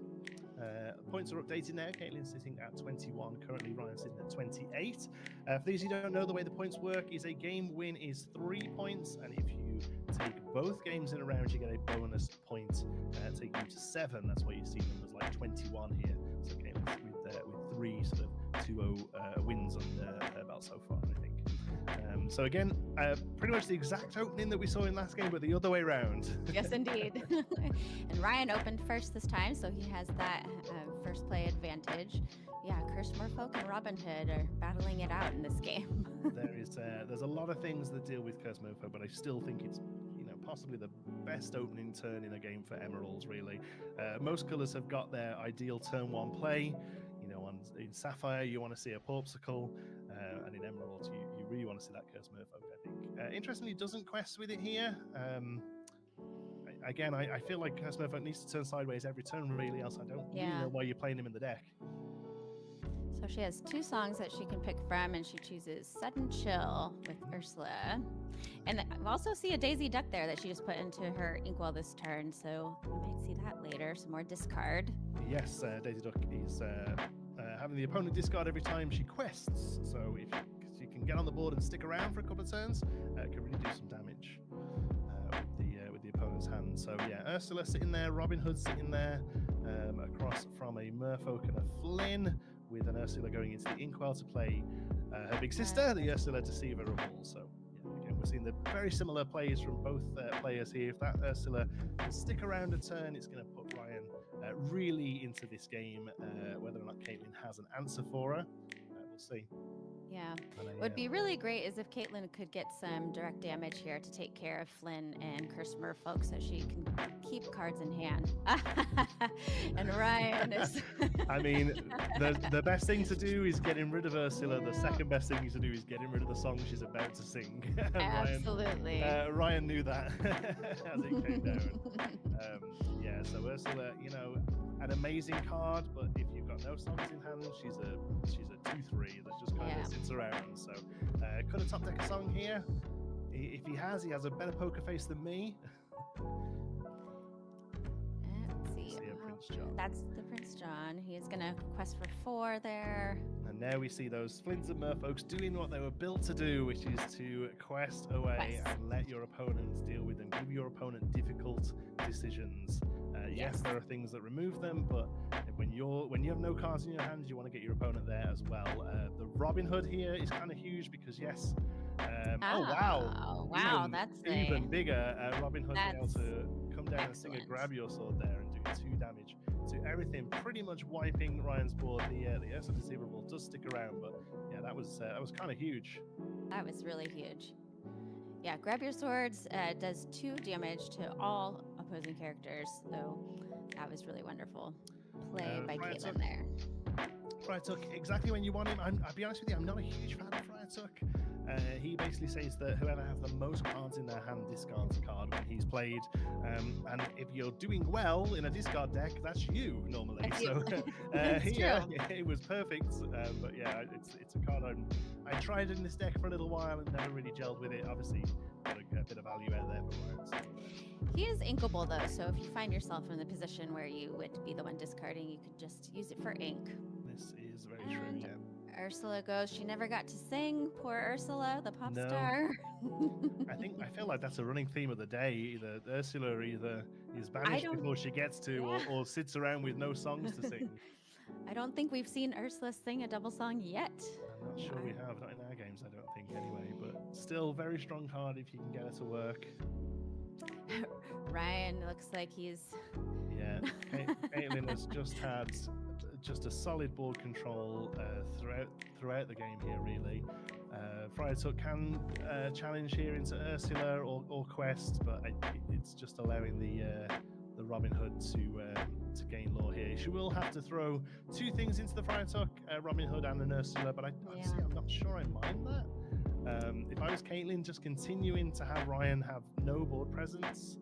Points are updated now. Caitlin's sitting at 21. Currently, Ryan's sitting at 28. For those who don't know, the way the points work is a game win is 3 points, and if you take both games in a round, you get a bonus point, taking you to 7. That's why you see numbers like 21 here. So Caitlin's with 3 sort of 2-0 wins under her belt so far, I think. So again, pretty much the exact opening that we saw in last game, but the other way around. Yes, indeed. And Ryan opened first this time, so he has that first play advantage. Yeah, Cursed Merfolk and Robin Hood are battling it out in this game. There's a lot of things that deal with Cursed Merfolk, but I still think it's possibly the best opening turn in a game for Emeralds. Really, most colors have got their ideal turn 1 play. In Sapphire, you want to see a Porpsicle, and in Emeralds, you really want to see that Cursed Merfolk, I think. Interestingly, doesn't quest with it here. I feel like Cursed Merfolk needs to turn sideways every turn, really, else I don't really know why you're playing him in the deck. So she has 2 songs that she can pick from, and she chooses Sudden Chill with Ursula. And I also see a Daisy Duck there that she just put into her inkwell this turn, so we might see that later, some more discard. Yes, Daisy Duck is having the opponent discard every time she quests, so if you can get on the board and stick around for a couple of turns, it can really do some damage with the opponent's hand. So yeah, Ursula sitting there, Robin Hood sitting there, across from a Merfolk and a Flynn, with an Ursula going into the inkwell to play her big sister, the Ursula Deceiver of all. So yeah, again, we're seeing the very similar plays from both players here. If that Ursula can stick around a turn, it's going to put Ryan really into this game. Whether or not Caitlin has an answer for her, we'll see. Yeah. What would be really great is if Caitlin could get some direct damage here to take care of Flynn and Cursed Merfolk so she can keep cards in hand. And Ryan is... I mean, the best thing to do is getting rid of Ursula. The second best thing to do is getting rid of the song she's about to sing. Absolutely. Ryan knew that as it came down. So Ursula, an amazing card, but if you've got no songs in hand, she's a 2/3 that just kind of sits around. So could have top deck a song here. If he has a better poker face than me. Let's see. Prince John. That's the Prince John. He is going to quest for 4 there. And now we see those Flints and Merfolks doing what they were built to do, which is to quest away and let your opponents deal with them. Give your opponent difficult decisions. Yes, there are things that remove them, but when you have no cards in your hands, you want to get your opponent there as well. The Robin Hood here is kind of huge because yes, Oh wow! Wow, even bigger. Robin Hood being able to come down and sing a excellent. grab your sword there and do 2 damage to everything, pretty much wiping Ryan's board. The Ursa Deceivable does stick around, but yeah, that was kind of huge. That was really huge. Yeah, grab your swords does 2 damage to all opposing characters, so that was really wonderful play by Caitlin there. Friartuck, exactly when you want him. I'll be honest with you, I'm not a huge fan of Friartuck. He basically says that whoever has the most cards in their hand discards a card when he's played. And if you're doing well in a discard deck, that's you normally. That's so yeah, it was perfect. But yeah, it's a card I tried in this deck for a little while and never really gelled with it. Obviously, got a bit of value out there for Ryan. So, he is inkable though, so if you find yourself in the position where you would be the one discarding, you could just use it for ink. this is very true. Yeah. Ursula goes. She never got to sing. Poor Ursula, the pop star. I feel like that's a running theme of the day. Either Ursula is banished before she gets to, or sits around with no songs to sing. I don't think we've seen Ursula sing a double song yet. I'm not sure we have, not in our games, I don't think anyway. But still, very strong card if you can get it to work. Ryan looks like he's. Yeah, Caitlin has just had a solid board control throughout the game here, really. Friartuck can challenge here into Ursula or Quest, but it's just allowing the Robin Hood to gain lore here. She will have to throw 2 things into the Friartuck, Robin Hood and an Ursula, but I'm not sure I mind that. If I was Caitlin, just continuing to have Ryan have no board presence,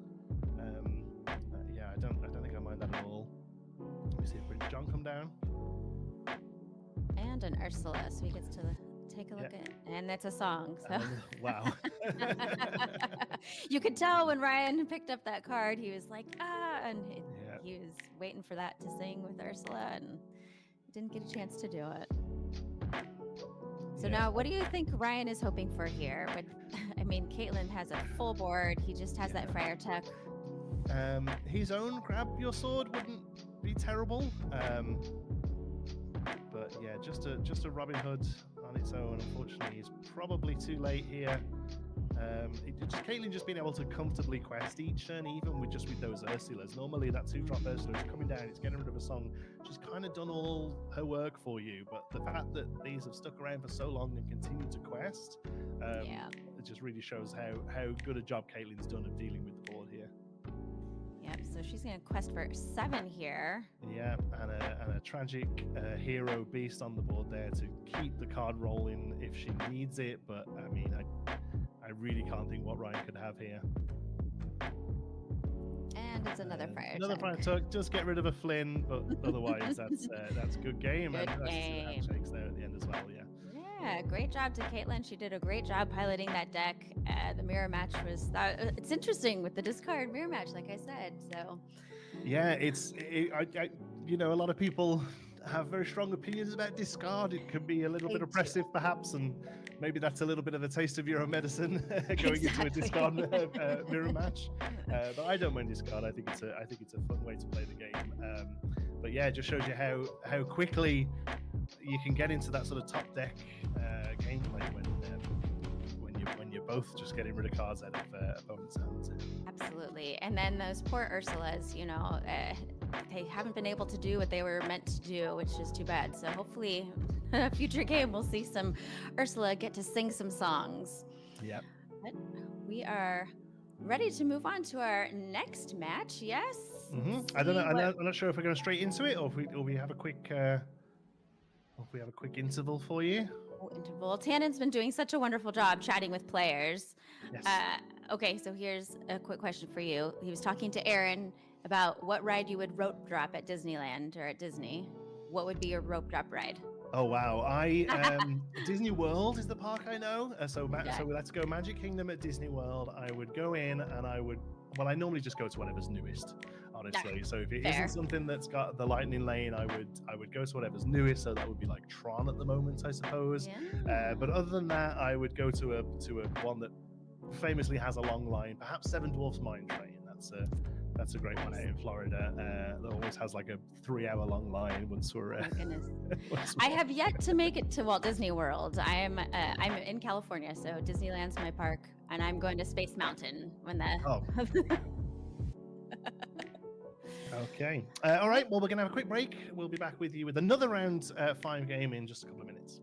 I don't think I mind that at all. Let me see if Prince John come down. And an Ursula, so he gets to take a look at, and it's a song. So wow. You could tell when Ryan picked up that card, he was like, and he was waiting for that to sing with Ursula, and didn't get a chance to do it. So now, what do you think Ryan is hoping for here? Caitlin has a full board. He just has that Friartuck. His own grab your sword wouldn't be terrible. But yeah, just a Robin Hood on its own. Unfortunately, is probably too late here. Caitlin just being able to comfortably quest each turn, even with those Ursulas. Normally, that 2-drop Ursula is coming down, it's getting rid of a song. She's kind of done all her work for you, but the fact that these have stuck around for so long and continue to quest, it just really shows how good a job Caitlin's done of dealing with the board here. Yep, so she's going to quest for 7 here. Yeah, and a tragic hero beast on the board there to keep the card rolling if she needs it. But I really can't think what Ryan could have here. And it's another Friartuck. Another Friartuck. Just get rid of a Flynn, but otherwise that's good game. Good and game. Handshakes there at the end as well. Yeah. Yeah, great job to Caitlin. She did a great job piloting that deck. The mirror match was it's interesting with the discard mirror match, like I said. So yeah, a lot of people have very strong opinions about discard. It can be a little bit oppressive, perhaps, and maybe that's a little bit of a taste of your own medicine going into a discard mirror match. But I don't mind discard. I think it's a fun way to play the game. But yeah, it just shows you how quickly you can get into that sort of top deck gameplay when you're both just getting rid of cards out of opponents' hands. Absolutely. And then those poor Ursulas, they haven't been able to do what they were meant to do, which is too bad. So hopefully in a future game we'll see some Ursula get to sing some songs. Yep. But we are ready to move on to our next match. Yes. Mm-hmm. I don't know. I'm not sure if we're going straight into it, or if we have a quick interval for you. Interval. Tannen's been doing such a wonderful job chatting with players. Yes. Okay, so here's a quick question for you. He was talking to Aaron about what ride you would rope drop at Disneyland or at Disney. What would be your rope drop ride? Oh wow! Disney World is the park I know. So let's go Magic Kingdom at Disney World. I would go in and I normally just go to whatever's newest, honestly. So if it isn't something that's got the lightning lane, I would go to whatever's newest. So that would be like Tron at the moment, I suppose. Yeah. But other than that, I would go to a one that famously has a long line, perhaps Seven Dwarfs Mine Train. That's a great one out in Florida. That always has like a 3-hour-long line once we're. Oh goodness. once I we're- have yet to make it to Walt Disney World. I'm in California, so Disneyland's my park, and I'm going to Space Mountain when that. Oh. Okay. All right. Well, we're going to have a quick break. We'll be back with you with another round 5 game in just a couple of minutes.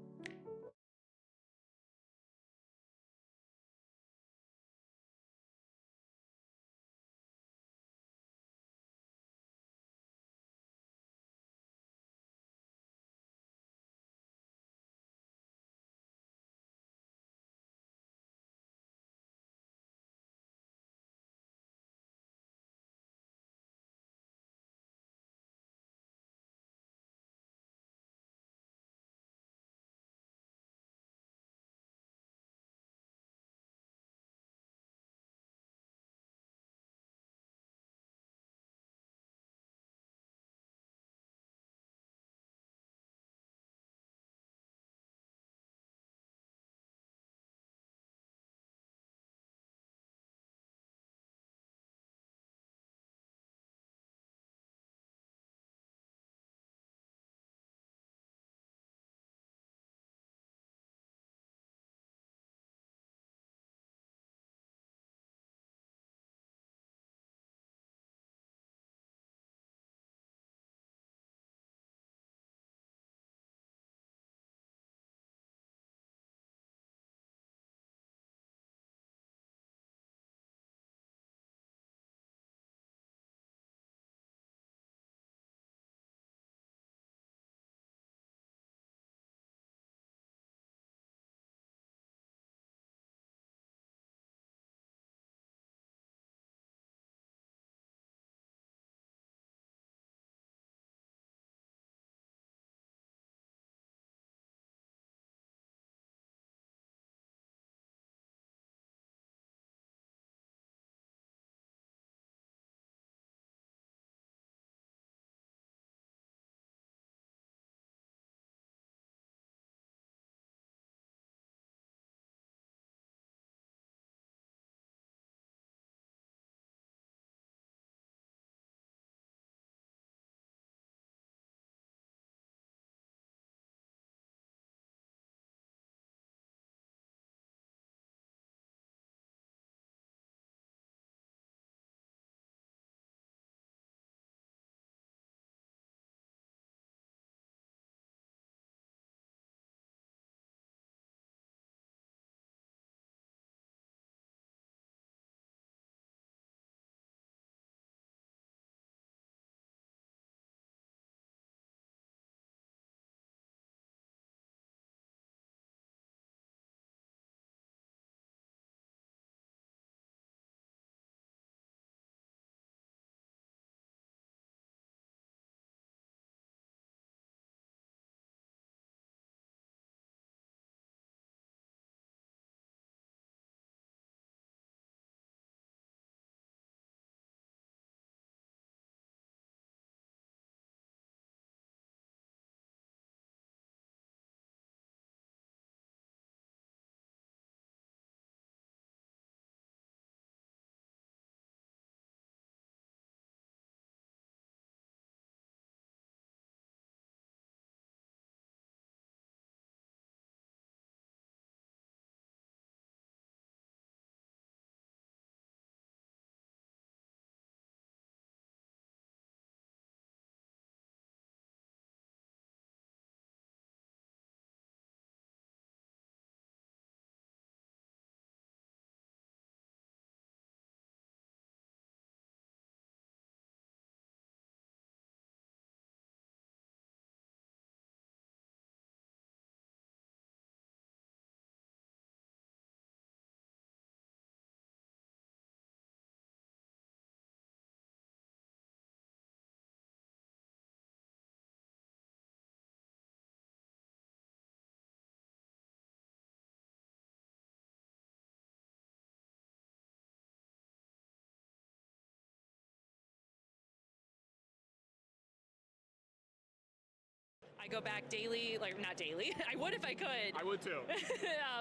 I go back daily, like not daily. I would if I could. I would too.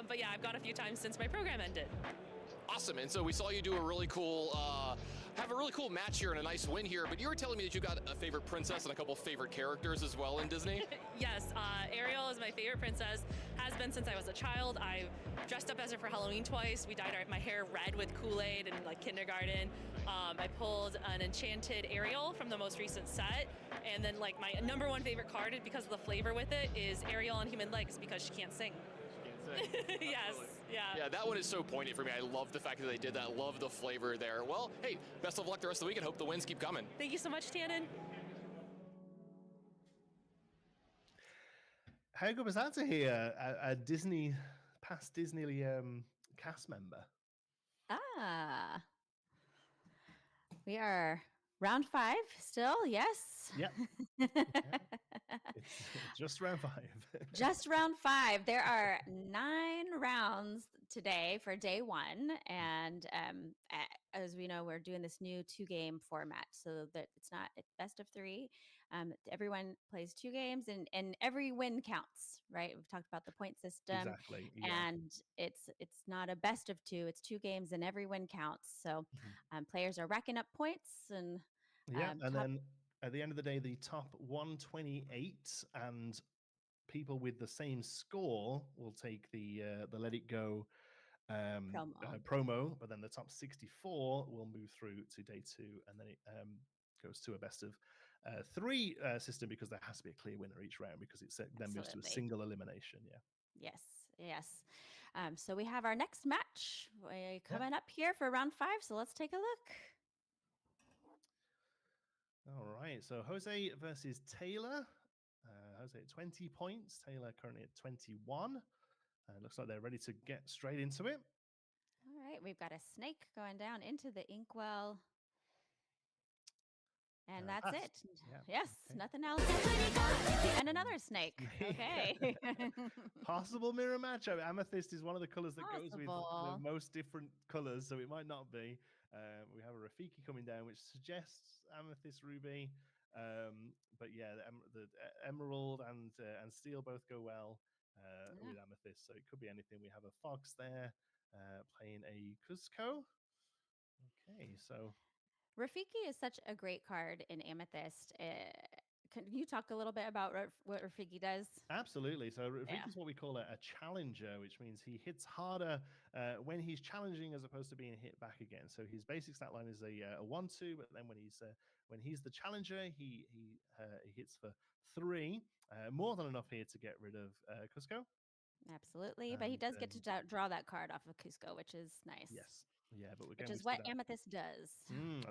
But yeah, I've gone a few times since my program ended. Awesome. And so we saw you do a really cool have a really cool match here and a nice win here, but you were telling me that you got a favorite princess and a couple favorite characters as well in Disney. Yes, Ariel is my favorite princess, has been since I was a child. I've dressed up as her for Halloween twice. We dyed my hair red with Kool-Aid in like kindergarten. I pulled an enchanted Ariel from the most recent set, and then like my number one favorite card, because of the flavor with it, is Ariel on human legs because she can't sing. Yes, yeah. Yeah, that one is so poignant for me. I love the fact that they did that. Love the flavor there. Well, hey, best of luck the rest of the week and hope the wins keep coming. Thank you so much, Tannen. How good was that to hear a Disney, past Disney cast member? We are round 5 still, yes. Yep. It's just round 5. Just round 5. There are 9 rounds today for day 1, and as we know, we're doing this new 2-game format, so that it's not a best of 3. Everyone plays 2 games, and every win counts, right? We've talked about the point system, Exactly. Yeah. and it's not a best of 2. It's 2 games, and every win counts. So players are racking up points, and yeah, and then at the end of the day, the top 128 and people with the same score will take the Let It Go promo, but then the top 64 will move through to day 2, and then it goes to a best of 3 system, because there has to be a clear winner each round, because it then moves to a single elimination. Yeah. Yes. So we have our next match coming up here for round 5. So let's take a look. All right. So Jose versus Taylor. Jose at 20 points. Taylor currently at 21. Looks like they're ready to get straight into it. All right. We've got a snake going down into the inkwell. And that's it. Yeah. Yes, Okay. nothing else. And another snake. Okay. Possible mirror match. Amethyst is one of the colors that goes with the most different colors, so it might not be. We have a Rafiki coming down, which suggests Amethyst Ruby. But yeah, the Emerald and Steel both go well with Amethyst, so it could be anything. We have a Fox there playing a Cusco. Okay, so Rafiki is such a great card in Amethyst. Can you talk a little bit about what Rafiki does? Absolutely. So Rafiki is what we call a challenger, which means he hits harder when he's challenging as opposed to being hit back again. So his basic stat line is a 1-2, but then when he's the challenger, he hits for 3, more than enough here to get rid of Cusco. Absolutely, but he does get to draw that card off of Cusco, which is nice. Yes. Yeah, but which is what Amethyst does.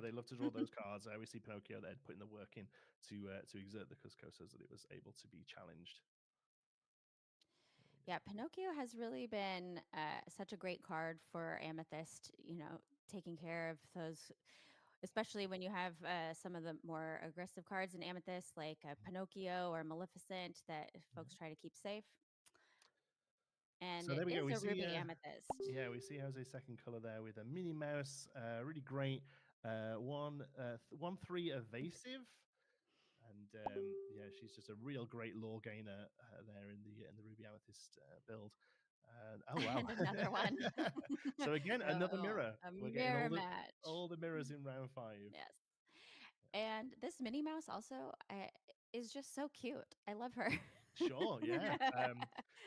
They love to draw those cards. We see Pinocchio there putting the work in to exert the Cusco so that it was able to be challenged. Yeah, Pinocchio has really been such a great card for Amethyst, taking care of those, especially when you have some of the more aggressive cards in Amethyst, like Pinocchio or Maleficent, that folks try to keep safe. And so there we go. We a see, ruby amethyst. Yeah, we see Jose's second color there with a Minnie Mouse, really great 1/3 evasive, and yeah, she's just a real great lore gainer there in the ruby amethyst build. Oh wow! And another one. So again, another mirror. We're mirror match. All the mirrors in round 5. Yes. And this Minnie Mouse also is just so cute. I love her. Sure, yeah.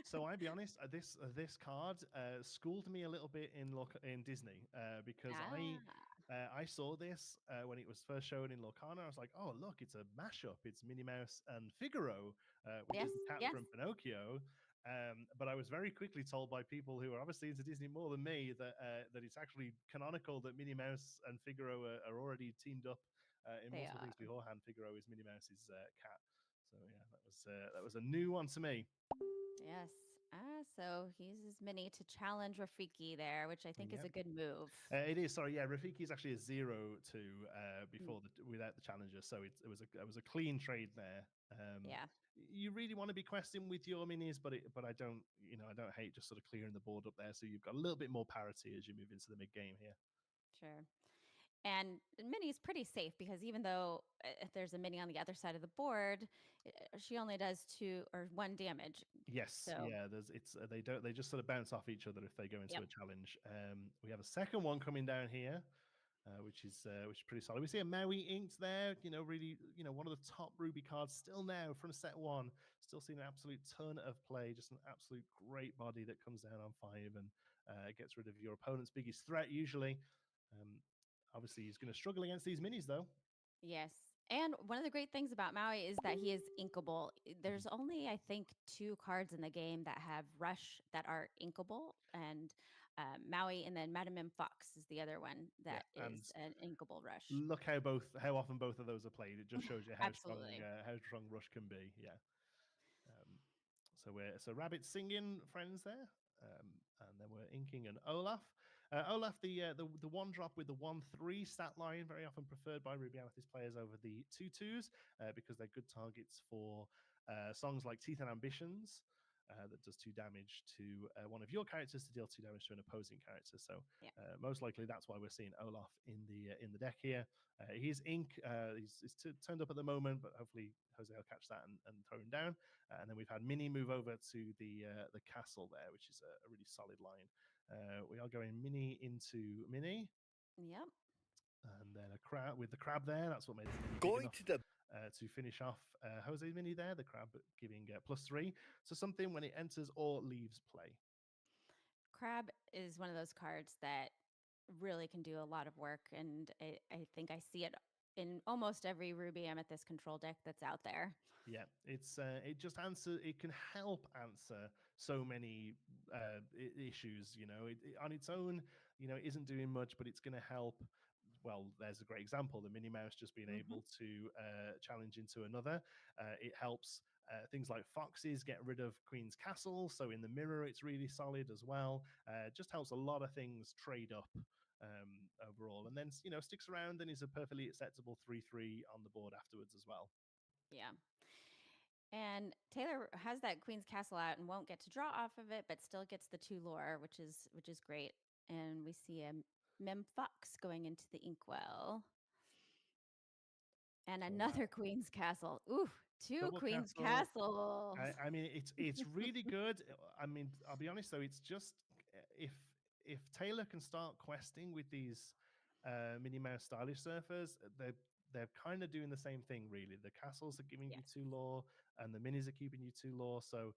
So I'll be honest, this card schooled me a little bit in Disney because I saw this when it was first shown in Lorcana. I was like, oh look, it's a mashup. It's Minnie Mouse and Figaro, which is the cat from Pinocchio. But I was very quickly told by people who are obviously into Disney more than me that it's actually canonical that Minnie Mouse and Figaro are already teamed up in multiple things beforehand. Figaro is Minnie Mouse's cat. So yeah, that was a new one to me. Yes. So he uses Minnie to challenge Rafiki there, which I think is a good move. It is. Sorry, yeah. Rafiki is actually a 0-2 before without the challenger, so it was a clean trade there. Yeah. You really want to be questing with your minis, but I don't hate just sort of clearing the board up there, so you've got a little bit more parity as you move into the mid game here. Sure. And Minnie is pretty safe because even though if there's a Minnie on the other side of the board, she only does 2 or 1 damage. Yes, so. Yeah. They just sort of bounce off each other if they go into a challenge. We have a second one coming down here. which is pretty solid. We see a Maui inked there, really, one of the top Ruby cards still now from set 1. Still seeing an absolute ton of play, just an absolute great body that comes down on 5 and gets rid of your opponent's biggest threat usually. Obviously, he's going to struggle against these minis though. Yes. And one of the great things about Maui is that he is inkable. There's only, I think, 2 cards in the game that have Rush that are inkable, and Maui, and then Madam M Fox is the other one that is an inkable Rush. Look how often both of those are played. It just shows you how strong Rush can be. Yeah. So Rabbit singing friends there. And then we're inking an Olaf. Olaf, the 1-drop with the 1/3 stat line, very often preferred by Ruby Amethyst players over the 2/2s because they're good targets for songs like Teeth and Ambitions. That does 2 damage to one of your characters to deal 2 damage to an opposing character. So most likely that's why we're seeing Olaf in the deck here. He's ink. He's turned up at the moment, but hopefully Jose will catch that and throw him down. And then we've had Mini move over to the castle there, which is a really solid line. We are going Mini into Mini. Yep. And then a crab with the crab there. That's what made it going to the to finish off Jose's Mini there. The crab giving +3. So something when it enters or leaves play. Crab is one of those cards that really can do a lot of work, and I think I see it in almost every Ruby Amethyst control deck that's out there. Yeah, it's it just it can help answer so many issues. On its own, it isn't doing much, but it's going to help. Well, there's a great example: the Minnie Mouse just being able to challenge into another. It helps things like foxes get rid of Queen's Castle. So in the mirror, it's really solid as well. Just helps a lot of things trade up overall, and then sticks around and is a perfectly acceptable 3/3 on the board afterwards as well. Yeah. And Taylor has that Queen's Castle out and won't get to draw off of it, but still gets the 2 lore, which is great. And we see a Mem Fox going into the Inkwell. And another Queen's Castle. Ooh, 2 Double Queen's Castles. I mean, it's really good. I mean, I'll be honest though, it's just if Taylor can start questing with these Minnie Mouse stylish surfers, they're kind of doing the same thing, really. The castles are giving you 2 lore, and the minis are keeping you 2 lore. So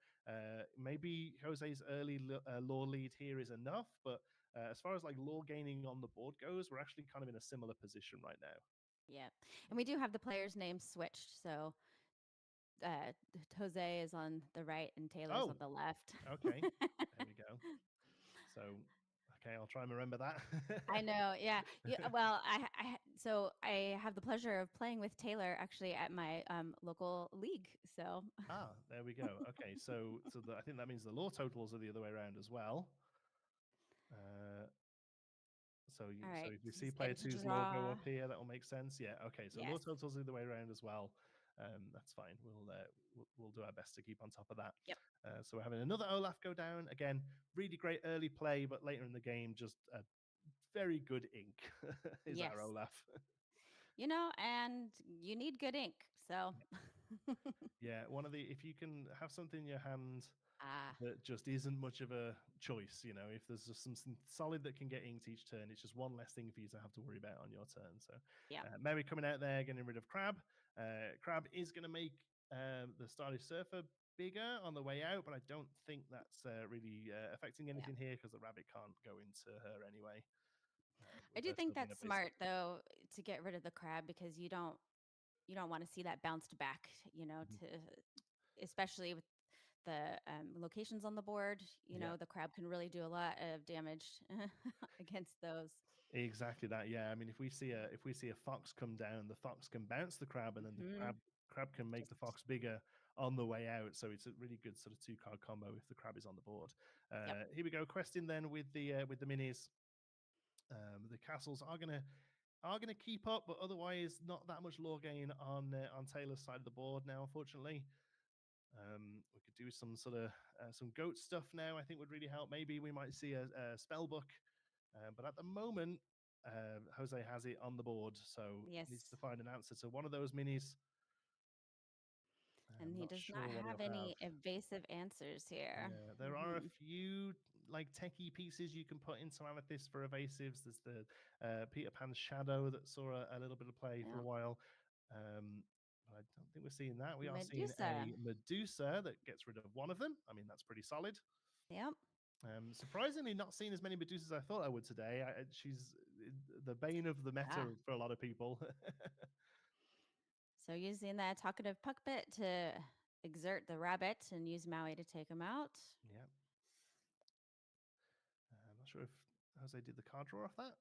maybe Jose's early lore lead here is enough, but as far as like lore gaining on the board goes, we're actually kind of in a similar position right now. Yeah, and we do have the players' names switched, so Jose is on the right and Taylor's on the left. Okay, there we go. So. Okay, I'll try and remember that. I know, yeah. Well, so I have the pleasure of playing with Taylor actually at my local league. So there we go. Okay, so I think that means the lore totals are the other way around as well. So if you see player 2's lore go up here, that will make sense. Yeah. Okay. So lore totals are the way around as well. That's fine. We'll do our best to keep on top of that. Yep. So we're having another Olaf go down again. Really great early play, but later in the game, just a very good ink is our Olaf. And you need good ink. So yeah, if you can have something in your hand that just isn't much of a choice, if there's just something solid that can get inked each turn, it's just one less thing for you to have to worry about on your turn. So Mary coming out there, getting rid of Crab. Crab is going to make the Stylish Surfer bigger on the way out, but I don't think that's really affecting anything here because the rabbit can't go into her anyway. I do think that's smart though, to get rid of the crab, because you don't want to see that bounced back, to especially with the locations on the board. The crab can really do a lot of damage against those. Exactly that. Yeah, I mean, if we see a fox come down, the fox can bounce the crab, and then the crab can make the fox bigger on the way out. So it's a really good sort of 2-card combo if the crab is on the board. Here we go, questing then with the minis. The castles are gonna keep up, but otherwise not that much lore gain on Taylor's side of the board now, unfortunately. We could do some sort of some goat stuff now. I think would really help. Maybe we might see a spell book, but at the moment, Jose has it on the board, so he needs to find an answer to one of those minis. And he does not have any evasive answers here. Yeah, there are a few. like techie pieces you can put into Amethyst for evasives. There's the Peter Pan's Shadow that saw a little bit of play for a while. But I don't think we're seeing that. We are seeing a Medusa that gets rid of one of them. I mean, that's pretty solid. Yep. Surprisingly, not seeing as many Medusas as I thought I would today. She's the bane of the meta for a lot of people. So using that talkative puck bit to exert the rabbit and use Maui to take him out. Yeah. I'm not sure if Jose did the card draw off that.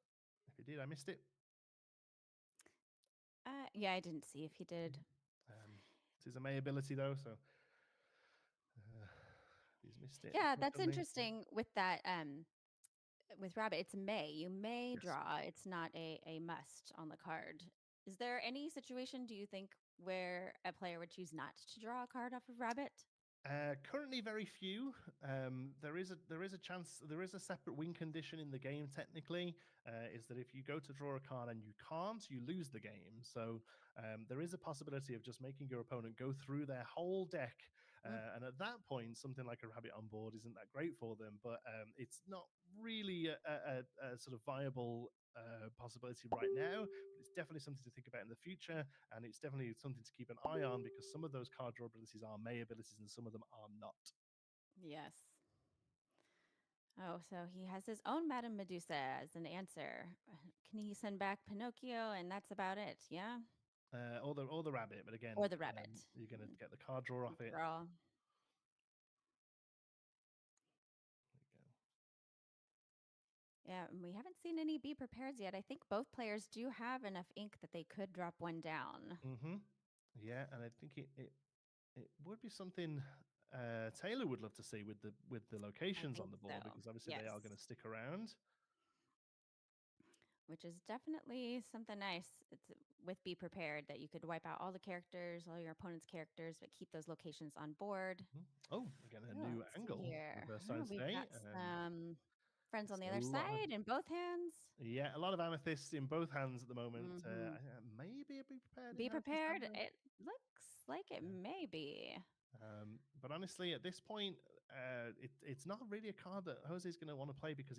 If he did, I missed it. Yeah, I didn't see if he did. It's his May ability though, so he's missed it. Yeah, that's interesting with that. With rabbit, it's May. You may draw. It's not a must on the card. Is there any situation, do you think, where a player would choose not to draw a card off of rabbit? Currently, very few. There is a chance. There is a separate win condition in the game. Technically, is that if you go to draw a card and you can't, you lose the game. So there is a possibility of just making your opponent go through their whole deck, and at that point, something like a rabbit on board isn't that great for them. But it's not really a sort of viable possibility right now, but it's definitely something to think about in the future, and it's definitely something to keep an eye on because some of those card draw abilities are May abilities and some of them are not. Yes. Oh, so he has his own Madame Medusa as an answer. Can he send back Pinocchio and that's about it? Yeah. Or the rabbit, but again, or the rabbit. you're going to get the card draw off it. Draw. There we go. Yeah, and we haven't seen any Be Prepared yet. I think both players do have enough ink that they could drop one down. Yeah, and I think it would be something Taylor would love to see with the locations on the board, because obviously they are going to stick around. Which is definitely something nice. It's with Be Prepared that you could wipe out all the characters, all your opponent's characters, but keep those locations on board. Oh, again, a new angle. Here. We've got some friends on the other side in both hands. Yeah, a lot of Amethysts in both hands at the moment. Maybe a Be Prepared. Be Prepared. It looks like it may be. But honestly, at this point, it's not really a card that Jose's going to want to play, because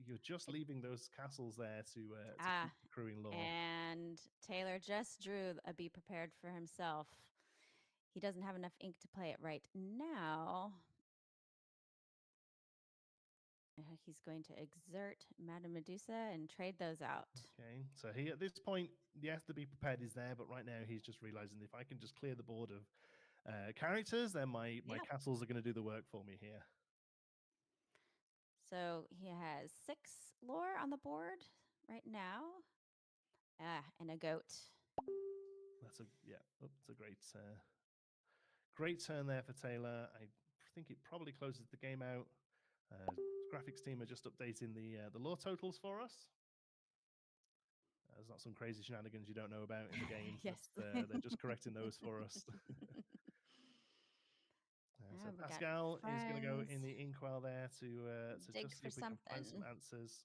you're just leaving those castles there to keep accruing lore. And Taylor just drew a Be Prepared for himself. He doesn't have enough ink to play it right now. He's going to exert Madame Medusa and trade those out. Okay, so he at this point, yes, the Be Prepared is there, but right now he's just realizing if I can just clear the board of characters, then my castles are going to do the work for me here. So he has 6 lore on the board right now. And a goat. That's a great turn there for Taylor. I think it probably closes the game out. Graphics team are just updating the lore totals for us. There's not some crazy shenanigans you don't know about in the game. Yes. They're just correcting those for us. So Pascal is going to go in the inkwell there to just see if we can find some answers.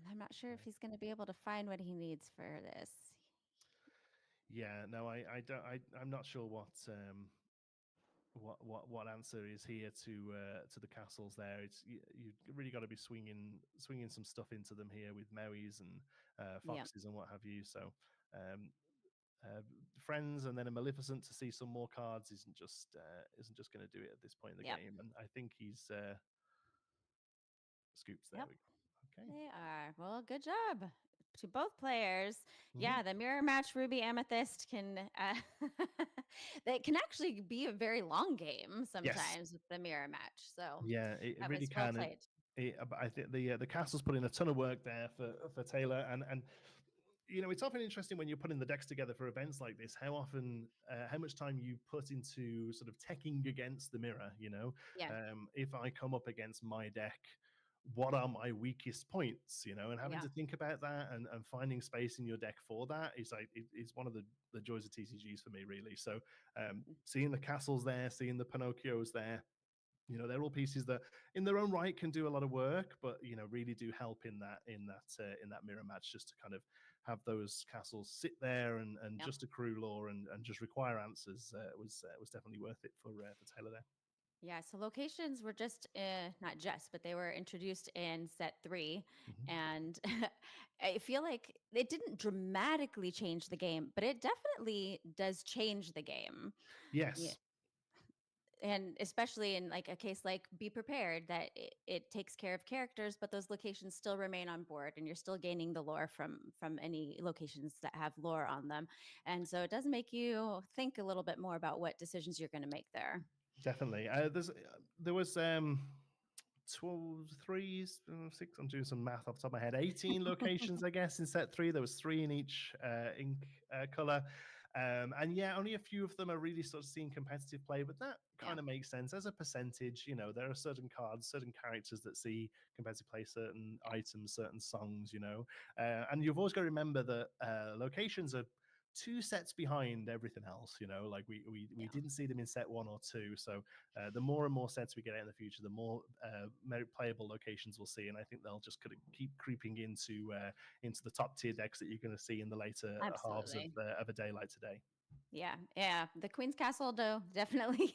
I'm not sure if he's going to be able to find what he needs for this. Yeah, no, I don't. I'm not sure what answer is here to the castles there. It's you really got to be swinging some stuff into them here with Mauis and foxes and what have you. So friends and then a Maleficent to see some more cards isn't just going to do it at this point in the game. And I think he's scoops. There we go. Okay. They are. Well, good job to both players. Yeah, the mirror match Ruby Amethyst can they can actually be a very long game sometimes with the mirror match. So yeah, it really can. I think the castle's put in a ton of work there for Taylor, and you know, it's often interesting when you're putting the decks together for events like this, how much time you put into sort of teching against the mirror. You know, if I come up against my deck, what are my weakest points, you know, and having to think about that and finding space in your deck for that is it's one of the joys of TCGs for me, really. So seeing the castles there, seeing the Pinocchios there, you know, they're all pieces that in their own right can do a lot of work, but you know, really do help in that mirror match, just to kind of have those castles sit there and just accrue lore and just require answers was definitely worth it for Taylor there. Yeah, so locations were just not just, but they were introduced in set 3, Mhm. and I feel like it didn't dramatically change the game, but it definitely does change the game. Yeah, Yes, and especially in like a case like Be Prepared, that it takes care of characters, but those locations still remain on board, and you're still gaining the lore from any locations that have lore on them, and so it does make you think a little bit more about what decisions you're going to make there. definitely. There was 12, six. I'm doing some math off the top of my head. 18 locations, I guess, in set 3. There was 3 in each ink color. And yeah, only a few of them are really sort of seeing competitive play, but that Yeah, kind of makes sense as a percentage. There are certain cards, certain characters that see competitive play, certain yeah, items, certain songs. And you've always got to remember that locations are 2 sets behind everything else. Like we yeah. didn't see them in set 1 or 2. So the more and more sets we get out in the future, the more playable locations we'll see, and I think they'll just kind of keep creeping into the top tier decks that you're going to see in the later halves Absolutely. of a day like today. Yeah, yeah. The Queen's Castle, though, definitely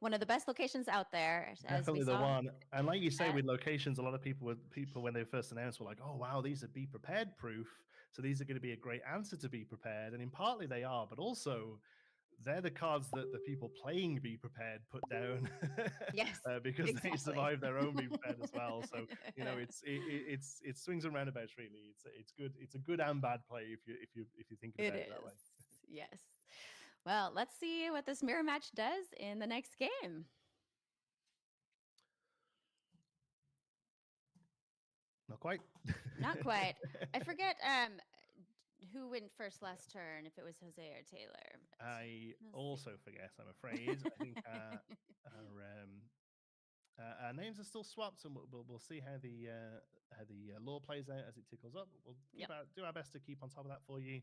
one of the best locations out there, as we Definitely the saw. one. And like you say, Uh, with locations, a lot of people when they first announced were like, "Oh wow, these are be prepared proof. So these are going to be a great answer to be prepared." And in partly they are, but also they're the cards that the people playing Be Prepared put down yes, because they exactly. survived their own Be Prepared as well. So it swings and roundabouts. Really, it's good. It's a good and bad play if you're thinking It about it that is. way. Yes. Well, let's see what this mirror match does in the next game. Not quite. Not quite. I forget who went first last turn, if it was Jose or Taylor. But I we'll see. also forget. I'm afraid. I think our our names are still swapped, and we'll see how the law plays out as it tickles up. We'll Yep. do our best to keep on top of that for you,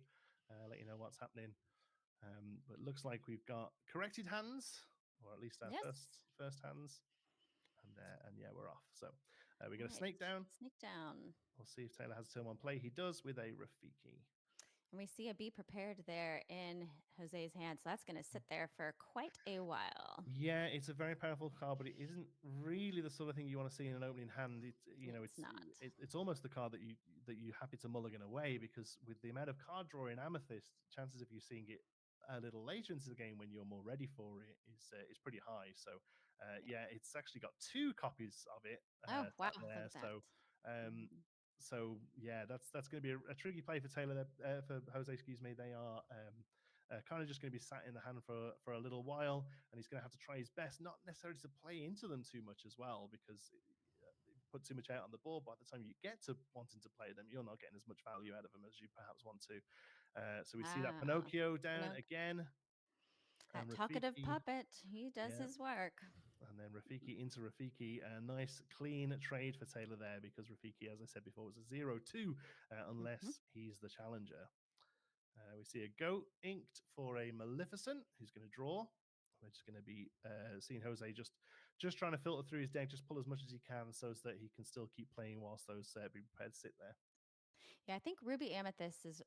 let you know what's happening. But it looks like we've got corrected hands, or at least our Yes. first hands, and yeah, we're off. So we All got a right. snake down. Sneak down. We'll see if Taylor has turn one play. He does with a Rafiki. And we see a Be Prepared there in Jose's hand. So that's going to sit there for quite a while. Yeah, it's a very powerful card, but it isn't really the sort of thing you want to see in an opening hand. It's not. It's almost the card that you're happy to mulligan away, because with the amount of card draw in Amethyst, chances of you seeing it a little later into the game when you're more ready for it is pretty high. So yeah, it's actually got 2 copies of it Oh, wow. sat Look there. at that. Um, Mhm. so yeah, that's going to be a tricky play for Taylor, for Jose. Excuse me. They are. Kind of just going to be sat in the hand for a little while, and he's going to have to try his best, not necessarily to play into them too much as well, because if you put too much out on the board, by the time you get to wanting to play them, you're not getting as much value out of them as you perhaps want to. So we see that Ah, Pinocchio down Pinocchio. again, That and talkative Rafiki, puppet. He does yeah, his work. and then Rafiki into Rafiki. A nice clean trade for Taylor there, because Rafiki, as I said before, was a 0-2 Hmm. unless he's the challenger. We see a goat inked for a Maleficent who's going to draw. We're just going to be seeing Jose just trying to filter through his deck, just pull as much as he can so that he can still keep playing whilst those Be Prepared sit there. Yeah, I think Ruby Amethyst is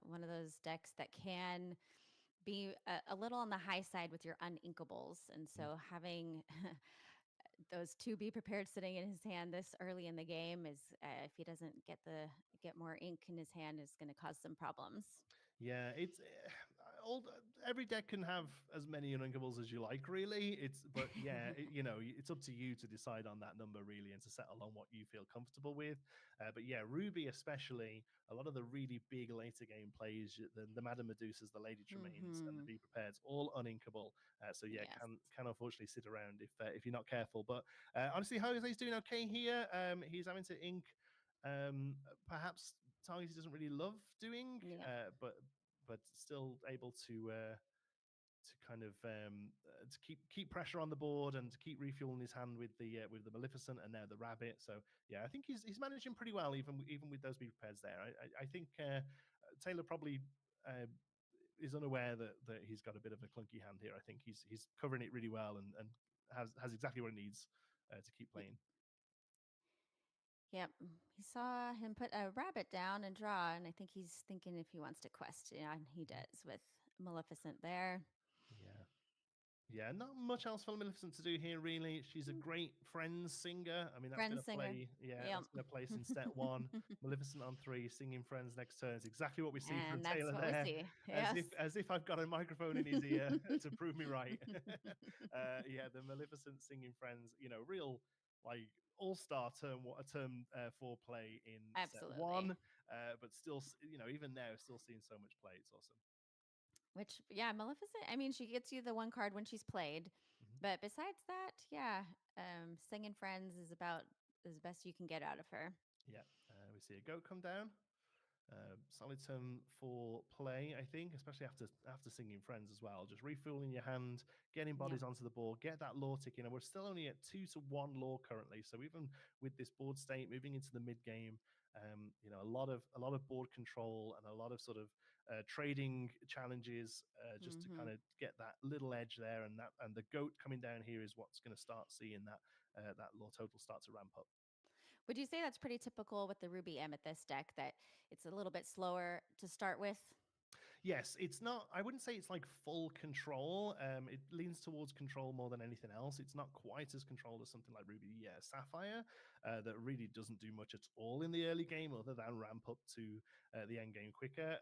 one of those decks that can be a little on the high side with your uninkables. And Mm. so having those 2 Be Prepared sitting in his hand this early in the game is, if he doesn't get more ink in his hand, is going to cause some problems. Yeah, it's every deck can have as many ununkables as you like, really. But yeah, it's up to you to decide on that number really, and to settle on what you feel comfortable with. But yeah, Ruby especially, a lot of the really big later game plays, the Madame Medusas, the Lady Tremaines, and the Hmm. Be Prepared's, all uninkable. So yeah, Yes. can unfortunately sit around if you're not careful. But honestly, Jose's doing okay here. He's having to ink perhaps targets he doesn't really love doing, Yep. but still able to kind of to keep pressure on the board, and to keep refueling his hand with the Maleficent and now the Rabbit. So yeah, I think he's managing pretty well, even with those Be Prepared there. I think Taylor probably is unaware that he's got a bit of a clunky hand here. I think he's covering it really well, and has exactly what he needs to keep playing. Yep. He saw him put a rabbit down and draw, and I think he's thinking if he wants to quest. Yeah, and he does with Maleficent there. Yeah. Yeah, not much else for Maleficent to do here, really. She's a great Friends singer. I mean, that's going Friend to singer. play. Yeah, Yep. that's going to play since step one. Maleficent on 3, singing Friends next turn is exactly what we see from And that's Taylor what we there. see. Yes. As if I've got a microphone in his ear to prove me right. Yeah, the Maleficent singing Friends. Real like all-star term 4 play in set Absolutely. 1, but still, even now, still seeing so much play. It's awesome. Which, yeah, Maleficent, I mean, she gets you the one card when she's played. Mhm. But besides that, yeah, singing Friends is about as best you can get out of her. Yeah, we see a goat come down. Solid term for play, I think, especially after singing Friends as well. Just refueling your hand, getting bodies onto the board, get that lore ticking. And we're still only at 2-1 lore currently. So even with this board state moving into the mid game, a lot of board control and a lot of sort of trading challenges just to kind of get that little edge there. And the goat coming down here is what's going to start seeing that lore total start to ramp up. Would you say that's pretty typical with the Ruby Amethyst deck, that it's a little bit slower to start with? Yes, it's not. I wouldn't say it's like full control. It leans towards control more than anything else. It's not quite as controlled as something like Ruby Sapphire, that really doesn't do much at all in the early game, other than ramp up to the end game quicker.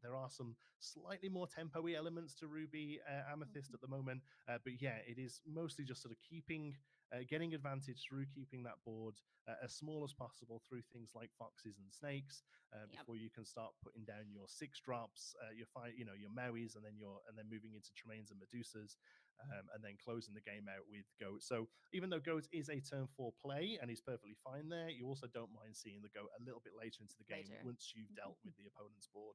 There are some slightly more tempo-y elements to Ruby Amethyst at the moment, but yeah, it is mostly just sort of getting advantage through keeping that board as small as possible through things like foxes and snakes, before you can start putting down your 6 drops, your Mauis, and then moving into Tremaines and Medusas, and then closing the game out with Goat. So even though Goat is a turn 4 play and is perfectly fine there, you also don't mind seeing the Goat a little bit later into the game once you've dealt with the opponent's board.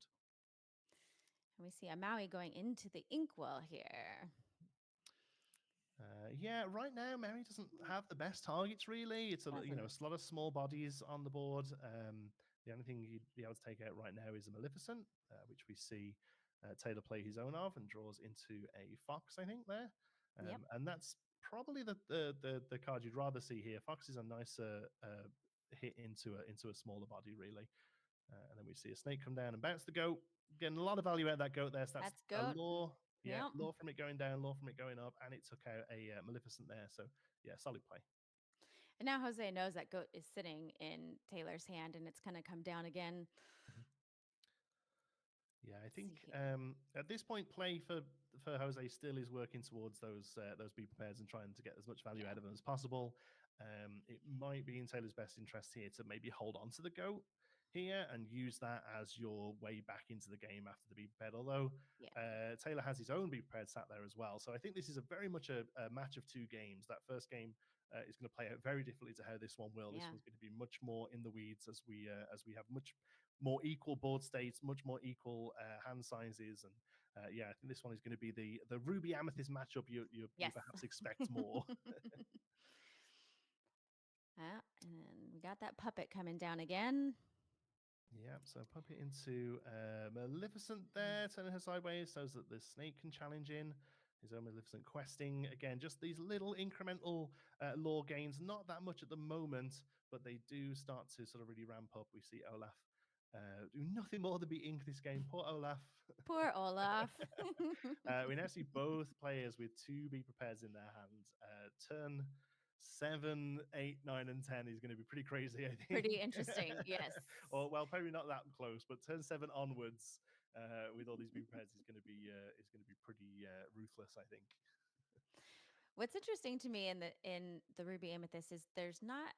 And we see a Maui going into the Inkwell here. Yeah, right now Mary doesn't have the best targets really. It's a lot of small bodies on the board. The only thing you'd be able to take out right now is a Maleficent, which we see Taylor play his own of and draws into a Fox, I think there. And that's probably the card you'd rather see here. Fox is a nicer hit into a smaller body really. And then we see a snake come down and bounce the goat. Getting a lot of value out of that goat there. So that's a goat. lore. Yeah, lore from it going down, lore from it going up, and it took out a Maleficent there. So yeah, solid play. And now Jose knows that goat is sitting in Taylor's hand and it's going to come down again. Yeah, I think at this point, play for Jose still is working towards those be prepared and trying to get as much value out of them as possible. It might be in Taylor's best interest here to maybe hold on to the goat here and use that as your way back into the game after the be prepared. Although Taylor has his own be prepared sat there as well, so I think this is a very much a match of 2 games. That first game is going to play out very differently to how this one will. This one's going to be much more in the weeds as we have much more equal board states, much more equal hand sizes, and yeah, I think this one is going to be the Ruby Amethyst matchup you perhaps expect more. And then we got that puppet coming down again. Yeah, so pump it into Maleficent there, turning her sideways so that the snake can challenge in. His own Maleficent questing. Again, just these little incremental lore gains, not that much at the moment, but they do start to sort of really ramp up. We see Olaf do nothing more than be inked this game. Poor Olaf. Poor Olaf. We now see both players with 2 be prepared in their hands. Turn 7, 8, 9, and 10 is going to be pretty crazy, I think. Pretty interesting, yes. Or well, probably not that close, but turn 7 onwards with all these be prepared is going to be pretty ruthless, I think. What's interesting to me in the Ruby Amethyst is there's not.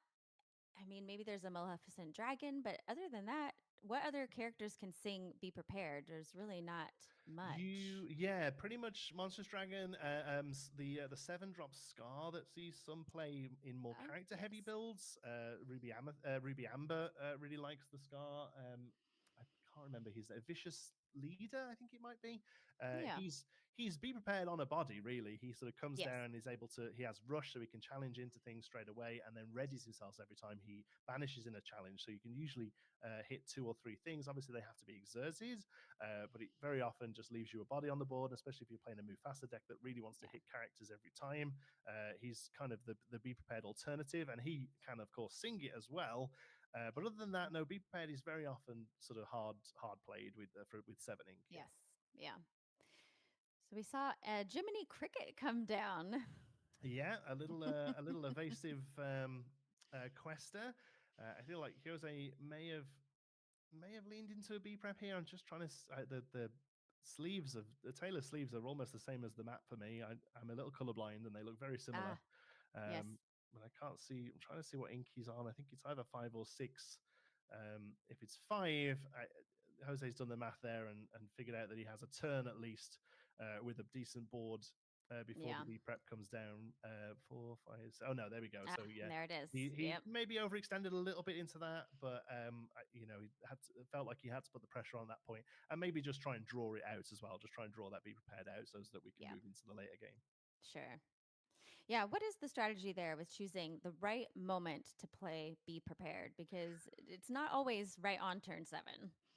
I mean, maybe there's a Maleficent dragon, but other than that, what other characters can sing Be Prepared? There's really not much. Yeah, pretty much Monstrous Dragon, the 7-drop Scar that sees some play in more character-heavy builds. Ruby Amber really likes the Scar. I can't remember his Vicious Leader, I think it might be. He's Be Prepared on a body, really. He sort of comes down and is able to, he has rush so he can challenge into things straight away, and then readies himself every time he banishes in a challenge. So you can usually hit 2 or 3 things. Obviously they have to be exerted, but it very often just leaves you a body on the board, especially if you're playing a Mufasa deck that really wants to hit characters every time. He's kind of the Be Prepared alternative, and he can of course sing it as well. But other than that, no, Be Prepared is very often sort of hard played with 7 ink. Yes, yeah. So we saw Jiminy Cricket come down. Yeah, a little evasive quester. I feel like Jose may have leaned into a B prep here. I'm just trying to the sleeves of the Taylor sleeves are almost the same as the map for me. I'm a little colorblind and they look very similar. Yes. But I can't see. I'm trying to see what ink he's on. I think it's either 5 or 6. If it's 5, Jose's done the math there and figured out that he has a turn at least with a decent board before the B prep comes down. 4, 5. Oh no, there we go. So yeah, there it is. He maybe overextended a little bit into that, but he felt like he had to put the pressure on that point, and maybe just try and draw it out as well. Just try and draw that be prepared out so that we can move into the later game. Sure. Yeah, what is the strategy there with choosing the right moment to play Be Prepared? Because it's not always right on turn 7.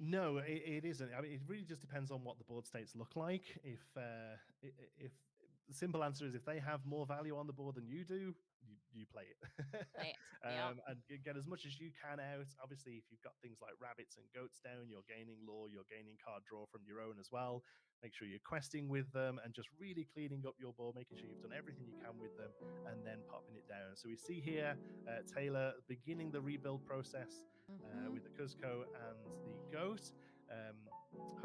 No, it isn't. I mean, it really just depends on what the board states look like. If the simple answer is if they have more value on the board than you do, you play it. Right. And get as much as you can out. Obviously, if you've got things like rabbits and goats down, you're gaining lore, you're gaining card draw from your own as well. Make sure you're questing with them and just really cleaning up your board, making sure you've done everything you can with them and then popping it down. So we see here Taylor beginning the rebuild process with the Cuzco and the goat.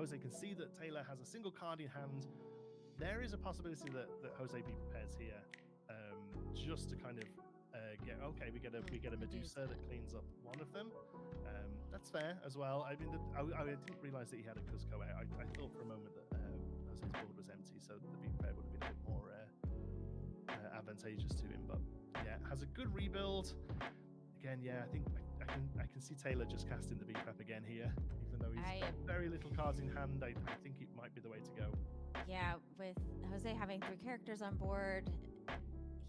Jose can see that Taylor has a single card in hand. There is a possibility that Jose be prepares here just to kind of we get a Medusa that cleans up one of them. That's fair as well. I mean, I didn't realize that he had a Cuzco out. I thought for a moment that Jose's board was empty, so the be prepared would have been a bit more advantageous to him. But yeah, has a good rebuild. Again, yeah, I think I can see Taylor just casting the B prep again here, even though he's got very little cards in hand. I think it might be the way to go. Yeah, with Jose having 3 characters on board,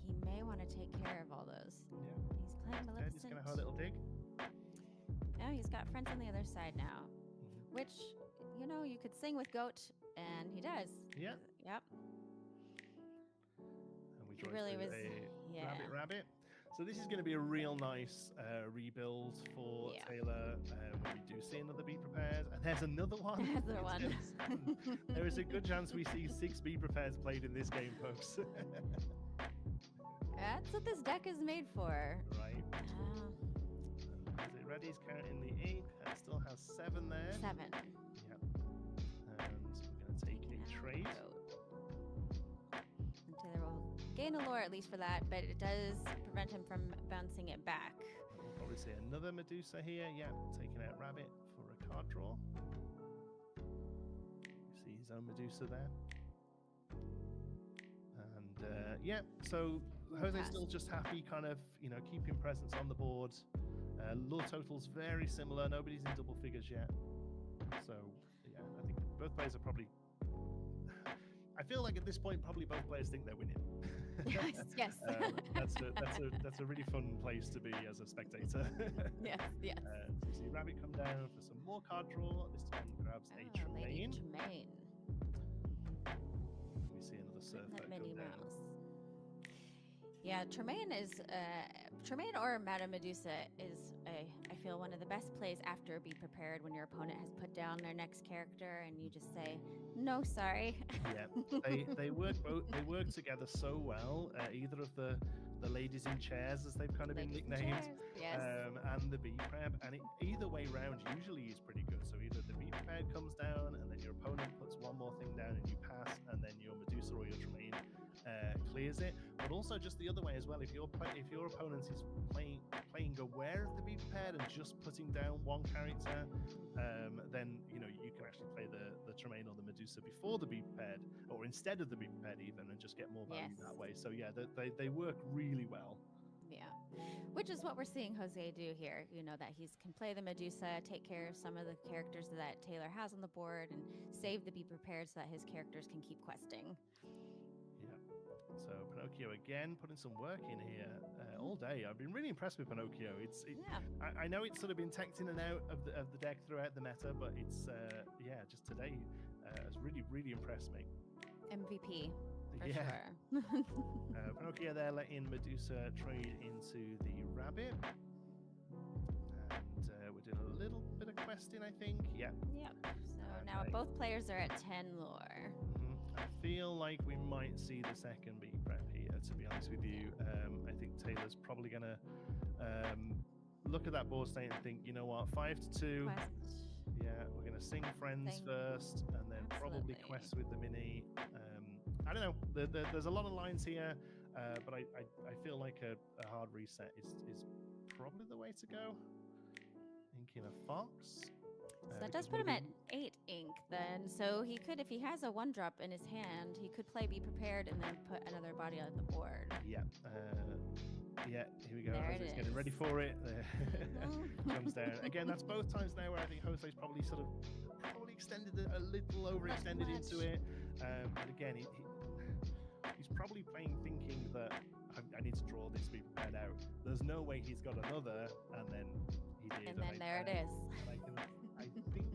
he may want to take care of all those. Yeah. He's playing Maleficent. He's going to have a little dig. Oh, he's got friends on the other side now, which, you could sing with Goat, and he does. Yeah. Yep. And we draw a rabbit. So this is going to be a real nice rebuild for Taylor when we do see another Be Prepared. And there's another one. Another one. There is a good chance we see 6 Be Prepared played in this game, folks. That's what this deck is made for. Right. Is it ready? He's counting the ink. It still has 7 there. 7. Yep. And we're going to take a trade. Taylor will gain a lore at least for that, but it does prevent him from bouncing it back. We'll probably see another Medusa here. Yeah, taking out Rabbit for a card draw. You see his own Medusa there. And so Jose's still just happy, kind of, keeping presence on the board. Lore totals very similar. Nobody's in double figures yet. So yeah, I think both players are probably. I feel like at this point, probably both players think they're winning. Yes. That's a really fun place to be as a spectator. Yes. So you see Rabbit come down for some more card draw. This time grabs a Tremaine. Tremaine. We see another Surfer Minnie go down. Mouse. Yeah, Tremaine is Tremaine or Madame Medusa is I feel one of the best plays after Be Prepared when your opponent has put down their next character and you just say no, sorry. Yeah, they work together so well. Either of the ladies in chairs, as they've kind of been nicknamed, and the Be Prep, and either way round usually is pretty good. So either the Be Prepared comes down, and then your opponent puts one more thing down and you pass, and then your Medusa or your Tremaine clears it. But also just the other way as well. If your opponent is playing aware of the Be Prepared and just putting down one character, then you can actually play the Tremaine or the Medusa before the Be Prepared, or instead of the Be Prepared even, and just get more value that way. So yeah, they work really well. Yeah, which is what we're seeing Jose do here. That he can play the Medusa, take care of some of the characters that Taylor has on the board, and save the Be Prepared so that his characters can keep questing. Yeah. So Pinocchio again putting some work in here all day. I've been really impressed with Pinocchio. I know it's sort of been teched in and out of the deck throughout the meta, but it's just today has really impressed me. MVP. For sure. Pinocchio there letting Medusa trade into the Rabbit. And we're doing a little bit of questing, I think. Yeah. Yep. So now both players are at 10 lore. I feel like we might see the second beat prep here, to be honest with you. I think Taylor's probably going to look at that board state and think, you know what, 5-2. Quest. Yeah, we're going to sing Friends first and then probably Quest with the Mini. I don't know. There's a lot of lines here, but I feel like a hard reset is probably the way to go. Inking a Fox. So that does put him at 8 ink then. So he could, if he has a 1-drop in his hand, he could play Be Prepared and then put another body on the board. Yeah. Yeah, here we go. There Jose's getting ready for it. Comes down. Again, that's both times now where I think Jose's probably extended it a little, overextended into it. And again, he's probably playing thinking that I need to draw this, Be Prepared out. There's no way he's got another, and then he did. And then there it is. I think